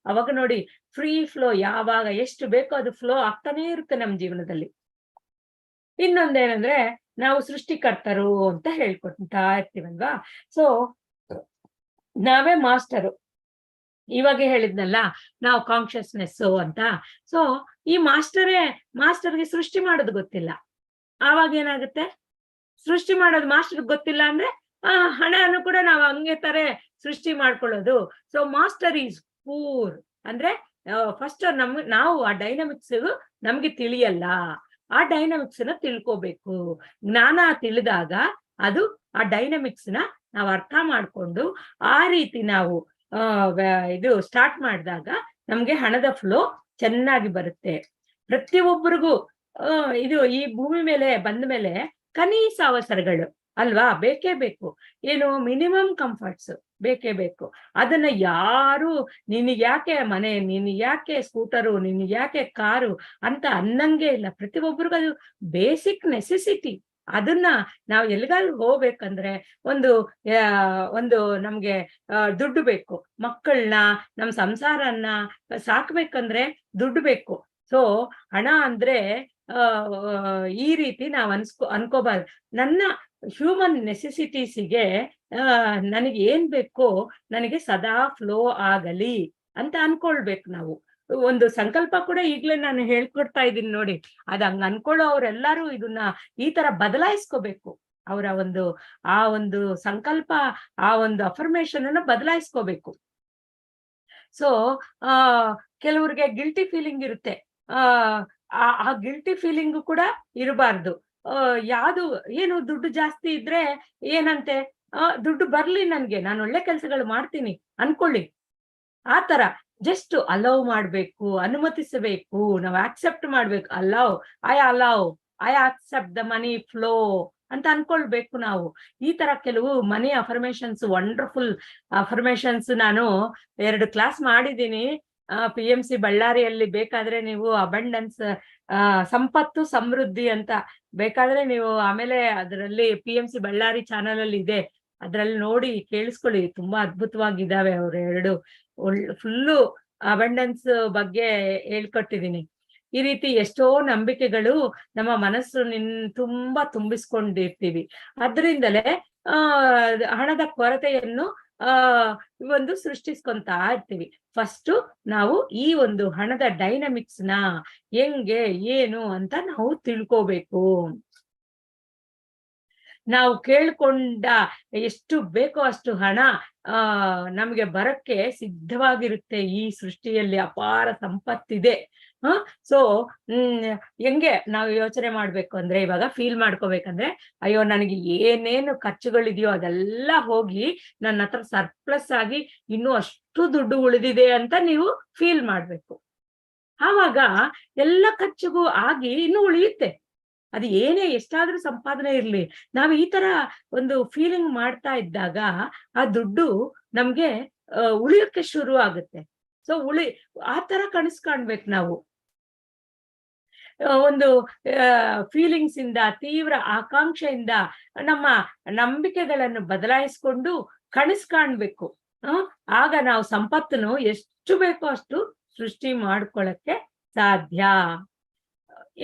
ಅವಾಗ ನೋಡಿ, ಫ್ರೀ ಫ್ಲೋ ಯಾವಾಗ ಎಷ್ಟು ಬೇಕೋ ಅದು ಫ್ಲೋ ಆಗ್ತಾನೆ ಇರುತ್ತೆ ನಮ್ಮ ಜೀವನದಲ್ಲಿ. ಇನ್ನೊಂದೇನಂದ್ರೆ, ನಾವು ಸೃಷ್ಟಿಕರ್ತರು ಅಂತ ಹೇಳ್ಕೊಳ್ತಾ ಇರ್ತೀವಲ್ವಾ. ಸೊ ನಾವೇ ಮಾಸ್ಟರು. ಇವಾಗ ಹೇಳಿದ್ನಲ್ಲ ನಾವು ಕಾನ್ಶಿಯಸ್ನೆಸ್ ಅಂತ. ಸೊ ಈ ಮಾಸ್ಟರ್ಗೆ ಸೃಷ್ಟಿ ಮಾಡೋದು ಗೊತ್ತಿಲ್ಲ. ಆವಾಗ ಏನಾಗುತ್ತೆ, ಸೃಷ್ಟಿ ಮಾಡೋದು ಮಾಸ್ಟರ್ಗೆ ಗೊತ್ತಿಲ್ಲ ಅಂದ್ರೆ ಹಣನು ಕೂಡ ನಾವು ಹಂಗೆ ತರ ಸೃಷ್ಟಿ ಮಾಡ್ಕೊಳ್ಳೋದು. ಸೊ ಮಾಸ್ಟರ್ ಈಸ್ ಪೂರ್ ಅಂದ್ರೆ ಫಸ್ಟ್ ನಾವು ಆ ಡೈನಮಿಕ್ಸ್ ನಮ್ಗೆ ತಿಳಿಯಲ್ಲ. ಆ ಡೈನಮಿಕ್ಸ್ ನ ತಿಳ್ಕೋಬೇಕು. ಜ್ಞಾನ ತಿಳಿದಾಗ ಅದು ಆ ಡೈನಮಿಕ್ಸ್ ನ ನಾವು ಅರ್ಥ ಮಾಡ್ಕೊಂಡು ಆ ರೀತಿ ನಾವು ಇದು ಸ್ಟಾರ್ಟ್ ಮಾಡಿದಾಗ ನಮ್ಗೆ ಹಣದ ಫ್ಲೋ ಚೆನ್ನಾಗಿ ಬರುತ್ತೆ. ಪ್ರತಿಯೊಬ್ಬರಿಗೂ ಇದು ಈ ಭೂಮಿ ಮೇಲೆ ಬಂದ ಮೇಲೆ ಕನೀಸ ಅವಸರಗಳು ಅಲ್ವಾ ಬೇಕೇ ಬೇಕು. ಏನು ಮಿನಿಮಮ್ ಕಂಫರ್ಟ್ಸ್ ಬೇಕೇ ಬೇಕು. ಅದನ್ನ ಯಾರು ನಿನಗೆ ಯಾಕೆ ಮನೆ, ನಿನಗೆ ಯಾಕೆ ಸ್ಕೂಟರು, ನಿನಗೆ ಯಾಕೆ ಕಾರು ಅಂತ ಅನ್ನಂಗೆ ಇಲ್ಲ. ಪ್ರತಿಯೊಬ್ಬರಿಗೂ ಅದು ಬೇಸಿಕ್ ನೆಸೆಸಿಟಿ. ಅದನ್ನ ನಾವು ಎಲ್ಲಿಗಾದ್ರೂ ಹೋಗ್ಬೇಕಂದ್ರೆ ಒಂದು ನಮ್ಗೆ ದುಡ್ಡು ಬೇಕು. ಮಕ್ಕಳನ್ನ ನಮ್ ಸಂಸಾರನ್ನ ಸಾಕ್ಬೇಕಂದ್ರೆ ದುಡ್ಡು ಬೇಕು. ಸೊ ಹಣ ಅಂದ್ರೆ ಈ ರೀತಿ ನಾವ್ ಅನ್ಕೋಬಾರ್ದು. ನನ್ನ ಹ್ಯೂಮನ್ ನೆಸೆಸಿಟೀಸಿಗೆ ನನಗೆ ಏನ್ ಬೇಕೋ ನನಗೆ ಸದಾ ಫ್ಲೋ ಆಗಲಿ ಅಂತ ಅನ್ಕೊಳ್ಬೇಕು ನಾವು. ಒಂದು ಸಂಕಲ್ಪ ಕೂಡ ಈಗ್ಲೇ ನಾನು ಹೇಳ್ಕೊಡ್ತಾ ಇದ್ದೀನಿ ನೋಡಿ. ಅದ್ ಹಂಗ ಅನ್ಕೊಳ್ಳೋ ಅವ್ರೆಲ್ಲಾರು ಇದನ್ನ ಈ ತರ ಬದಲಾಯಿಸ್ಕೋಬೇಕು. ಅವರ ಆ ಒಂದು ಸಂಕಲ್ಪ, ಆ ಒಂದು ಅಫರ್ಮೇಶನ್ ಅನ್ನ ಬದಲಾಯಿಸ್ಕೋಬೇಕು. ಸೊ ಕೆಲವ್ರಿಗೆ ಗಿಲ್ಟಿ ಫೀಲಿಂಗ್ ಇರುತ್ತೆ. ಆ ಗಿಲ್ಟಿ ಫೀಲಿಂಗ್ ಕೂಡ ಇರಬಾರ್ದು. ಏನು ದುಡ್ಡು ಜಾಸ್ತಿ ಇದ್ರೆ ಏನಂತೆ, ದುಡ್ಡು ಬರ್ಲಿ ನನ್ಗೆ, ನಾನು ಒಳ್ಳೆ ಕೆಲ್ಸಗಳು ಮಾಡ್ತೀನಿ ಅನ್ಕೊಳ್ಳಿ. ಆ ತರ ಜಸ್ಟ್ ಅಲೌ ಮಾಡ್ಬೇಕು, ಅನುಮತಿಸಬೇಕು, ನಾವು ಆಕ್ಸೆಪ್ಟ್ ಮಾಡ್ಬೇಕು. I accept the money flow ಅಂತ ಅನ್ಕೊಳ್ಬೇಕು ನಾವು. ಈ ತರ ಕೆಲವು ಮನಿ ಅಫರ್ಮೇಶನ್ಸ್, ವಂಡರ್ಫುಲ್ ಅಫರ್ಮೇಶನ್ಸ್ ನಾನು 2 ಕ್ಲಾಸ್ ಮಾಡಿದ್ದೀನಿ PMC ಬಳ್ಳಾರಿಯಲ್ಲಿ. ಬೇಕಾದ್ರೆ ನೀವು ಅಬಂಡೆನ್ಸ್, ಸಂಪತ್ತು ಸಮೃದ್ಧಿ ಅಂತ ಬೇಕಾದ್ರೆ ನೀವು ಆಮೇಲೆ ಅದರಲ್ಲಿ PMC ಬಳ್ಳಾರಿ ಚಾನಲ್ ಅಲ್ಲಿ ಇದೆ, ಅದ್ರಲ್ಲಿ ನೋಡಿ ಕೇಳಿಸ್ಕೊಳ್ಳಿ. ತುಂಬಾ ಅದ್ಭುತವಾಗಿದ್ದಾವೆ. ಅವ್ರು 2 ಫುಲ್ಲು ಅಬಂಡೆನ್ಸ್ ಬಗ್ಗೆ ಹೇಳ್ಕೊಟ್ಟಿದ್ದೀನಿ. ಈ ರೀತಿ ಎಷ್ಟೋ ನಂಬಿಕೆಗಳು ನಮ್ಮ ಮನಸ್ಸು ತುಂಬಾ ತುಂಬಿಸ್ಕೊಂಡಿರ್ತೀವಿ. ಅದ್ರಿಂದಲೇ ಹಣದ ಕೊರತೆಯನ್ನು ಸೃಷ್ಟಿಸ್ಕೊಂತಾ ಇರ್ತೀವಿ. ಫಸ್ಟ್ ನಾವು ಈ ಒಂದು ಹಣದ ಡೈನಮಿಕ್ಸ್ ನ ಹೆಂಗೆ ಏನು ಅಂತ ನಾವು ತಿಳ್ಕೋಬೇಕು. ನಾವು ಕೇಳ್ಕೊಂಡ ಎಷ್ಟು ಬೇಕೋ ಅಷ್ಟು ಹಣ ನಮ್ಗೆ ಬರಕ್ಕೆ ಸಿದ್ಧವಾಗಿರುತ್ತೆ. ಈ ಸೃಷ್ಟಿಯಲ್ಲಿ ಅಪಾರ ಸಂಪತ್ತಿದೆ. ಸೊ ಹೆಂಗೆ ನಾವು ಯೋಚನೆ ಮಾಡ್ಬೇಕು ಅಂದ್ರೆ, ಇವಾಗ ಫೀಲ್ ಮಾಡ್ಕೋಬೇಕಂದ್ರೆ, ಅಯ್ಯೋ ನನಗೆ ಏನೇನು ಖರ್ಚುಗಳಿದೆಯೋ ಅದೆಲ್ಲ ಹೋಗಿ ನನ್ನ ಹತ್ರ ಸರ್ಪ್ಲಸ್ ಆಗಿ ಇನ್ನೂ ಅಷ್ಟು ದುಡ್ಡು ಉಳಿದಿದೆ ಅಂತ ನೀವು ಫೀಲ್ ಮಾಡ್ಬೇಕು. ಆವಾಗ ಎಲ್ಲ ಖರ್ಚಿಗೂ ಆಗಿ ಇನ್ನೂ ಉಳಿಯುತ್ತೆ. ಅದು ಏನೇ ಎಷ್ಟಾದ್ರೂ ಸಂಪಾದನೆ ಇರ್ಲಿ, ನಾವು ಈ ತರ ಒಂದು ಫೀಲಿಂಗ್ ಮಾಡ್ತಾ ಇದ್ದಾಗ ಆ ದುಡ್ಡು ನಮ್ಗೆ ಉಳಿಯೋಕೆ ಶುರು ಆಗುತ್ತೆ. ಸೊ ಆ ತರ ಕನಸು ಕಾಣ್ಬೇಕು ನಾವು. ಒಂದು ಫೀಲಿಂಗ್ಸ್ ಇಂದ, ತೀವ್ರ ಆಕಾಂಕ್ಷೆಯಿಂದ ನಮ್ಮ ನಂಬಿಕೆಗಳನ್ನು ಬದಲಾಯಿಸ್ಕೊಂಡು ಕನಸು ಕಾಣ್ಬೇಕು. ಆಗ ನಾವು ಸಂಪತ್ತನ್ನು ಎಷ್ಟು ಬೇಕೋ ಅಷ್ಟು ಸೃಷ್ಟಿ ಮಾಡ್ಕೊಳ್ಳಕ್ಕೆ ಸಾಧ್ಯ.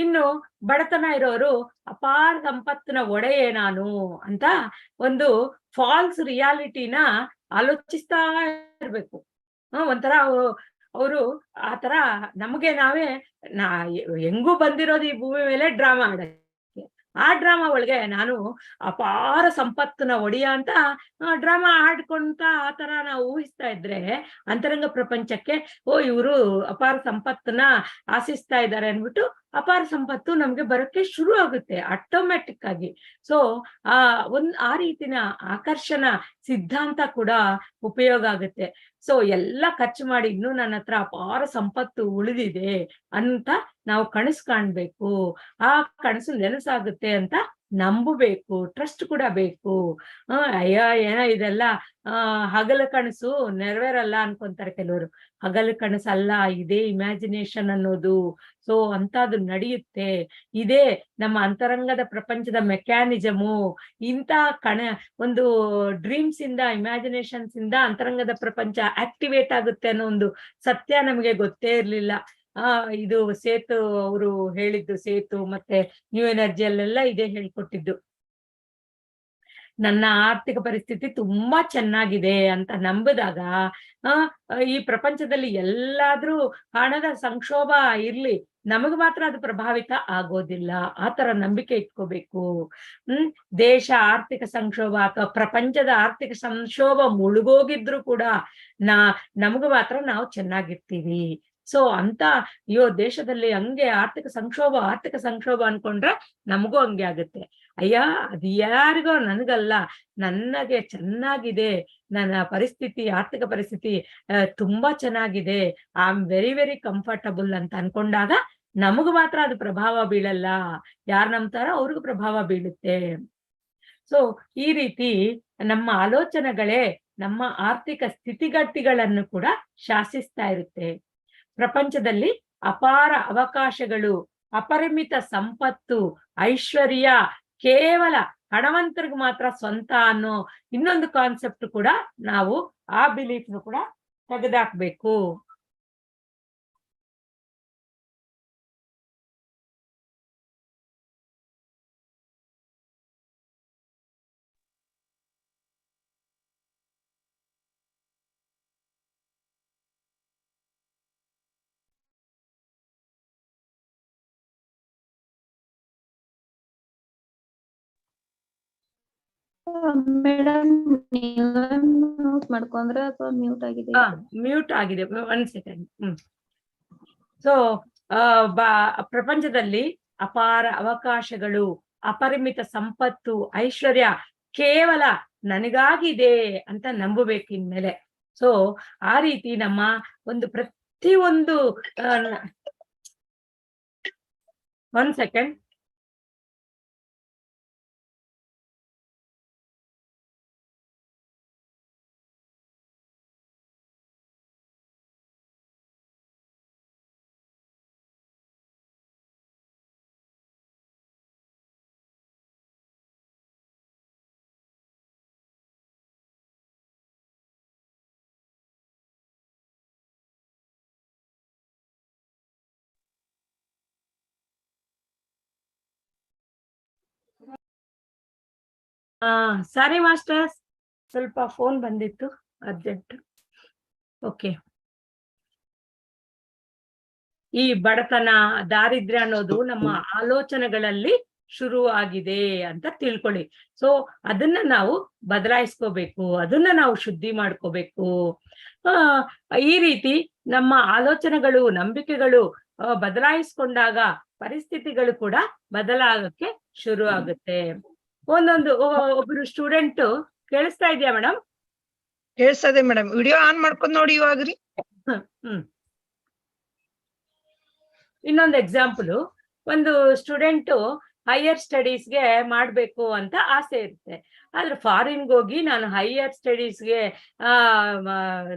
ಇನ್ನು ಬಡತನ ಇರೋರು ಅಪಾರ ಸಂಪತ್ತಿನ ಒಡೆಯೇ ನಾನು ಅಂತ ಒಂದು ಫಾಲ್ಸ್ ರಿಯಾಲಿಟಿನ ಆಲೋಚಿಸ್ತಾ ಇರ್ಬೇಕು. ಒಂಥರ ಅವರು ಆ ತರ ನಮಗೆ ನಾವೇ ಹೆಂಗೂ ಬಂದಿರೋದು ಈ ಭೂಮಿ ಮೇಲೆ ಡ್ರಾಮಾ ಆಡಕ್ಕೆ. ಆ ಡ್ರಾಮಾ ಒಳಗೆ ನಾನು ಅಪಾರ ಸಂಪತ್ತಿನ ಒಡೆಯ ಅಂತ ಡ್ರಾಮಾ ಆಡ್ಕೊಂತ ಆ ತರ ನಾವು ಊಹಿಸ್ತಾ ಇದ್ರೆ ಅಂತರಂಗ ಪ್ರಪಂಚಕ್ಕೆ ಇವರು ಅಪಾರ ಸಂಪತ್ತನ್ನ ಆಶಿಸ್ತಾ ಇದ್ದಾರೆ ಅನ್ಬಿಟ್ಟು ಅಪಾರ ಸಂಪತ್ತು ನಮ್ಗೆ ಬರೋಕ್ಕೆ ಶುರು ಆಗುತ್ತೆ ಆಟೋಮ್ಯಾಟಿಕ್ ಆಗಿ. ಸೊ ಆ ರೀತಿನ ಆಕರ್ಷಣ ಸಿದ್ಧಾಂತ ಕೂಡ ಉಪಯೋಗ ಆಗುತ್ತೆ. ಸೊ ಎಲ್ಲ ಖರ್ಚು ಮಾಡಿ ಇನ್ನೂ ನನ್ನ ಹತ್ರ ಅಪಾರ ಸಂಪತ್ತು ಉಳಿದಿದೆ ಅಂತ ನಾವು ಕನಸು ಕಾಣ್ಬೇಕು. ಆ ಕನಸು ನೆನಸಾಗುತ್ತೆ ಅಂತ ನಂಬಬೇಕು, ಟ್ರಸ್ಟ್ ಕೂಡ ಬೇಕು. ಅಯ್ಯ ಏನೋ ಇದೆಲ್ಲ ಹಗಲು ಕನಸು ನೆರವೇರಲ್ಲ ಅನ್ಕೊಂತಾರೆ ಕೆಲವರು. ಹಗಲು ಕನಸಲ್ಲ, ಇದೇ ಇಮ್ಯಾಜಿನೇಷನ್ ಅನ್ನೋದು. ಸೊ ಅಂತದ್ದು ನಡೆಯುತ್ತೆ. ಇದೇ ನಮ್ಮ ಅಂತರಂಗದ ಪ್ರಪಂಚದ ಮೆಕ್ಯಾನಿಸಮು. ಇಂಥ ಒಂದು ಡ್ರೀಮ್ಸ್ ಇಂದ, ಇಮ್ಯಾಜಿನೇಷನ್ಸ್ ಇಂದ ಅಂತರಂಗದ ಪ್ರಪಂಚ ಆಕ್ಟಿವೇಟ್ ಆಗುತ್ತೆ ಅನ್ನೋ ಒಂದು ಸತ್ಯ ನಮಗೆ ಗೊತ್ತೇ ಇರ್ಲಿಲ್ಲ. ಇದು ಸೇತು ಅವರು ಹೇಳಿದ್ದು, ಸೇತು ಮತ್ತೆ ನ್ಯೂ ಎನರ್ಜಿಯಲ್ಲೆಲ್ಲ ಇದೇ ಹೇಳ್ಕೊಟ್ಟಿದ್ದು. ನನ್ನ ಆರ್ಥಿಕ ಪರಿಸ್ಥಿತಿ ತುಂಬಾ ಚೆನ್ನಾಗಿದೆ ಅಂತ ನಂಬಿದಾಗ ಈ ಪ್ರಪಂಚದಲ್ಲಿ ಎಲ್ಲಾದ್ರೂ ಹಣದ ಸಂಕ್ಷೋಭ ಇರ್ಲಿ, ನಮಗ್ ಮಾತ್ರ ಅದು ಪ್ರಭಾವಿತ ಆಗೋದಿಲ್ಲ. ಆ ತರ ನಂಬಿಕೆ ಇಟ್ಕೋಬೇಕು. ದೇಶ ಆರ್ಥಿಕ ಸಂಕ್ಷೋಭ ಅಥವಾ ಪ್ರಪಂಚದ ಆರ್ಥಿಕ ಸಂಕ್ಷೋಭ ಮುಳುಗೋಗಿದ್ರು ಕೂಡ ನಮಗ್ ಮಾತ್ರ ನಾವು ಚೆನ್ನಾಗಿರ್ತೀವಿ. ಸೊ ಅಂತ ಅಯ್ಯೋ ದೇಶದಲ್ಲಿ ಹಂಗೆ ಆರ್ಥಿಕ ಸಂಕ್ಷೋಭ ಅನ್ಕೊಂಡ್ರೆ ನಮಗೂ ಹಂಗೆ ಆಗುತ್ತೆ. ಅಯ್ಯ ಅದು ಯಾರಿಗೋ, ನನಗಲ್ಲ, ನನಗೆ ಚೆನ್ನಾಗಿದೆ, ನನ್ನ ಪರಿಸ್ಥಿತಿ, ಆರ್ಥಿಕ ಪರಿಸ್ಥಿತಿ ತುಂಬಾ ಚೆನ್ನಾಗಿದೆ, I am very very comfortable ಅಂತ ಅನ್ಕೊಂಡಾಗ ನಮಗ್ ಮಾತ್ರ ಅದು ಪ್ರಭಾವ ಬೀಳಲ್ಲ. ಯಾರು ನಂಬ್ತಾರೋ ಅವ್ರಿಗೂ ಪ್ರಭಾವ ಬೀಳುತ್ತೆ. ಸೊ ಈ ರೀತಿ ನಮ್ಮ ಆಲೋಚನೆಗಳೇ ನಮ್ಮ ಆರ್ಥಿಕ ಸ್ಥಿತಿಗತಿಗಳನ್ನು ಕೂಡ ಶಾಸಿಸ್ತಾ ಇರುತ್ತೆ. ಪ್ರಪಂಚದಲ್ಲಿ ಅಪಾರ ಅವಕಾಶಗಳು, ಅಪರಿಮಿತ ಸಂಪತ್ತು, ಐಶ್ವರ್ಯ ಕೇವಲ ಹಣವಂತರಿಗೆ ಮಾತ್ರ ಸ್ವಂತ ಅನ್ನೋ ಇನ್ನೊಂದು ಕಾನ್ಸೆಪ್ಟ್ ಕೂಡ ನಾವು ಆ ಬಿಲೀಫ್ ಕೂಡ ತೆಗೆದಾಕ್ಬೇಕು. ಮೇಡಮ್ ಮ್ಯೂಟ್ ಮಾಡ್ಕೊಂಡ್ರೆ ಅಥವಾ ಮ್ಯೂಟ್ ಆಗಿದೆ? ಮ್ಯೂಟ್ ಆಗಿದೆ, 1 ಸೆಕೆಂಡ್. ಸೊ ಪ್ರಪಂಚದಲ್ಲಿ ಅಪಾರ ಅವಕಾಶಗಳು, ಅಪರಿಮಿತ ಸಂಪತ್ತು, ಐಶ್ವರ್ಯ ಕೇವಲ ನನಗಾಗಿದೆ ಅಂತ ನಂಬಬೇಕು ಇನ್ಮೇಲೆ. ಸೊ ಆ ರೀತಿ ನಮ್ಮ ಒಂದು ಪ್ರತಿಯೊಂದು 1 ಸೆಕೆಂಡ್. ಸಾರಿ ಮಾಸ್ಟರ್ಸ್, ಸ್ವಲ್ಪ ಫೋನ್ ಬಂದಿತ್ತು ಅರ್ಜೆಂಟ್. ಓಕೆ. ಈ ಬಡತನ, ದಾರಿದ್ರ್ಯ ಅನ್ನೋದು ನಮ್ಮ ಆಲೋಚನೆಗಳಲ್ಲಿ ಶುರು ಆಗಿದೆ ಅಂತ ತಿಳ್ಕೊಳ್ಳಿ. ಸೊ ಅದನ್ನ ನಾವು ಬದಲಾಯಿಸ್ಕೋಬೇಕು, ಅದನ್ನ ನಾವು ಶುದ್ಧಿ ಮಾಡ್ಕೋಬೇಕು. ಈ ರೀತಿ ನಮ್ಮ ಆಲೋಚನೆಗಳು, ನಂಬಿಕೆಗಳು ಬದಲಾಯಿಸ್ಕೊಂಡಾಗ ಪರಿಸ್ಥಿತಿಗಳು ಕೂಡ ಬದಲಾಗಕ್ಕೆ ಶುರು ಆಗುತ್ತೆ. ಒಬ್ರು ಸ್ಟೂಡೆಂಟ್, ಕೇಳಿಸ್ತಾ ಇದೆಯಾ ಮೇಡಮ್? ಕೇಳಿಸ್ತದೆ ಮೇಡಮ್. ವಿಡಿಯೋ ಆನ್ ಮಾಡ್ಕೊಂಡ್ ನೋಡಿ ಇವಾಗ್ರಿ. ಇನ್ನೊಂದು ಎಕ್ಸಾಂಪಲ್, ಒಂದು ಸ್ಟೂಡೆಂಟ್ ಹೈಯರ್ ಸ್ಟಡೀಸ್ಗೆ ಮಾಡ್ಬೇಕು ಅಂತ ಆಸೆ ಇರುತ್ತೆ. ಆದ್ರೆ ಫಾರಿನ್ಗೆ ಹೋಗಿ ನಾನು ಹೈಯರ್ ಸ್ಟಡೀಸ್ಗೆ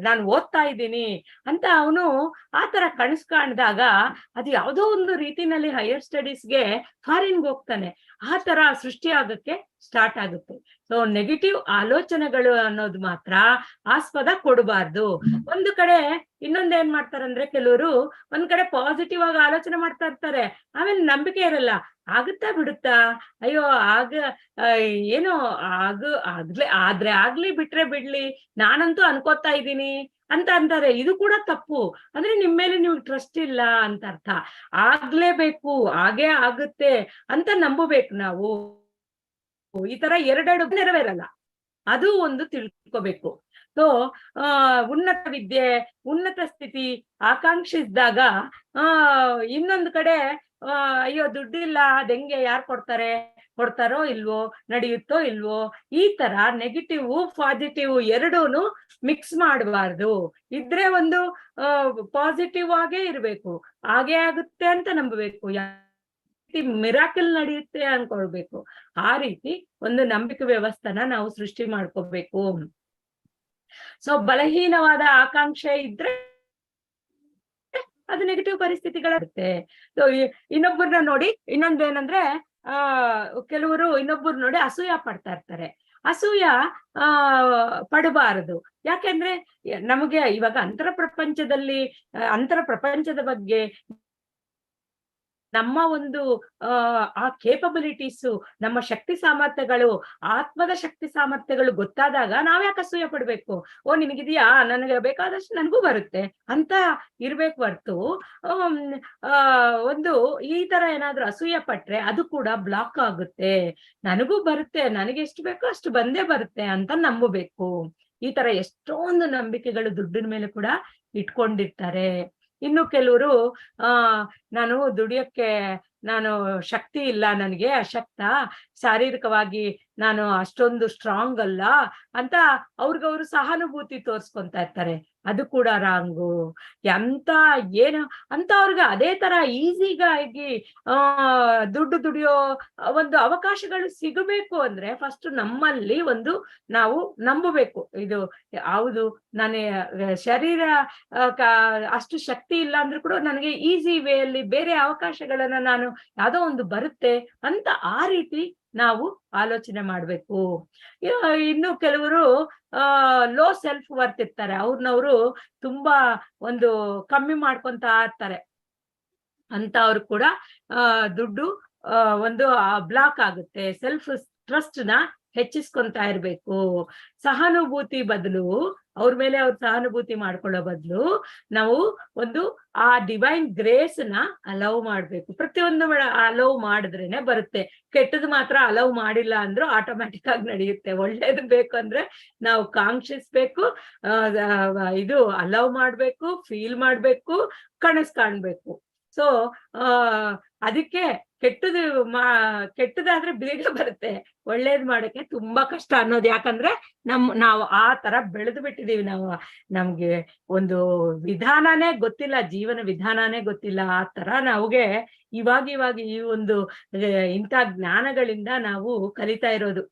ನಾನು ಓದ್ತಾ ಇದ್ದೀನಿ ಅಂತ ಅವನು ಆ ತರ ಕನಸು ಕಾಣ್ದಾಗ ಅದು ಯಾವುದೋ ಒಂದು ರೀತಿನಲ್ಲಿ ಹೈಯರ್ ಸ್ಟಡೀಸ್ಗೆ ಫಾರಿನ್ಗೆ ಹೋಗ್ತಾನೆ. ಆ ತರ ಸೃಷ್ಟಿ ಆಗಕ್ಕೆ ಸ್ಟಾರ್ಟ್ ಆಗುತ್ತೆ. ಸೊ ನೆಗೆಟಿವ್ ಆಲೋಚನೆಗಳು ಅನ್ನೋದು ಮಾತ್ರ ಆಸ್ಪದ ಕೊಡಬಾರ್ದು. ಒಂದು ಕಡೆ ಇನ್ನೊಂದ್ ಏನ್ ಮಾಡ್ತಾರಂದ್ರೆ, ಕೆಲವರು ಒಂದ್ ಕಡೆ ಪಾಸಿಟಿವ್ ಆಗಿ ಆಲೋಚನೆ ಮಾಡ್ತಾ ಇರ್ತಾರೆ, ಆಮೇಲೆ ನಂಬಿಕೆ ಇರಲ್ಲ. ಆಗುತ್ತಾ ಬಿಡುತ್ತಾ, ಅಯ್ಯೋ ಏನೋ ಆದ್ರೆ ಆಗ್ಲಿ, ಬಿಟ್ರೆ ಬಿಡ್ಲಿ, ನಾನಂತೂ ಅನ್ಕೋತಾ ಇದ್ದೀನಿ ಅಂತ ಅಂತಾರೆ. ಇದು ಕೂಡ ತಪ್ಪು. ಅಂದ್ರೆ ನಿಮ್ ಮೇಲೆ ನೀವು ಟ್ರಸ್ಟ್ ಇಲ್ಲ ಅಂತ ಅರ್ಥ. ಆಗ್ಲೇಬೇಕು, ಹಾಗೇ ಆಗುತ್ತೆ ಅಂತ ನಂಬಬೇಕು ನಾವು. ಈ ತರ ಎರಡೆರಡು ನೆರವೇರಲ್ಲ, ಅದು ಒಂದು ತಿಳ್ಕೋಬೇಕು. ಸೊ ಉನ್ನತ ವಿದ್ಯೆ, ಉನ್ನತ ಸ್ಥಿತಿ ಆಕಾಂಕ್ಷಿಸಿದಾಗ ಇನ್ನೊಂದು ಕಡೆ ಅಯ್ಯೋ ದುಡ್ಡಿಲ್ಲ, ಅದೆಂಗೆ, ಯಾರು ಕೊಡ್ತಾರೋ ಇಲ್ವೋ, ನಡೆಯುತ್ತೋ ಇಲ್ವೋ, ಈ ತರ ನೆಗೆಟಿವ್ ಪಾಸಿಟಿವ್ ಎರಡೂನು ಮಿಕ್ಸ್ ಮಾಡಬಾರ್ದು. ಇದ್ರೆ ಒಂದು ಪಾಸಿಟಿವ್ ಆಗೇ ಇರ್ಬೇಕು, ಹಾಗೆ ಆಗುತ್ತೆ ಅಂತ ನಂಬಬೇಕು. ಮಿರಾಕಲ್ ನಡೆಯುತ್ತೆ ಅನ್ಕೊಳ್ಬೇಕು. ಆ ರೀತಿ ಒಂದು ನಂಬಿಕೆ ವ್ಯವಸ್ಥೆನ ನಾವು ಸೃಷ್ಟಿ ಮಾಡ್ಕೋಬೇಕು. ಸೊ ಬಲಹೀನವಾದ ಆಕಾಂಕ್ಷೆ ಇದ್ರೆ ಅದು ನೆಗೆಟಿವ್ ಪರಿಸ್ಥಿತಿಗಳಾಗುತ್ತೆ. ಸೊ ಇನ್ನೊಬ್ಬರನ್ನ ನೋಡಿ ಇನ್ನೊಂದೇನಂದ್ರೆ ಕೆಲವರು ಇನ್ನೊಬ್ಬರು ನೋಡಿ ಅಸೂಯ ಪಡ್ತಾ ಇರ್ತಾರೆ. ಅಸೂಯ ಪಡಬಾರದು. ಯಾಕೆಂದ್ರೆ ನಮಗೆ ಇವಾಗ ಅಂತರ ಪ್ರಪಂಚದ ಬಗ್ಗೆ ನಮ್ಮ ಒಂದು ಆ ಕೇಪಬಿಲಿಟೀಸು, ನಮ್ಮ ಶಕ್ತಿ ಸಾಮರ್ಥ್ಯಗಳು, ಆತ್ಮದ ಶಕ್ತಿ ಸಾಮರ್ಥ್ಯಗಳು ಗೊತ್ತಾದಾಗ ನಾವ್ಯಾಕೆ ಅಸೂಯ ಪಡ್ಬೇಕು? ಓ ನಿನಗಿದೆಯಾ, ನನಗೆ ಬೇಕಾದಷ್ಟು ನನಗೂ ಬರುತ್ತೆ ಅಂತ ಇರ್ಬೇಕು ಹೊರ್ತು ಒಂದು ಈ ತರ ಏನಾದ್ರೂ ಅಸೂಯ ಪಟ್ರೆ ಅದು ಕೂಡ ಬ್ಲಾಕ್ ಆಗುತ್ತೆ. ನನಗೂ ಬರುತ್ತೆ, ನನಗೆ ಎಷ್ಟು ಬೇಕೋ ಅಷ್ಟು ಬಂದೇ ಬರುತ್ತೆ ಅಂತ ನಂಬಬೇಕು. ಈ ತರ ಎಷ್ಟೊಂದು ನಂಬಿಕೆಗಳು ದುಡ್ಡಿನ ಮೇಲೆ ಕೂಡ ಇಟ್ಕೊಂಡಿರ್ತಾರೆ. ಇನ್ನು ಕೆಲವರು ನಾನು ದುಡಿಯಕ್ಕೆ ಶಕ್ತಿ ಇಲ್ಲ, ನನಗೆ ಅಶಕ್ತ, ಶಾರೀರಿಕವಾಗಿ ನಾನು ಅಷ್ಟೊಂದು ಸ್ಟ್ರಾಂಗ್ ಅಲ್ಲ ಅಂತ ಅವ್ರಿಗವ್ರು ಸಹಾನುಭೂತಿ ತೋರ್ಸ್ಕೊಂತ ಇರ್ತಾರೆ. ಅದು ಕೂಡ ರಾಂಗು. ಏನು ಅಂತ ಅವ್ರಿಗೆ ಅದೇ ತರ ಈಸಿಗಾಗಿ ದುಡ್ಡು ದುಡಿಯೋ ಒಂದು ಅವಕಾಶಗಳು ಸಿಗಬೇಕು ಅಂದ್ರೆ ಫಸ್ಟ್ ನಮ್ಮಲ್ಲಿ ಒಂದು ನಾವು ನಂಬಬೇಕು. ಇದು ಹೌದು, ನನ್ನ ಶರೀರ ಅಷ್ಟು ಶಕ್ತಿ ಇಲ್ಲ ಅಂದ್ರೂ ಕೂಡ ನನಗೆ ಈಸಿ ವೇಯಲ್ಲಿ ಬೇರೆ ಅವಕಾಶಗಳನ್ನ ನಾನು ಯಾವ್ದೋ ಒಂದು ಬರುತ್ತೆ ಅಂತ ಆ ರೀತಿ ನಾವು ಆಲೋಚನೆ ಮಾಡ್ಬೇಕು. ಇನ್ನು ಕೆಲವರು ಲೋ ಸೆಲ್ಫ್ ವರ್ತ್ ಇರ್ತಾರೆ. ಅವ್ರನ್ನವರು ತುಂಬಾ ಒಂದು ಕಮ್ಮಿ ಮಾಡ್ಕೊಂತ ಇರ್ತಾರೆ. ಅಂತ ಅವ್ರು ಕೂಡ ದುಡ್ಡು ಒಂದು ಬ್ಲಾಕ್ ಆಗುತ್ತೆ. ಸೆಲ್ಫ್ ಟ್ರಸ್ಟ್ ನ ಹೆಚ್ಚಿಸ್ಕೊಂತ ಇರ್ಬೇಕು. ಸಹಾನುಭೂತಿ ಬದಲು ಅವ್ರ ಮೇಲೆ ಅವ್ರ ಸಹಾನುಭೂತಿ ಮಾಡ್ಕೊಳ್ಳೋ ಬದಲು ನಾವು ಒಂದು ಆ ಡಿವೈನ್ ಗ್ರೇಸ್ ನ ಅಲೌ ಮಾಡ್ಬೇಕು. ಪ್ರತಿಯೊಂದು ಅಲೌ ಮಾಡಿದ್ರೇನೆ ಬರುತ್ತೆ. ಕೆಟ್ಟದ್ದು ಮಾತ್ರ ಅಲೌ ಮಾಡಿಲ್ಲ ಅಂದ್ರೂ ಆಟೋಮ್ಯಾಟಿಕ್ ಆಗಿ ನಡೆಯುತ್ತೆ. ಒಳ್ಳೇದು ಬೇಕು ಅಂದ್ರೆ ನಾವು ಕಾಂಕ್ಷಿಸ್ಬೇಕು, ಇದು ಅಲೌ ಮಾಡ್ಬೇಕು, ಫೀಲ್ ಮಾಡ್ಬೇಕು, ಕನಸು ಕಾಣ್ಬೇಕು. ಸೊ ಅದಕ್ಕೆ ಕೆಟ್ಟದಾದ್ರೆ ಬೇಗ ಬರುತ್ತೆ, ಒಳ್ಳೇದ್ ಮಾಡಕ್ಕೆ ತುಂಬಾ ಕಷ್ಟ ಅನ್ನೋದು. ಯಾಕಂದ್ರೆ ನಾವು ಆ ತರ ಬೆಳೆದು ಬಿಟ್ಟಿದೀವಿ. ನಮ್ಗೆ ಒಂದು ವಿಧಾನನೇ ಗೊತ್ತಿಲ್ಲ, ಜೀವನ ವಿಧಾನನೇ ಗೊತ್ತಿಲ್ಲ. ಆ ತರ ನಾವುಗೆ ಇವಾಗ ಈ ಒಂದು ಇಂಥ ಜ್ಞಾನಗಳಿಂದ ನಾವು ಕಲಿತಾ ಇರೋದು.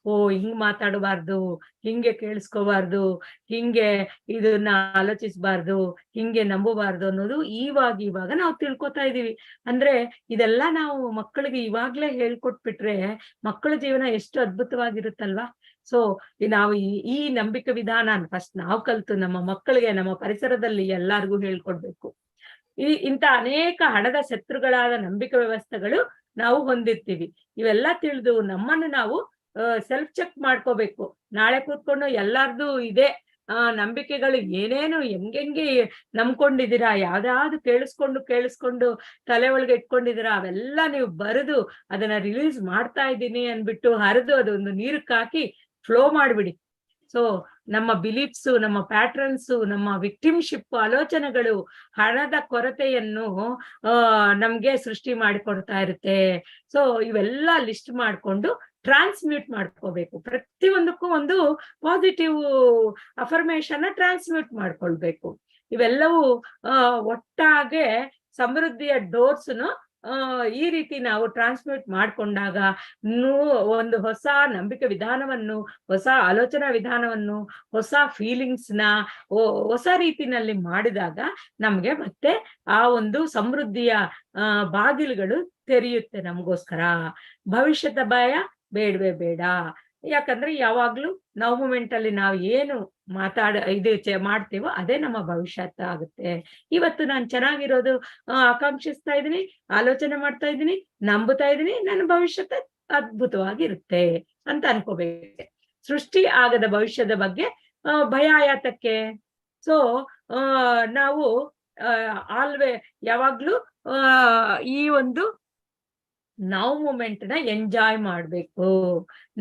ಓ ಹಿಂಗ್ ಮಾತಾಡಬಾರ್ದು, ಹಿಂಗೆ ಕೇಳಿಸ್ಕೋಬಾರ್ದು, ಹಿಂಗೆ ಇದನ್ನ ಆಲೋಚಿಸಬಾರ್ದು, ಹಿಂಗೆ ನಂಬಬಾರ್ದು ಅನ್ನೋದು ಇವಾಗ ನಾವು ತಿಳ್ಕೊತಾ ಇದೀವಿ. ಅಂದ್ರೆ ಇದೆಲ್ಲ ನಾವು ಮಕ್ಕಳಿಗೆ ಇವಾಗ್ಲೇ ಹೇಳ್ಕೊಟ್ಬಿಟ್ರೆ ಮಕ್ಕಳ ಜೀವನ ಎಷ್ಟು ಅದ್ಭುತವಾಗಿರುತ್ತಲ್ವಾ. ಸೊ ನಾವು ಈ ನಂಬಿಕೆ ವಿಧಾನ ಫಸ್ಟ್ ನಾವು ಕಲ್ತು ನಮ್ಮ ಮಕ್ಕಳಿಗೆ, ನಮ್ಮ ಪರಿಸರದಲ್ಲಿ ಎಲ್ಲಾರ್ಗೂ ಹೇಳ್ಕೊಡ್ಬೇಕು. ಇಂಥ ಅನೇಕ ಹಣದ ಶತ್ರುಗಳಾದ ನಂಬಿಕೆ ವ್ಯವಸ್ಥೆಗಳು ನಾವು ಹೊಂದಿರ್ತೀವಿ. ಇವೆಲ್ಲ ತಿಳಿದು ನಮ್ಮನ್ನು ನಾವು ಸೆಲ್ಫ್ ಚೆಕ್ ಮಾಡ್ಕೋಬೇಕು. ನಾಳೆ ಕೂತ್ಕೊಂಡು ಎಲ್ಲಾರ್ದು ಇದೆ ನಂಬಿಕೆಗಳು ಏನೇನು ಹೆಂಗೆ ನಂಬ್ಕೊಂಡಿದ್ದೀರಾ, ಯಾವ್ದಾದ್ರು ಕೇಳಿಸ್ಕೊಂಡು ತಲೆ ಒಳಗೆ ಇಟ್ಕೊಂಡಿದ್ದೀರಾ, ಅವೆಲ್ಲ ನೀವು ಬರೆದು ಅದನ್ನ ರಿಲೀಸ್ ಮಾಡ್ತಾ ಇದ್ದೀನಿ ಅನ್ಬಿಟ್ಟು ಹರಿದು ಅದೊಂದು ನೀರಕ್ಕೆ ಹಾಕಿ ಫ್ಲೋ ಮಾಡ್ಬಿಡಿ. ಸೊ ನಮ್ಮ ಬಿಲೀಫ್ಸು, ನಮ್ಮ ಪ್ಯಾಟ್ರನ್ಸು, ನಮ್ಮ ವಿಕ್ಟಿಮ್ಶಿಪ್ ಆಲೋಚನೆಗಳು ಹಣದ ಕೊರತೆಯನ್ನು ನಮ್ಗೆ ಸೃಷ್ಟಿ ಮಾಡಿಕೊಡ್ತಾ ಇರುತ್ತೆ. ಸೊ ಇವೆಲ್ಲ ಲಿಸ್ಟ್ ಮಾಡ್ಕೊಂಡು ಟ್ರಾನ್ಸ್ಮ್ಯೂಟ್ ಮಾಡ್ಕೋಬೇಕು. ಪ್ರತಿಯೊಂದಕ್ಕೂ ಒಂದು ಪಾಸಿಟಿವ್ ಅಫರ್ಮೇಶನ್ ಟ್ರಾನ್ಸ್ಮ್ಯೂಟ್ ಮಾಡ್ಕೊಳ್ಬೇಕು. ಇವೆಲ್ಲವೂ ಒಟ್ಟಾಗೆ ಸಮೃದ್ಧಿಯ ಡೋರ್ಸ್ನು ಈ ರೀತಿ ನಾವು ಟ್ರಾನ್ಸ್ಮ್ಯೂಟ್ ಮಾಡ್ಕೊಂಡಾಗ ಒಂದು ಹೊಸ ನಂಬಿಕೆ ವಿಧಾನವನ್ನು, ಹೊಸ ಆಲೋಚನಾ ವಿಧಾನವನ್ನು, ಹೊಸ ಫೀಲಿಂಗ್ಸ್ ನ ಹೊಸ ರೀತಿನಲ್ಲಿ ಮಾಡಿದಾಗ ನಮ್ಗೆ ಮತ್ತೆ ಆ ಒಂದು ಸಮೃದ್ಧಿಯ ಬಾಗಿಲುಗಳು ತೆರೆಯುತ್ತೆ ನಮಗೋಸ್ಕರ. ಭವಿಷ್ಯದ ಭಯ ಬೇಡವೇ ಬೇಡ. ಯಾಕಂದ್ರೆ ಯಾವಾಗ್ಲೂ ನಾವು ಮೂಮೆಂಟ್ ಅಲ್ಲಿ ನಾವು ಏನು ಮಾಡ್ತೀವೋ ಅದೇ ನಮ್ಮ ಭವಿಷ್ಯತ್ ಆಗುತ್ತೆ. ಇವತ್ತು ನಾನು ಚೆನ್ನಾಗಿರೋದು ಆಕಾಂಕ್ಷಿಸ್ತಾ ಇದ್ದೀನಿ, ಆಲೋಚನೆ ಮಾಡ್ತಾ ಇದ್ದೀನಿ, ನಂಬುತ್ತಾ ಇದ್ದೀನಿ, ನನ್ನ ಭವಿಷ್ಯತ್ ಅದ್ಭುತವಾಗಿರುತ್ತೆ ಅಂತ ಅನ್ಕೋಬೇಕು. ಸೃಷ್ಟಿ ಆಗದ ಭವಿಷ್ಯದ ಬಗ್ಗೆ ಭಯ ಯಾತಕ್ಕೆ? ಸೊ ನಾವು ಯಾವಾಗ್ಲೂ ಈ ಒಂದು ನಾವು ಮೂಮೆಂಟ್ ನ ಎಂಜಾಯ್ ಮಾಡ್ಬೇಕು.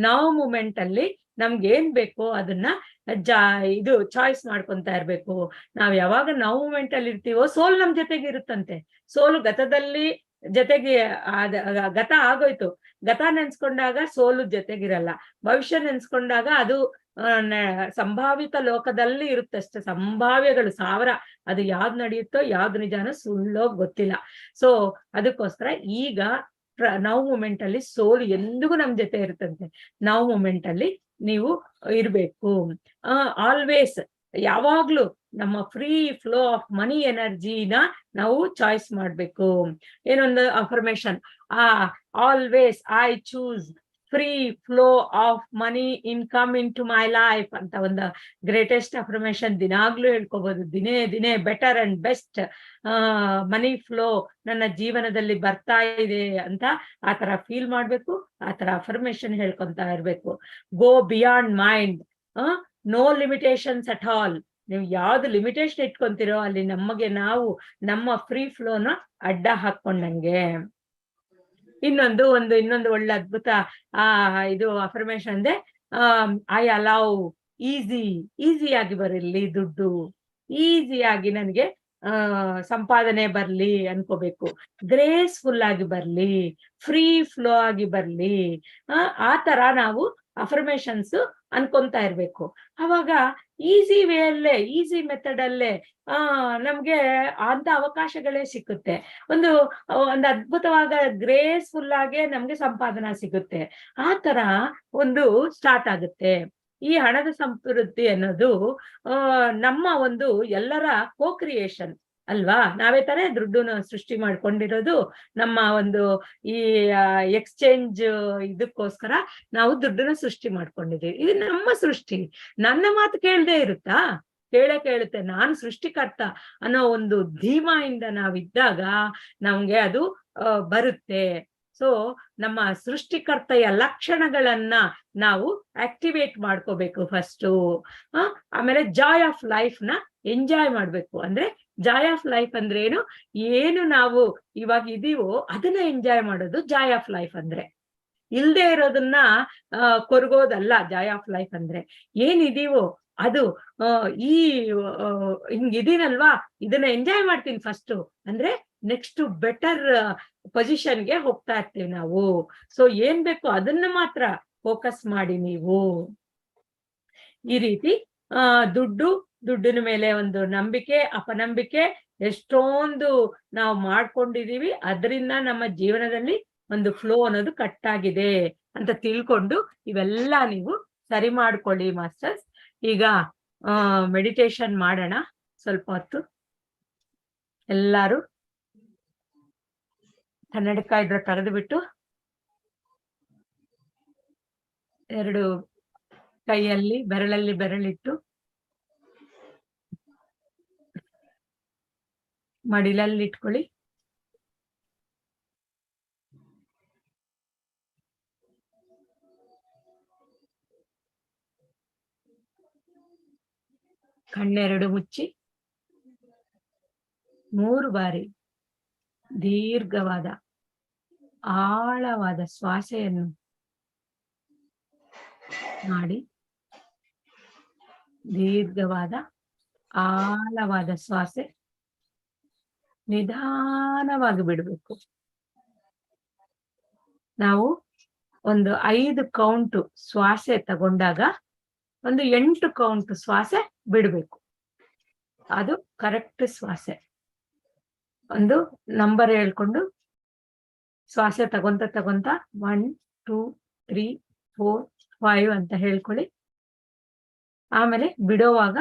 ನಾವು ಮೂಮೆಂಟ್ ಅಲ್ಲಿ ನಮ್ಗೆ ಏನ್ ಬೇಕೋ ಅದನ್ನ ಚಾಯ್ಸ್ ಮಾಡ್ಕೊಂತ ಇರ್ಬೇಕು. ನಾವ್ ಯಾವಾಗ ನಾವು ಮೂಮೆಂಟ್ ಅಲ್ಲಿ ಇರ್ತೀವೋ ಸೋಲ್ ನಮ್ ಜೊತೆಗೆ ಇರುತ್ತಂತೆ. ಸೋಲು ಗತದಲ್ಲಿ ಜೊತೆಗೆ ಗತ ಆಗೋಯ್ತು. ಗತ ನೆನ್ಸ್ಕೊಂಡಾಗ ಸೋಲು ಜೊತೆಗಿರಲ್ಲ. ಭವಿಷ್ಯ ನೆನ್ಸ್ಕೊಂಡಾಗ ಅದು ಸಂಭಾವಿತ ಲೋಕದಲ್ಲಿ ಇರುತ್ತಷ್ಟೇ, ಸಂಭಾವ್ಯಗಳು 1000. ಅದು ಯಾವ್ದು ನಡೆಯುತ್ತೋ ಯಾವ್ದು ನಿಜಾನೋ ಸುಳ್ಳೋ ಗೊತ್ತಿಲ್ಲ. ಸೊ ಅದಕ್ಕೋಸ್ಕರ ಈಗ ನೌ ಮೂಮೆಂಟ್ ಅಲ್ಲಿ ಸೋಲು ಎಂದಿಗೂ ನಮ್ ಜೊತೆ ಇರುತ್ತಂತೆ. ನೌ ಮೂಮೆಂಟ್ ಅಲ್ಲಿ ನೀವು ಇರ್ಬೇಕು. ಆಲ್ವೇಸ್ ಯಾವಾಗ್ಲೂ ನಮ್ಮ ಫ್ರೀ ಫ್ಲೋ ಆಫ್ ಮನಿ ಎನರ್ಜಿನ ನಾವು ಚಾಯ್ಸ್ ಮಾಡ್ಬೇಕು. ಏನೊಂದು affirmation, always I choose free flow of money income into my life ಅಂತ ಒಂದು ಗ್ರೇಟೆಸ್ಟ್ ಅಫರ್ಮೇಶನ್ ದಿನಾಗ್ಲೂ ಹೇಳ್ಕೋಬಹುದು. ದಿನೇ better and best money flow ನನ್ನ ಜೀವನದಲ್ಲಿ ಬರ್ತಾ ಇದೆ ಅಂತ ಆತರ ಫೀಲ್ ಮಾಡ್ಬೇಕು, ಆತರ ಅಫರ್ಮೇಶನ್ ಹೇಳ್ಕೊಂತ ಇರ್ಬೇಕು. Go beyond mind, no limitations at all. ನೀವು ಯಾವ್ದು ಲಿಮಿಟೇಷನ್ ಇಟ್ಕೊಂತೀರೋ ಅಲ್ಲಿ ನಮಗೆ ನಾವು ನಮ್ಮ ಫ್ರೀ ಫ್ಲೋನ ಅಡ್ಡ ಹಾಕೊಂಡಂಗೆ. ಇನ್ನೊಂದು ಒಳ್ಳೆ ಅದ್ಭುತ ಇದು ಅಫರ್ಮೇಶನ್ ಅಂದ್ರೆ, ಐ ಅಲೌ ಈಸಿಯಾಗಿ ಬರಲಿ ದುಡ್ಡು, ಈಸಿಯಾಗಿ ನನಗೆ ಸಂಪಾದನೆ ಬರ್ಲಿ ಅನ್ಕೋಬೇಕು. ಗ್ರೇಸ್ಫುಲ್ ಆಗಿ ಬರ್ಲಿ, ಫ್ರೀ ಫ್ಲೋ ಆಗಿ ಬರ್ಲಿ. ಆ ತರ ನಾವು ಅಫರ್ಮೇಶನ್ಸ್ ಅನ್ಕೊಂತಾ ಇರ್ಬೇಕು. ಅವಾಗ ಈಸಿ ವೇ ಅಲ್ಲೇ, ಈಸಿ ಮೆಥಡ್ ಅಲ್ಲೇ ನಮ್ಗೆ ಅಂತ ಅವಕಾಶಗಳೇ ಸಿಕ್ಕುತ್ತೆ. ಒಂದು ಅದ್ಭುತವಾದ ಗ್ರೇಸ್ಫುಲ್ ಆಗೇ ನಮ್ಗೆ ಸಂಪಾದನಾ ಸಿಗುತ್ತೆ. ಆ ತರ ಒಂದು ಸ್ಟಾರ್ಟ್ ಆಗುತ್ತೆ. ಈ ಹಣದ ಸಮೃದ್ಧಿ ಅನ್ನೋದು ನಮ್ಮ ಒಂದು ಎಲ್ಲರ ಕೋ ಕ್ರಿಯೇಷನ್ ಅಲ್ವಾ. ನಾವೇ ತಾನೇ ದುಡ್ಡನ್ನ ಸೃಷ್ಟಿ ಮಾಡ್ಕೊಂಡಿರೋದು. ನಮ್ಮ ಒಂದು ಈ ಎಕ್ಸ್ಚೇಂಜ್ ಇದಕ್ಕೋಸ್ಕರ ನಾವು ದುಡ್ಡನ್ನ ಸೃಷ್ಟಿ ಮಾಡ್ಕೊಂಡಿದ್ದೀವಿ. ಇದು ನಮ್ಮ ಸೃಷ್ಟಿ. ನನ್ನ ಮಾತು ಕೇಳದೆ ಇರುತ್ತಾ? ಕೇಳುತ್ತೆ. ನಾನು ಸೃಷ್ಟಿಕರ್ತ ಅನ್ನೋ ಒಂದು ಧೀಮಾಯಿಂದ ನಾವಿದ್ದಾಗ ನಮ್ಗೆ ಅದು ಬರುತ್ತೆ. ಸೊ ನಮ್ಮ ಸೃಷ್ಟಿಕರ್ತೆಯ ಲಕ್ಷಣಗಳನ್ನ ನಾವು ಆಕ್ಟಿವೇಟ್ ಮಾಡ್ಕೋಬೇಕು ಫಸ್ಟು. ಆಮೇಲೆ ಜಾಯ್ ಆಫ್ ಲೈಫ್ ನ ಎಂಜಾಯ್ ಮಾಡ್ಬೇಕು. ಅಂದ್ರೆ ಜಾಯ್ ಆಫ್ ಲೈಫ್ ಅಂದ್ರೆ ಏನು ನಾವು ಇವಾಗ ಇದೀವೋ ಅದನ್ನ ಎಂಜಾಯ್ ಮಾಡೋದು ಜಾಯ್ ಆಫ್ ಲೈಫ್ ಅಂದ್ರೆ. ಇಲ್ದೇ ಇರೋದನ್ನ ಕೊರಗೋದಲ್ಲ ಜಾಯ್ ಆಫ್ ಲೈಫ್ ಅಂದ್ರೆ. ಏನಿದೀವೋ ಅದು ಹಿಂಗಿದೀನಲ್ವಾ, ಇದನ್ನ ಎಂಜಾಯ್ ಮಾಡ್ತೀನಿ ಫಸ್ಟ್ ಅಂದ್ರೆ ನೆಕ್ಸ್ಟ್ ಬೆಟರ್ ಪೊಸಿಷನ್ಗೆ ಹೋಗ್ತಾ ಇರ್ತೀವಿ ನಾವು. ಸೊ ಏನ್ ಬೇಕು ಅದನ್ನ ಮಾತ್ರ ಫೋಕಸ್ ಮಾಡಿ ನೀವು. ಈ ರೀತಿ ದುಡ್ಡಿನ ಮೇಲೆ ಒಂದು ನಂಬಿಕೆ, ಅಪನಂಬಿಕೆ ಎಷ್ಟೊಂದು ನಾವು ಮಾಡ್ಕೊಂಡಿದೀವಿ. ಅದರಿಂದ ನಮ್ಮ ಜೀವನದಲ್ಲಿ ಒಂದು ಫ್ಲೋ ಅನ್ನೋದು ಕಟ್ ಆಗಿದೆ ಅಂತ ತಿಳ್ಕೊಂಡು ಇವೆಲ್ಲ ನೀವು ಸರಿ ಮಾಡ್ಕೊಳ್ಳಿ ಮಾಸ್ಟರ್ಸ್. ಈಗ ಮೆಡಿಟೇಷನ್ ಮಾಡೋಣ ಸ್ವಲ್ಪ ಹೊತ್ತು. ಎಲ್ಲಾರು ಕನ್ನಡಕ ಇದ್ರ ತೆಗೆದುಬಿಟ್ಟು 2 ಕೈಯಲ್ಲಿ ಬೆರಳಲ್ಲಿ ಬೆರಳಿಟ್ಟು ಮಡಿಲಲ್ಲಿ ಇಟ್ಕೊಳ್ಳಿ. ಕಣ್ಣೆರಡು ಮುಚ್ಚಿ 3 ಬಾರಿ ದೀರ್ಘವಾದ ಆಳವಾದ ಶ್ವಾಸೆಯನ್ನು ಮಾಡಿ, ದೀರ್ಘವಾದ ಆಳವಾದ ಶ್ವಾಸೆ ನಿಧಾನವಾಗಿ ಬಿಡಬೇಕು. ನಾವು ಒಂದು 5 ಕೌಂಟ್ ಶ್ವಾಸೆ ತಗೊಂಡಾಗ ಒಂದು 8 ಕೌಂಟ್ ಶ್ವಾಸೆ ಬಿಡಬೇಕು. ಅದು ಕರೆಕ್ಟ್ ಶ್ವಾಸೆ. ಒಂದು ನಂಬರ್ ಹೇಳ್ಕೊಂಡು ಶ್ವಾಸೆ ತಗೊಂತ 1 2 3 4 5 ಅಂತ ಹೇಳ್ಕೊಳ್ಳಿ. ಆಮೇಲೆ ಬಿಡೋವಾಗ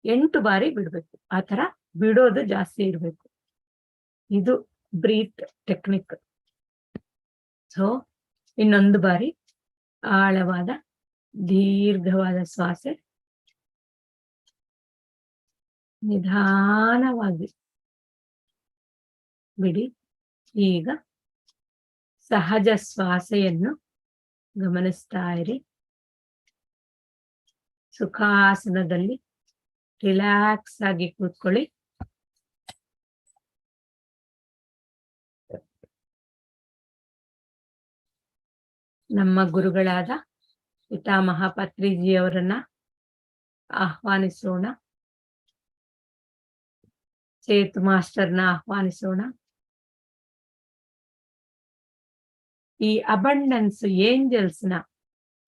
8 ಬಾರಿ ಬಿಡ್ಬೇಕು. ಆ ತರ ಬಿಡೋದು ಜಾಸ್ತಿ ಇರ್ಬೇಕು. ಇದು ಬ್ರೀತ್ ಟೆಕ್ನಿಕ್. ಸೊ ಇನ್ನೊಂದು ಬಾರಿ ಆಳವಾದ ದೀರ್ಘವಾದ ಶ್ವಾಸೆ ನಿಧಾನವಾಗಿ ಬಿಡಿ. ಈಗ ಸಹಜ ಶ್ವಾಸೆಯನ್ನು ಗಮನಿಸ್ತಾ ಇರಿ. ಸುಖಾಸನದಲ್ಲಿ ರಿಲ್ಯಾಕ್ಸ್ ಆಗಿ ಕೂತ್ಕೊಳ್ಳಿ. ನಮ್ಮ ಗುರುಗಳಾದ ಪಿತಾಮಹ ಪತ್ರಿಜಿಯವರನ್ನ ಆಹ್ವಾನಿಸೋಣ. ಸೇತು ಮಾಸ್ಟರ್ನ ಆಹ್ವಾನಿಸೋಣ. ಈ ಅಬಂಡೆನ್ಸ್ ಏಂಜಲ್ಸ್ ನ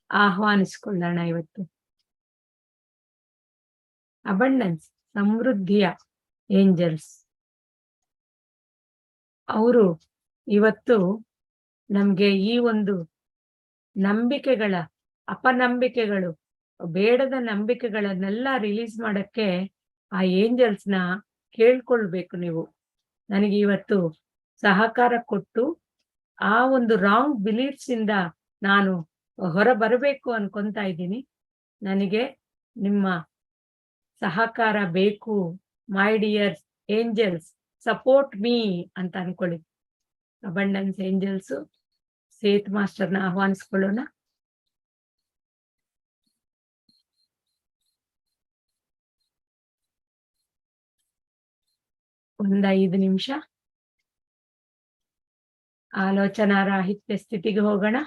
ಆಹ್ವಾನಿಸಿಕೊಳ್ಳೋಣ ಇವತ್ತು. ಅಬಂಡೆನ್ಸ್, ಸಮೃದ್ಧಿಯ ಏಂಜಲ್ಸ್. ಅವರು ಇವತ್ತು ನಮ್ಗೆ ಈ ಒಂದು ನಂಬಿಕೆಗಳ, ಅಪನಂಬಿಕೆಗಳು, ಬೇಡದ ನಂಬಿಕೆಗಳನ್ನೆಲ್ಲ ರಿಲೀಸ್ ಮಾಡಕ್ಕೆ ಆ ಏಂಜಲ್ಸ್ನ ಕೇಳ್ಕೊಳ್ಬೇಕು ನೀವು. ನನಗೆ ಇವತ್ತು ಸಹಕಾರ ಕೊಟ್ಟು ಆ ಒಂದು ರಾಂಗ್ ಬಿಲೀಫ್ಸ್ ಇಂದ ನಾನು ಹೊರ ಬರಬೇಕು ಅನ್ಕೊಂತಾ ಇದ್ದೀನಿ. ನನಗೆ ನಿಮ್ಮ ಸಹಕಾರ ಬೇಕು. My dear angels, support me ಅಂತ ಅನ್ಕೊಳ್ಳಿ. ಅಬಂಡೆನ್ಸ್ ಏಂಜಲ್ಸ್ ಸೇತ್ ಮಾಸ್ಟರ್ನ ಆಹ್ವಾನಿಸ್ಕೊಳ್ಳೋಣ. ಒಂದ್ 5 ನಿಮಿಷ ಆಲೋಚನಾ ರಾಹಿತ್ಯ ಸ್ಥಿತಿಗೆ ಹೋಗೋಣ.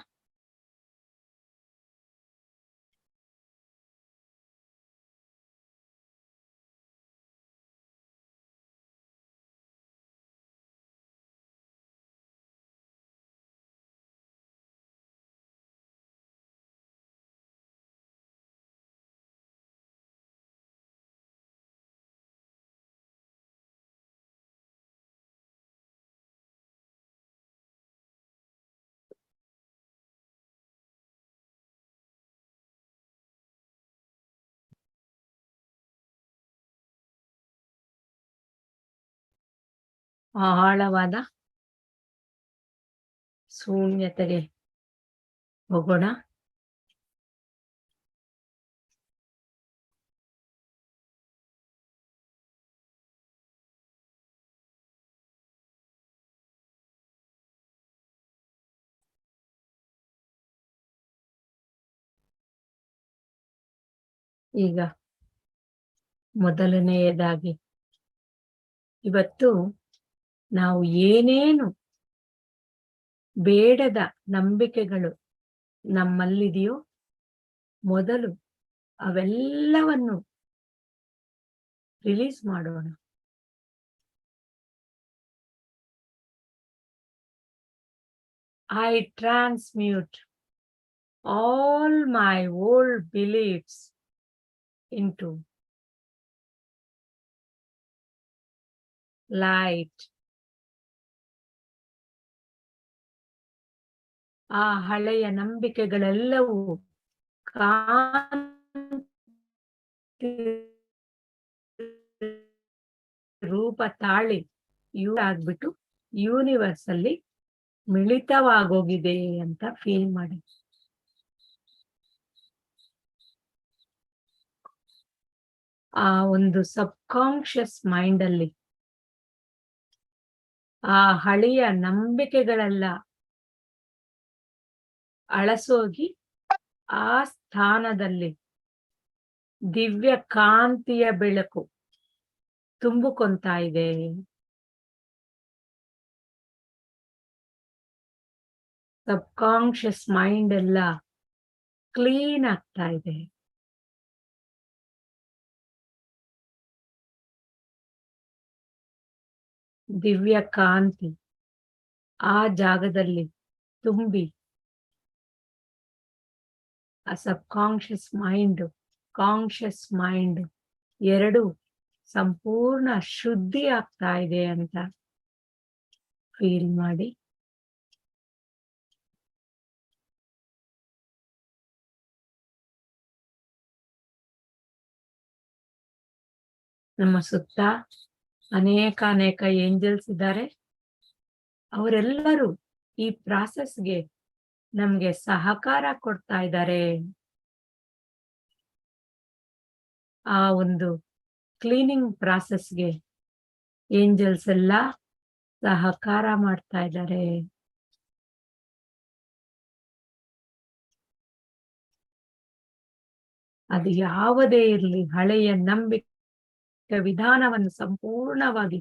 ಆಳವಾದ ಶೂನ್ಯತೆಗೆ ಹೋಗೋಣ. ಈಗ ಮೊದಲನೆಯದಾಗಿ ಇವತ್ತು ನಾವು ಏನೇನು ಬೇಡದ ನಂಬಿಕೆಗಳು ನಮ್ಮಲ್ಲಿದೆಯೋ ಮೊದಲು ಅವೆಲ್ಲವನ್ನು ರಿಲೀಸ್ ಮಾಡೋಣ. I transmute all my old beliefs into light. ಆ ಹಳೆಯ ನಂಬಿಕೆಗಳೆಲ್ಲವೂ ಕಾಂತಿ ರೂಪ ತಾಳಿ ಆಗ್ಬಿಟ್ಟು ಯೂನಿವರ್ಸ್ ಅಲ್ಲಿ ಮಿಳಿತವಾಗೋಗಿದೆ ಅಂತ ಫೀಲ್ ಮಾಡಿ. ಆ ಒಂದು ಸಬ್ಕಾನ್ಶಿಯಸ್ ಮೈಂಡ್ ಅಲ್ಲಿ ಆ ಹಳೆಯ ನಂಬಿಕೆಗಳೆಲ್ಲ ಅಳಸೋಗಿ ಆ ಸ್ಥಾನದಲ್ಲಿ ದಿವ್ಯ ಕಾಂತಿಯ ಬೆಳಕು ತುಂಬಿಕೊಂತಾ ಇದೆ. ಸಬ್ಕಾನ್ಶಿಯಸ್ ಮೈಂಡ್ ಎಲ್ಲ ಕ್ಲೀನ್ ಆಗ್ತಾ ಇದೆ. ದಿವ್ಯ ಕಾಂತಿ ಆ ಜಾಗದಲ್ಲಿ ತುಂಬಿ ಆ ಸಬ್ಕಾನ್ಶಿಯಸ್ ಮೈಂಡ್, ಕಾನ್ಶಿಯಸ್ ಮೈಂಡ್ ಎರಡು ಸಂಪೂರ್ಣ ಶುದ್ಧಿ ಆಗ್ತಾ ಇದೆ ಅಂತ ಫೀಲ್ ಮಾಡಿ. ನಮ್ಮ ಸುತ್ತ ಅನೇಕ ಏಂಜಲ್ಸ್ ಇದ್ದಾರೆ. ಅವರೆಲ್ಲರೂ ಈ ಪ್ರಾಸೆಸ್ಗೆ ನಮ್ಗೆ ಸಹಕಾರ ಕೊಡ್ತಾ ಇದ್ದಾರೆ. ಆ ಒಂದು ಕ್ಲೀನಿಂಗ್ ಪ್ರಾಸೆಸ್ಗೆ ಏಂಜಲ್ಸ್ ಎಲ್ಲ ಸಹಕಾರ ಮಾಡ್ತಾ ಇದ್ದಾರೆ. ಅದು ಯಾವುದೇ ಇರಲಿ, ಹಳೆಯ ನಂಬಿಕೆ ವಿಧಾನವನ್ನು ಸಂಪೂರ್ಣವಾಗಿ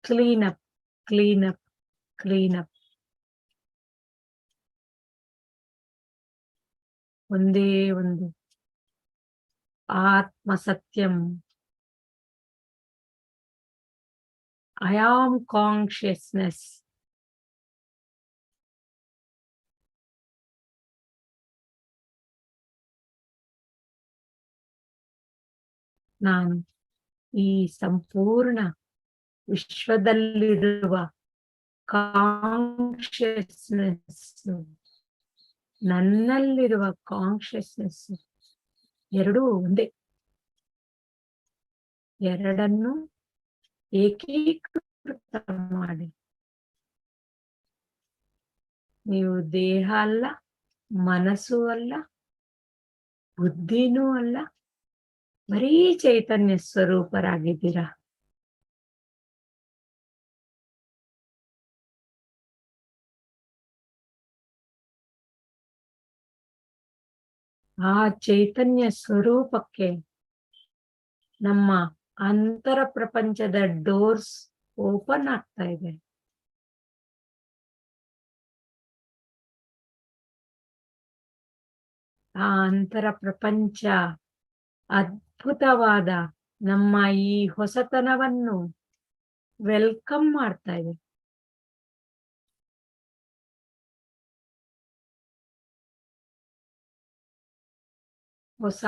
ಕ್ಲೀನಪ್ ಕ್ಲೀನಪ್ ಕ್ಲೀನಪ್. ಒಂದೇ ಒಂದು ಆತ್ಮ ಸತ್ಯಂ, ಐ ಆಮ್ ಕಾನ್ಶಿಯಸ್ನೆಸ್. ನಾನು ಈ ಸಂಪೂರ್ಣ ವಿಶ್ವದಲ್ಲಿರುವ ಕಾನ್ಶಿಯಸ್ನೆಸ್, ನನ್ನಲ್ಲಿರುವ ಕಾನ್ಶಿಯಸ್ನೆಸ್ ಎರಡೂ ಒಂದೇ. ಎರಡನ್ನು ಏಕೀಕೃತ ಮಾಡಿ. ನೀವು ದೇಹ ಅಲ್ಲ, ಮನಸ್ಸು ಅಲ್ಲ, ಬುದ್ಧಿನೂ ಅಲ್ಲ, ಬರೀ ಚೈತನ್ಯ ಸ್ವರೂಪರಾಗಿದ್ದೀರಾ. ಆ ಚೈತನ್ಯ ಸ್ವರೂಪಕ್ಕೆ ನಮ್ಮ ಅಂತರ ಪ್ರಪಂಚದ ಡೋರ್ಸ್ ಓಪನ್ ಆಗ್ತಾ ಇದೆ. ಆ ಅಂತರ ಪ್ರಪಂಚ ಅದ್ಭುತವಾದ ನಮ್ಮ ಈ ಹೊಸತನವನ್ನು ವೆಲ್ಕಮ್ ಮಾಡ್ತಾ ಇದೆ. ಹೊಸ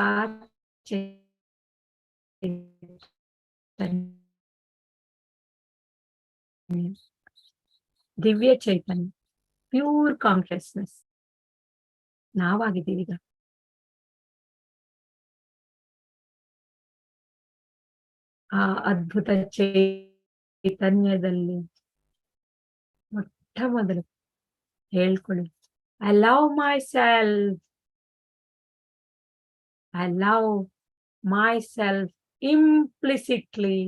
ದಿವ್ಯ ಚೈತನ್ಯ, ಪ್ಯೂರ್ ಕಾನ್ಶಿಯಸ್ನೆಸ್ ನಾವಾಗಿದ್ದೀವಿ ಈಗ. ಆ ಅದ್ಭುತ ಚೈತನ್ಯದಲ್ಲಿ ಮೊಟ್ಟ ಮೊದಲು ಹೇಳ್ಕೊಳ್ಳಿ, ಐ ಲವ್ ಮೈ ಸೆಲ್ಫ್, I love myself implicitly.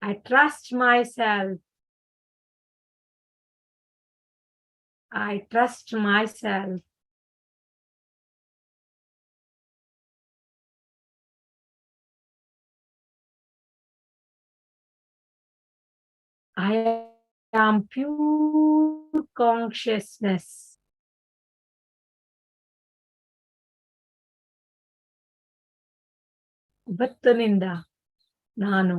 I trust myself. I trust myself. I am pure consciousness. ಇವತ್ತಿನಿಂದ ನಾನು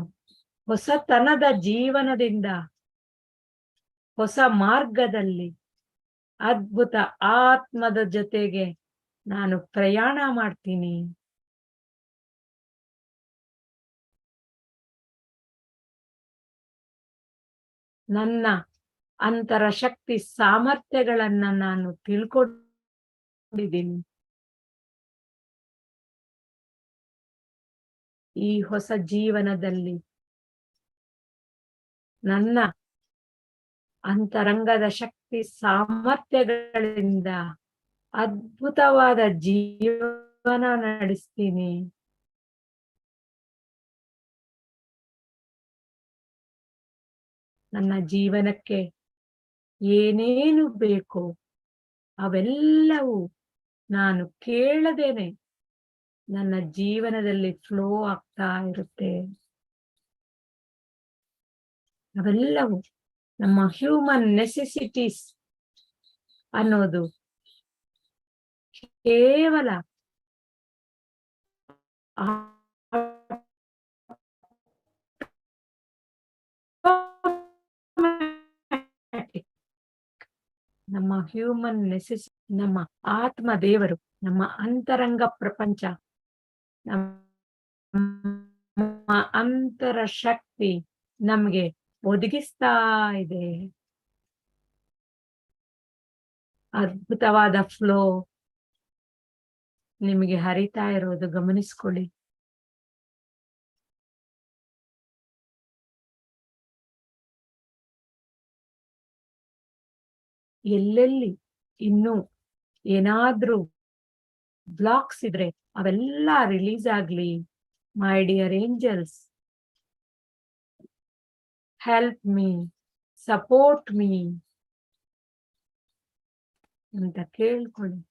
ಹೊಸತನದ ಜೀವನದಿಂದ ಹೊಸ ಮಾರ್ಗದಲ್ಲಿ ಅದ್ಭುತ ಆತ್ಮದ ಜೊತೆಗೆ ನಾನು ಪ್ರಯಾಣ ಮಾಡ್ತೀನಿ. ನನ್ನ ಅಂತರ ಶಕ್ತಿ ಸಾಮರ್ಥ್ಯಗಳನ್ನ ನಾನು ತಿಳ್ಕೊಂಡಿದ್ದೀನಿ. ಈ ಹೊಸ ಜೀವನದಲ್ಲಿ ನನ್ನ ಅಂತರಂಗದ ಶಕ್ತಿ ಸಾಮರ್ಥ್ಯಗಳಿಂದ ಅದ್ಭುತವಾದ ಜೀವನ ನಡೆಸ್ತೀನಿ. ನನ್ನ ಜೀವನಕ್ಕೆ ಏನೇನು ಬೇಕೋ ಅವೆಲ್ಲವೂ ನಾನು ಕೇಳದೇನೆ ನನ್ನ ಜೀವನದಲ್ಲಿ ಫ್ಲೋ ಆಗ್ತಾ ಇರುತ್ತೆ. ಅವೆಲ್ಲವೂ ನಮ್ಮ ಹ್ಯೂಮನ್ ನೆಸೆಸಿಟೀಸ್ ಅನ್ನೋದು ಕೇವಲ ನಮ್ಮ ಹ್ಯೂಮನ್ ನೆಸೆಸಿಟಿ, ನಮ್ಮ ಆತ್ಮ ದೇವರು, ನಮ್ಮ ಅಂತರಂಗ ಪ್ರಪಂಚ, ನಮ್ಮ ಅಂತರ ಶಕ್ತಿ ನಮ್ಗೆ ಒದಗಿಸ್ತಾ ಇದೆ. ಅದ್ಭುತವಾದ ಫ್ಲೋ ನಿಮಗೆ ಹರಿತಾ ಇರೋದು ಗಮನಿಸ್ಕೊಳ್ಳಿ. ಎಲ್ಲೆಲ್ಲಿ ಇನ್ನೂ ಏನಾದ್ರೂ ಬ್ಲಾಕ್ಸ್ ಇದ್ರೆ ಅವೆಲ್ಲ ರಿಲೀಸ್ ಆಗ್ಲಿ. ಮೈ dear angels, help me, support me ಅಂತ ಕೇಳ್ಕೊಳ್ಳಿ.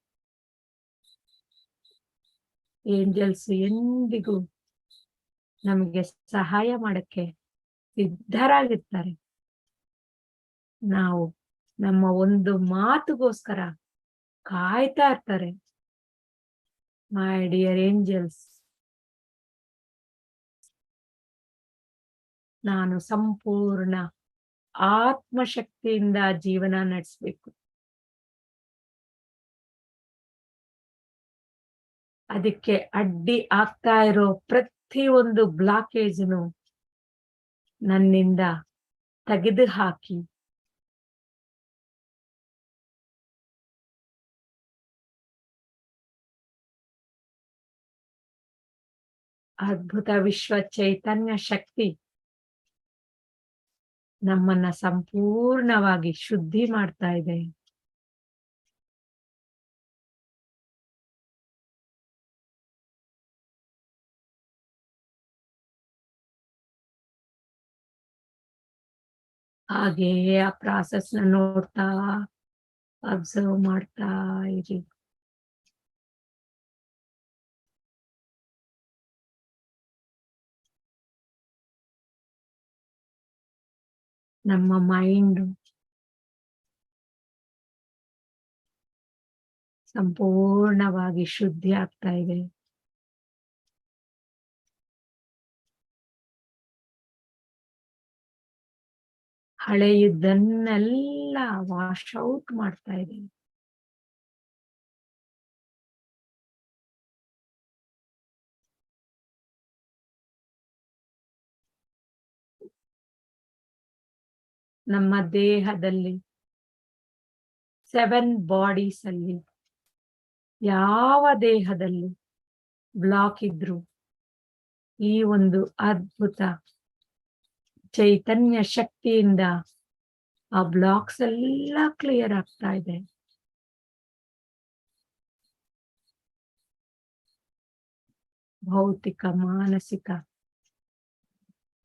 ಏಂಜಲ್ಸ್ ಎಂದಿಗೂ ನಮಗೆ ಸಹಾಯ ಮಾಡಕ್ಕೆ ಸಿದ್ಧರಾಗಿರ್ತಾರೆ. ನಾವು ನಮ್ಮ ಒಂದು ಮಾತುಗೋಸ್ಕರ ಕಾಯ್ತಾ ಇರ್ತಾರೆ. ಮೈ ಡಿಯರ್ ಏಂಜಲ್ಸ್, ನಾನು ಸಂಪೂರ್ಣ ಆತ್ಮಶಕ್ತಿಯಿಂದ ಜೀವನ ನಡೆಸಬೇಕು. ಅದಕ್ಕೆ ಅಡ್ಡಿ ಆಗ್ತಾ ಇರೋ ಪ್ರತಿ ಒಂದು ಬ್ಲಾಕೇಜ್ನು ನನ್ನಿಂದ ತೆಗೆದು ಹಾಕಿ ಅದ್ಭುತ ವಿಶ್ವ ಚೈತನ್ಯ ಶಕ್ತಿ ನಮ್ಮನ್ನ ಸಂಪೂರ್ಣವಾಗಿ ಶುದ್ಧಿ ಮಾಡ್ತಾ ಇದೆ. ಹಾಗೆಯೇ ಆ ಪ್ರಾಸೆಸ್ ನ ನೋಡ್ತಾ ಅಬ್ಸರ್ವ್ ಮಾಡ್ತಾ ಇರಿ. ನಮ್ಮ ಮೈಂಡ್ ಸಂಪೂರ್ಣವಾಗಿ ಶುದ್ಧಿ ಆಗ್ತಾ ಇದೆ. ಹಳೆಯದನ್ನೆಲ್ಲ ವಾಶ್ ಔಟ್ ಮಾಡ್ತಾ ಇದೆ. ನಮ್ಮ ದೇಹದಲ್ಲಿ 7 ಬಾಡೀಸ್ ಅಲ್ಲಿ ಯಾವ ದೇಹದಲ್ಲಿ ಬ್ಲಾಕ್ ಇದ್ರು ಈ ಒಂದು ಅದ್ಭುತ ಚೈತನ್ಯ ಶಕ್ತಿಯಿಂದ ಆ ಬ್ಲಾಕ್ಸ್ ಎಲ್ಲ ಕ್ಲಿಯರ್ ಆಗ್ತಾ ಇದೆ. ಭೌತಿಕ, ಮಾನಸಿಕ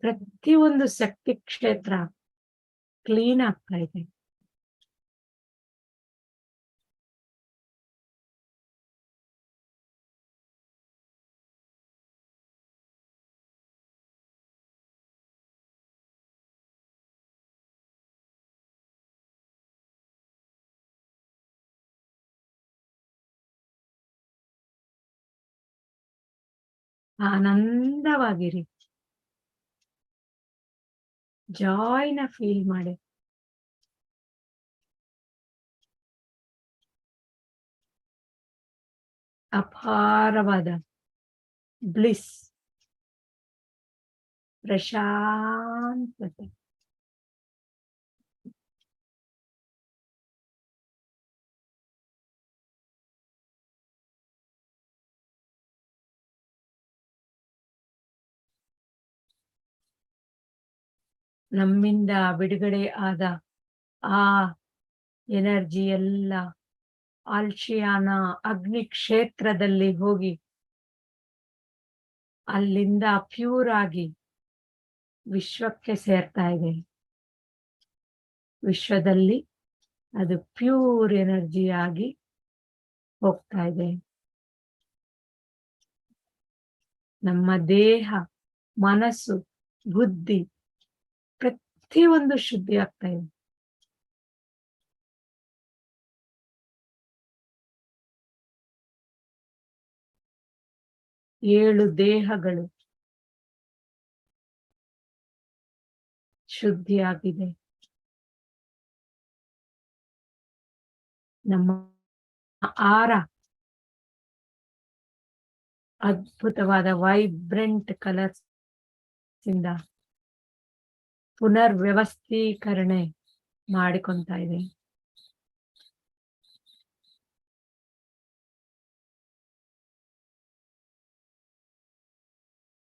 ಪ್ರತಿಯೊಂದು ಶಕ್ತಿ ಕ್ಷೇತ್ರ ಕ್ಲೀನ್ ಆಗ್ತಾ ಇದೆ. ಆನಂದವಾಗಿರಿ, ಜಾಯ್ನ ಫೀಲ್ ಮಾಡಿ. ಅಪಾರವಾದ ಬ್ಲಿಸ್, ಪ್ರಶಾಂತತೆ, ನಮ್ಮಿಂದ ಬಿಡುಗಡೆ ಆದ ಆ ಎನರ್ಜಿ ಎಲ್ಲ ಆಲ್ಶಿಯಾನ ಅಗ್ನಿ ಕ್ಷೇತ್ರದಲ್ಲಿ ಹೋಗಿ ಅಲ್ಲಿಂದ ಪ್ಯೂರ್ ಆಗಿ ವಿಶ್ವಕ್ಕೆ ಸೇರ್ತಾ ಇದೆ. ವಿಶ್ವದಲ್ಲಿ ಅದು ಪ್ಯೂರ್ ಎನರ್ಜಿ ಆಗಿ ಹೋಗ್ತಾ ಇದೆ. ನಮ್ಮ ದೇಹ, ಮನಸ್ಸು, ಬುದ್ಧಿ ಪ್ರತಿಯೊಂದು ಶುದ್ಧಿ ಆಗ್ತಾ ಇದೆ. ಏಳು ದೇಹಗಳು ಶುದ್ಧಿಯಾಗಿದೆ. ನಮ್ಮ ಆರ ಅದ್ಭುತವಾದ ವೈಬ್ರೆಂಟ್ ಕಲರ್ಸ್ ಇಂದ ಪುನರ್ವ್ಯವಸ್ಥೀಕರಣೆ ಮಾಡಿಕೊಂತ ಇದೆ.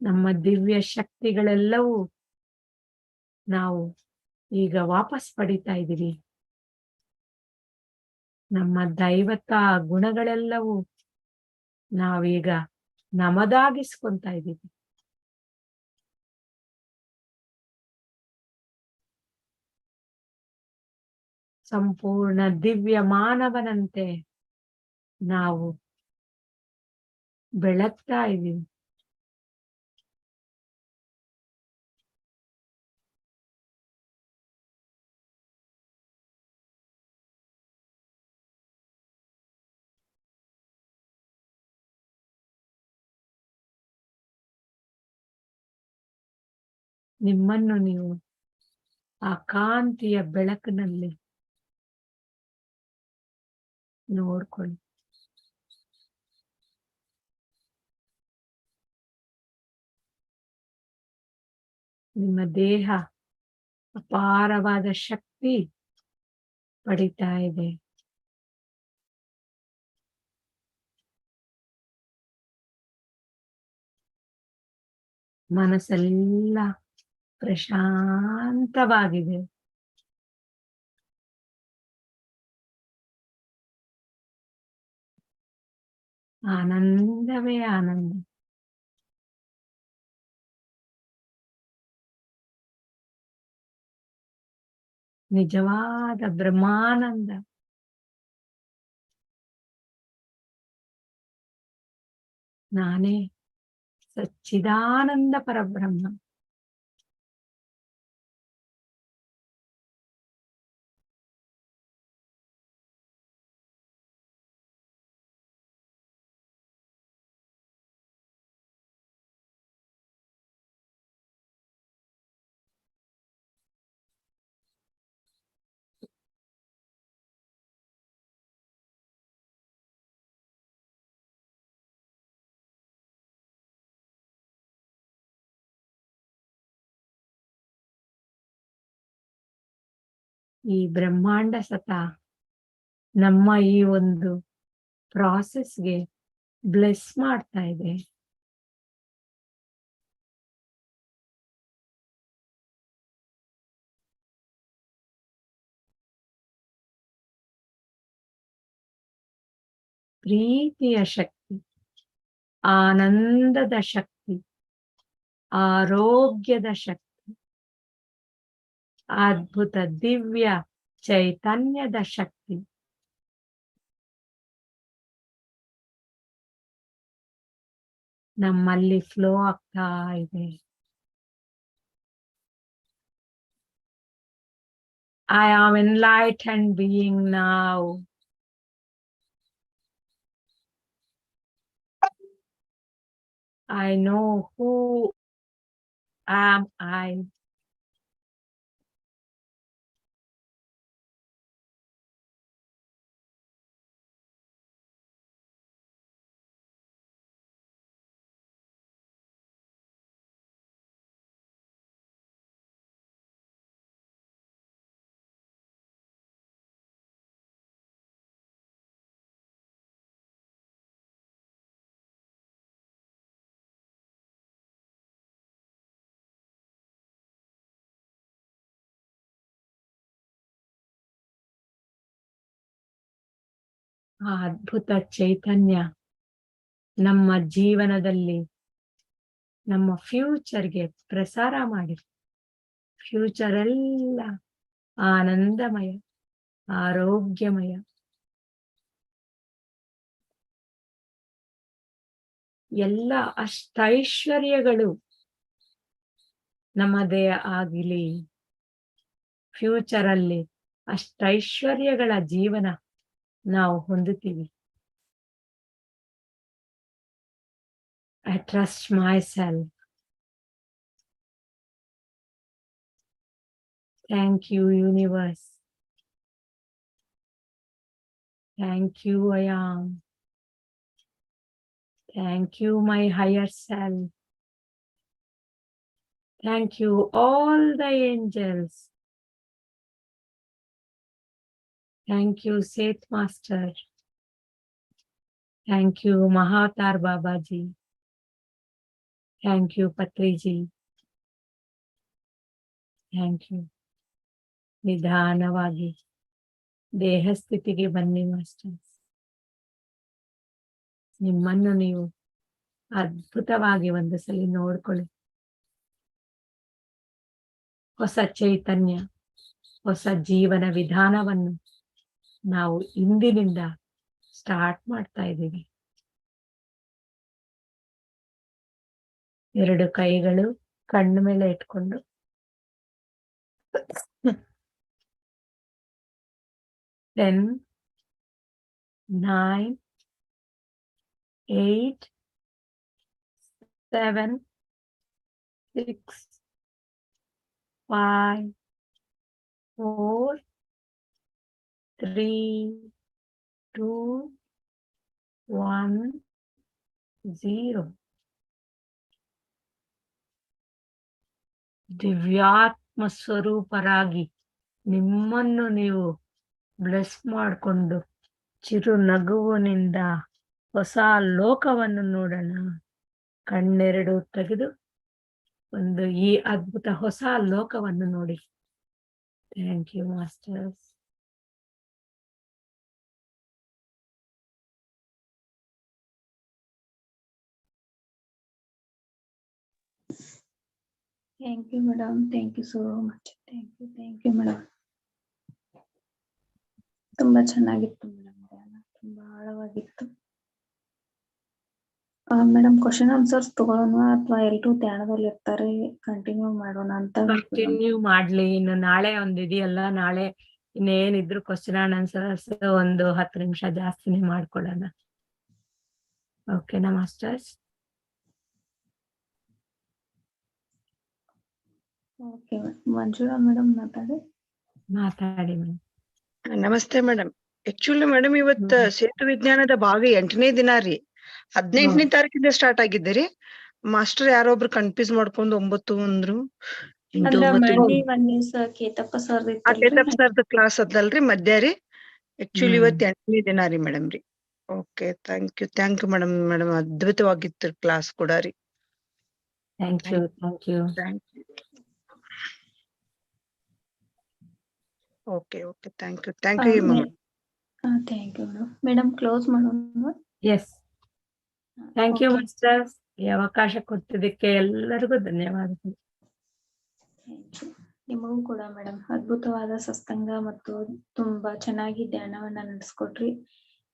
ನಮ್ಮ ದಿವ್ಯ ಶಕ್ತಿಗಳೆಲ್ಲವೂ ನಾವು ಈಗ ವಾಪಸ್ ಪಡಿತಾ ಇದ್ದೀವಿ. ನಮ್ಮ ದೈವತ ಗುಣಗಳೆಲ್ಲವೂ ನಾವೀಗ ನಮದಾಗಿಸ್ಕೊಂತ ಇದ್ದೀವಿ. ಸಂಪೂರ್ಣ ದಿವ್ಯ ಮಾನವನಂತೆ ನಾವು ಬೆಳಗ್ತಾ ಇದ್ದೀವಿ. ನಿಮ್ಮನ್ನು ನೀವು ಆ ಕಾಂತಿಯ ಬೆಳಕಿನಲ್ಲಿ ನೋಡ್ಕೊಳ್ಳಿ. ನಿಮ್ಮ ದೇಹ ಅಪಾರವಾದ ಶಕ್ತಿ ಪಡಿತಾ ಇದೆ. ಮನಸ್ಸೆಲ್ಲ ಪ್ರಶಾಂತವಾಗಿದೆ. ಆನಂದವೇ ಆನಂದ. ನಿಜವಾದ ಬ್ರಹ್ಮಾನಂದ. ನಾನೇ ಸಚ್ಚಿದಾನಂದ ಪರಬ್ರಹ್ಮ. ಈ ಬ್ರಹ್ಮಾಂಡ ಸತ ನಮ್ಮ ಈ ಒಂದು ಪ್ರಾಸೆಸ್ಗೆ ಬ್ಲೆಸ್ ಮಾಡ್ತಾ ಇದೆ. ಪ್ರೀತಿಯ ಶಕ್ತಿ, ಆನಂದದ ಶಕ್ತಿ, ಆರೋಗ್ಯದ ಶಕ್ತಿ, ಅದ್ಭುತ ದಿವ್ಯ ಚೈತನ್ಯದ ಶಕ್ತಿ ನಮ್ಮಲ್ಲಿ ಫ್ಲೋ ಆಗ್ತಾ ಇದೆ. I am enlightened being now. I know who am I. ಆ ಅದ್ಭುತ ಚೈತನ್ಯ ನಮ್ಮ ಜೀವನದಲ್ಲಿ ನಮ್ಮ ಫ್ಯೂಚರ್ಗೆ ಪ್ರಸಾರ ಮಾಡಿ. ಫ್ಯೂಚರ್ ಎಲ್ಲ ಆನಂದಮಯ, ಆರೋಗ್ಯಮಯ. ಎಲ್ಲ ಅಷ್ಟೈಶ್ವರ್ಯಗಳು ನಮ್ಮದೇ ಆಗಲಿ. ಫ್ಯೂಚರ್ ಅಲ್ಲಿ ಅಷ್ಟೈಶ್ವರ್ಯಗಳ ಜೀವನ ನಾವು ಹೊಂದುತ್ತೀವಿ. I trust myself. Thank you, universe. Thank you, I am. Thank you, my higher self. Thank you, all the angels. Thank you, Seth Master. Thank you, Mahatar Babaji. Thank you, Patriji. Thank you. ನಿಧಾನವಾಗಿ ದೇಹ ಸ್ಥಿತಿಗೆ ಬನ್ನಿ masters. ನಿಮ್ಮನ್ನು ನೀವು ಅದ್ಭುತವಾಗಿ ಒಂದು ಸಲ ನೋಡ್ಕೊಳ್ಳಿ. ಹೊಸ ಚೈತನ್ಯ, ಹೊಸ ಜೀವನ ವಿಧಾನವನ್ನು ನಾವು ಇಂದಿನಿಂದ ಸ್ಟಾರ್ಟ್ ಮಾಡ್ತಾ ಇದ್ದೀವಿ. ಎರಡು ಕೈಗಳು ಕಣ್ಣು ಮೇಲೆ ಇಟ್ಕೊಂಡು 10, 9, 8, 7, 6, 5, 4, 3, 2, 1, 0. ದಿವ್ಯಾತ್ಮ ಸ್ವರೂಪರಾಗಿ ನಿಮ್ಮನ್ನು ನೀವು ಬ್ಲೆಸ್ ಮಾಡಿಕೊಂಡು ಚಿರು ನಗುವಿನಿಂದ ಹೊಸ ಲೋಕವನ್ನು ನೋಡೋಣ. ಕಣ್ಣೆರಡು ತೆಗೆದು ಒಂದು ಈ ಅದ್ಭುತ ಹೊಸ ಲೋಕವನ್ನು ನೋಡಿ. Thank you masters. Thank you madam, thank you so much. Thank you madam. ತುಂಬಾ ಚೆನ್ನಾಗಿತ್ತು ಮೇಡಮ್, ತುಂಬಾ ಆಳವಾಗಿತ್ತು. ಮೇಡಮ್ ಕ್ವಶನ್ ಆನ್ಸರ್ಸ್ ತಗೊಳ್ಳೋಣ ಅಥವಾ ಎಲ್ರೂ ಧ್ಯಾನದಲ್ಲಿ ಇರ್ತಾರೆ, ಕಂಟಿನ್ಯೂ ಮಾಡೋಣ ಅಂತ? ಕಂಟಿನ್ಯೂ ಮಾಡ್ಲಿ. ಇನ್ನು ನಾಳೆ ಒಂದಿದೆಯಲ್ಲ, ನಾಳೆ ಇನ್ನೇನಿದ್ರು ಕ್ವಶನ್ ಅಂಡ್ ಆನ್ಸರ್ಸ್ ಒಂದು 10 ನಿಮಿಷ ಜಾಸ್ತಿನೇ ಮಾಡ್ಕೊಳ್ಳೋಣ. ಓಕೆನಾ ಮಾಸ್ಟರ್ಸ್? ಓಕೆ ಮಂಜುಳಾ ಮೇಡಮ್ ಮಾತಾಡಿ ಮೇಡಮ್. ನಮಸ್ತೆ ಮೇಡಮ್. ಆಕ್ಚುಲಿ ಮೇಡಮ್ ಇವತ್ತ ಸೇತು ವಿಜ್ಞಾನದ ಭಾಗ 8ನೇ ದಿನ ರೀ. 15ನೇ ತಾರೀಕಿಂದ ಸ್ಟಾರ್ಟ್ ಆಗಿದ್ದೆ ರೀ. ಮಾಸ್ಟರ್ ಯಾರೊಬ್ರು ಕನ್ಫ್ಯೂಸ್ ಮಾಡ್ಕೊಂಡು 9 ಅಂದ್ರು. ಅಂದ್ರ ಮೊನ್ನೆ ಒಂದ್ ದಿವ್ಸ ಕೇತಪ್ಪ ಸರ್ ಸರ್ದ ಕ್ಲಾಸ್ ಅದಲ್ರಿ ಮಧ್ಯ ರೀ. ಆಕ್ಚುಲಿ ಇವತ್ತು 8ನೇ ದಿನ ರೀ ಮೇಡಮ್ ರೀ. Okay thank you madam. ಅದ್ಭುತವಾಗಿತ್ತು ಕ್ಲಾಸ್ ಕೂಡ ರೀ. Thank you. Okay thank you ma'am. Thank you madam. Madam close ಮಾಡೋಣ. Yes, thank you masters. ಈ ಅವಕಾಶ ಕೊಟ್ಟಿದ್ದಕ್ಕೆ ಎಲ್ಲರಿಗೂ ಧನ್ಯವಾದಗಳು. ನಿಮಗೂ ಕೂಡ ಮೇಡಮ್ ಅದ್ಭುತವಾದ ಸತ್ಸಂಗ ಮತ್ತು ತುಂಬಾ ಚೆನ್ನಾಗಿ ಧ್ಯಾನವನ್ನ ನಡೆಸ್ಕೊಟ್ರಿ.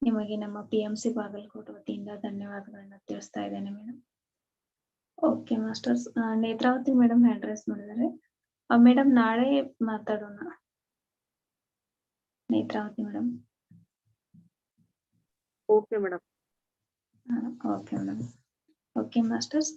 ನಿಮಗೆ ನಮ್ಮ PMC ಬಾಗಲಕೋಟೆ ವತಿಯಿಂದ ಧನ್ಯವಾದಗಳನ್ನ ತಿಳಿಸ್ತಾ ಇದ್ದೇನೆ madam. Okay masters. Netravati madam hand raise ಮಾಡಿದ್ದಾರೆ. ಮೇಡಮ್ ನಾಳೆ ಮಾತಾಡೋಣ. Netravati madam. Okay madam. Okay madam. Okay masters.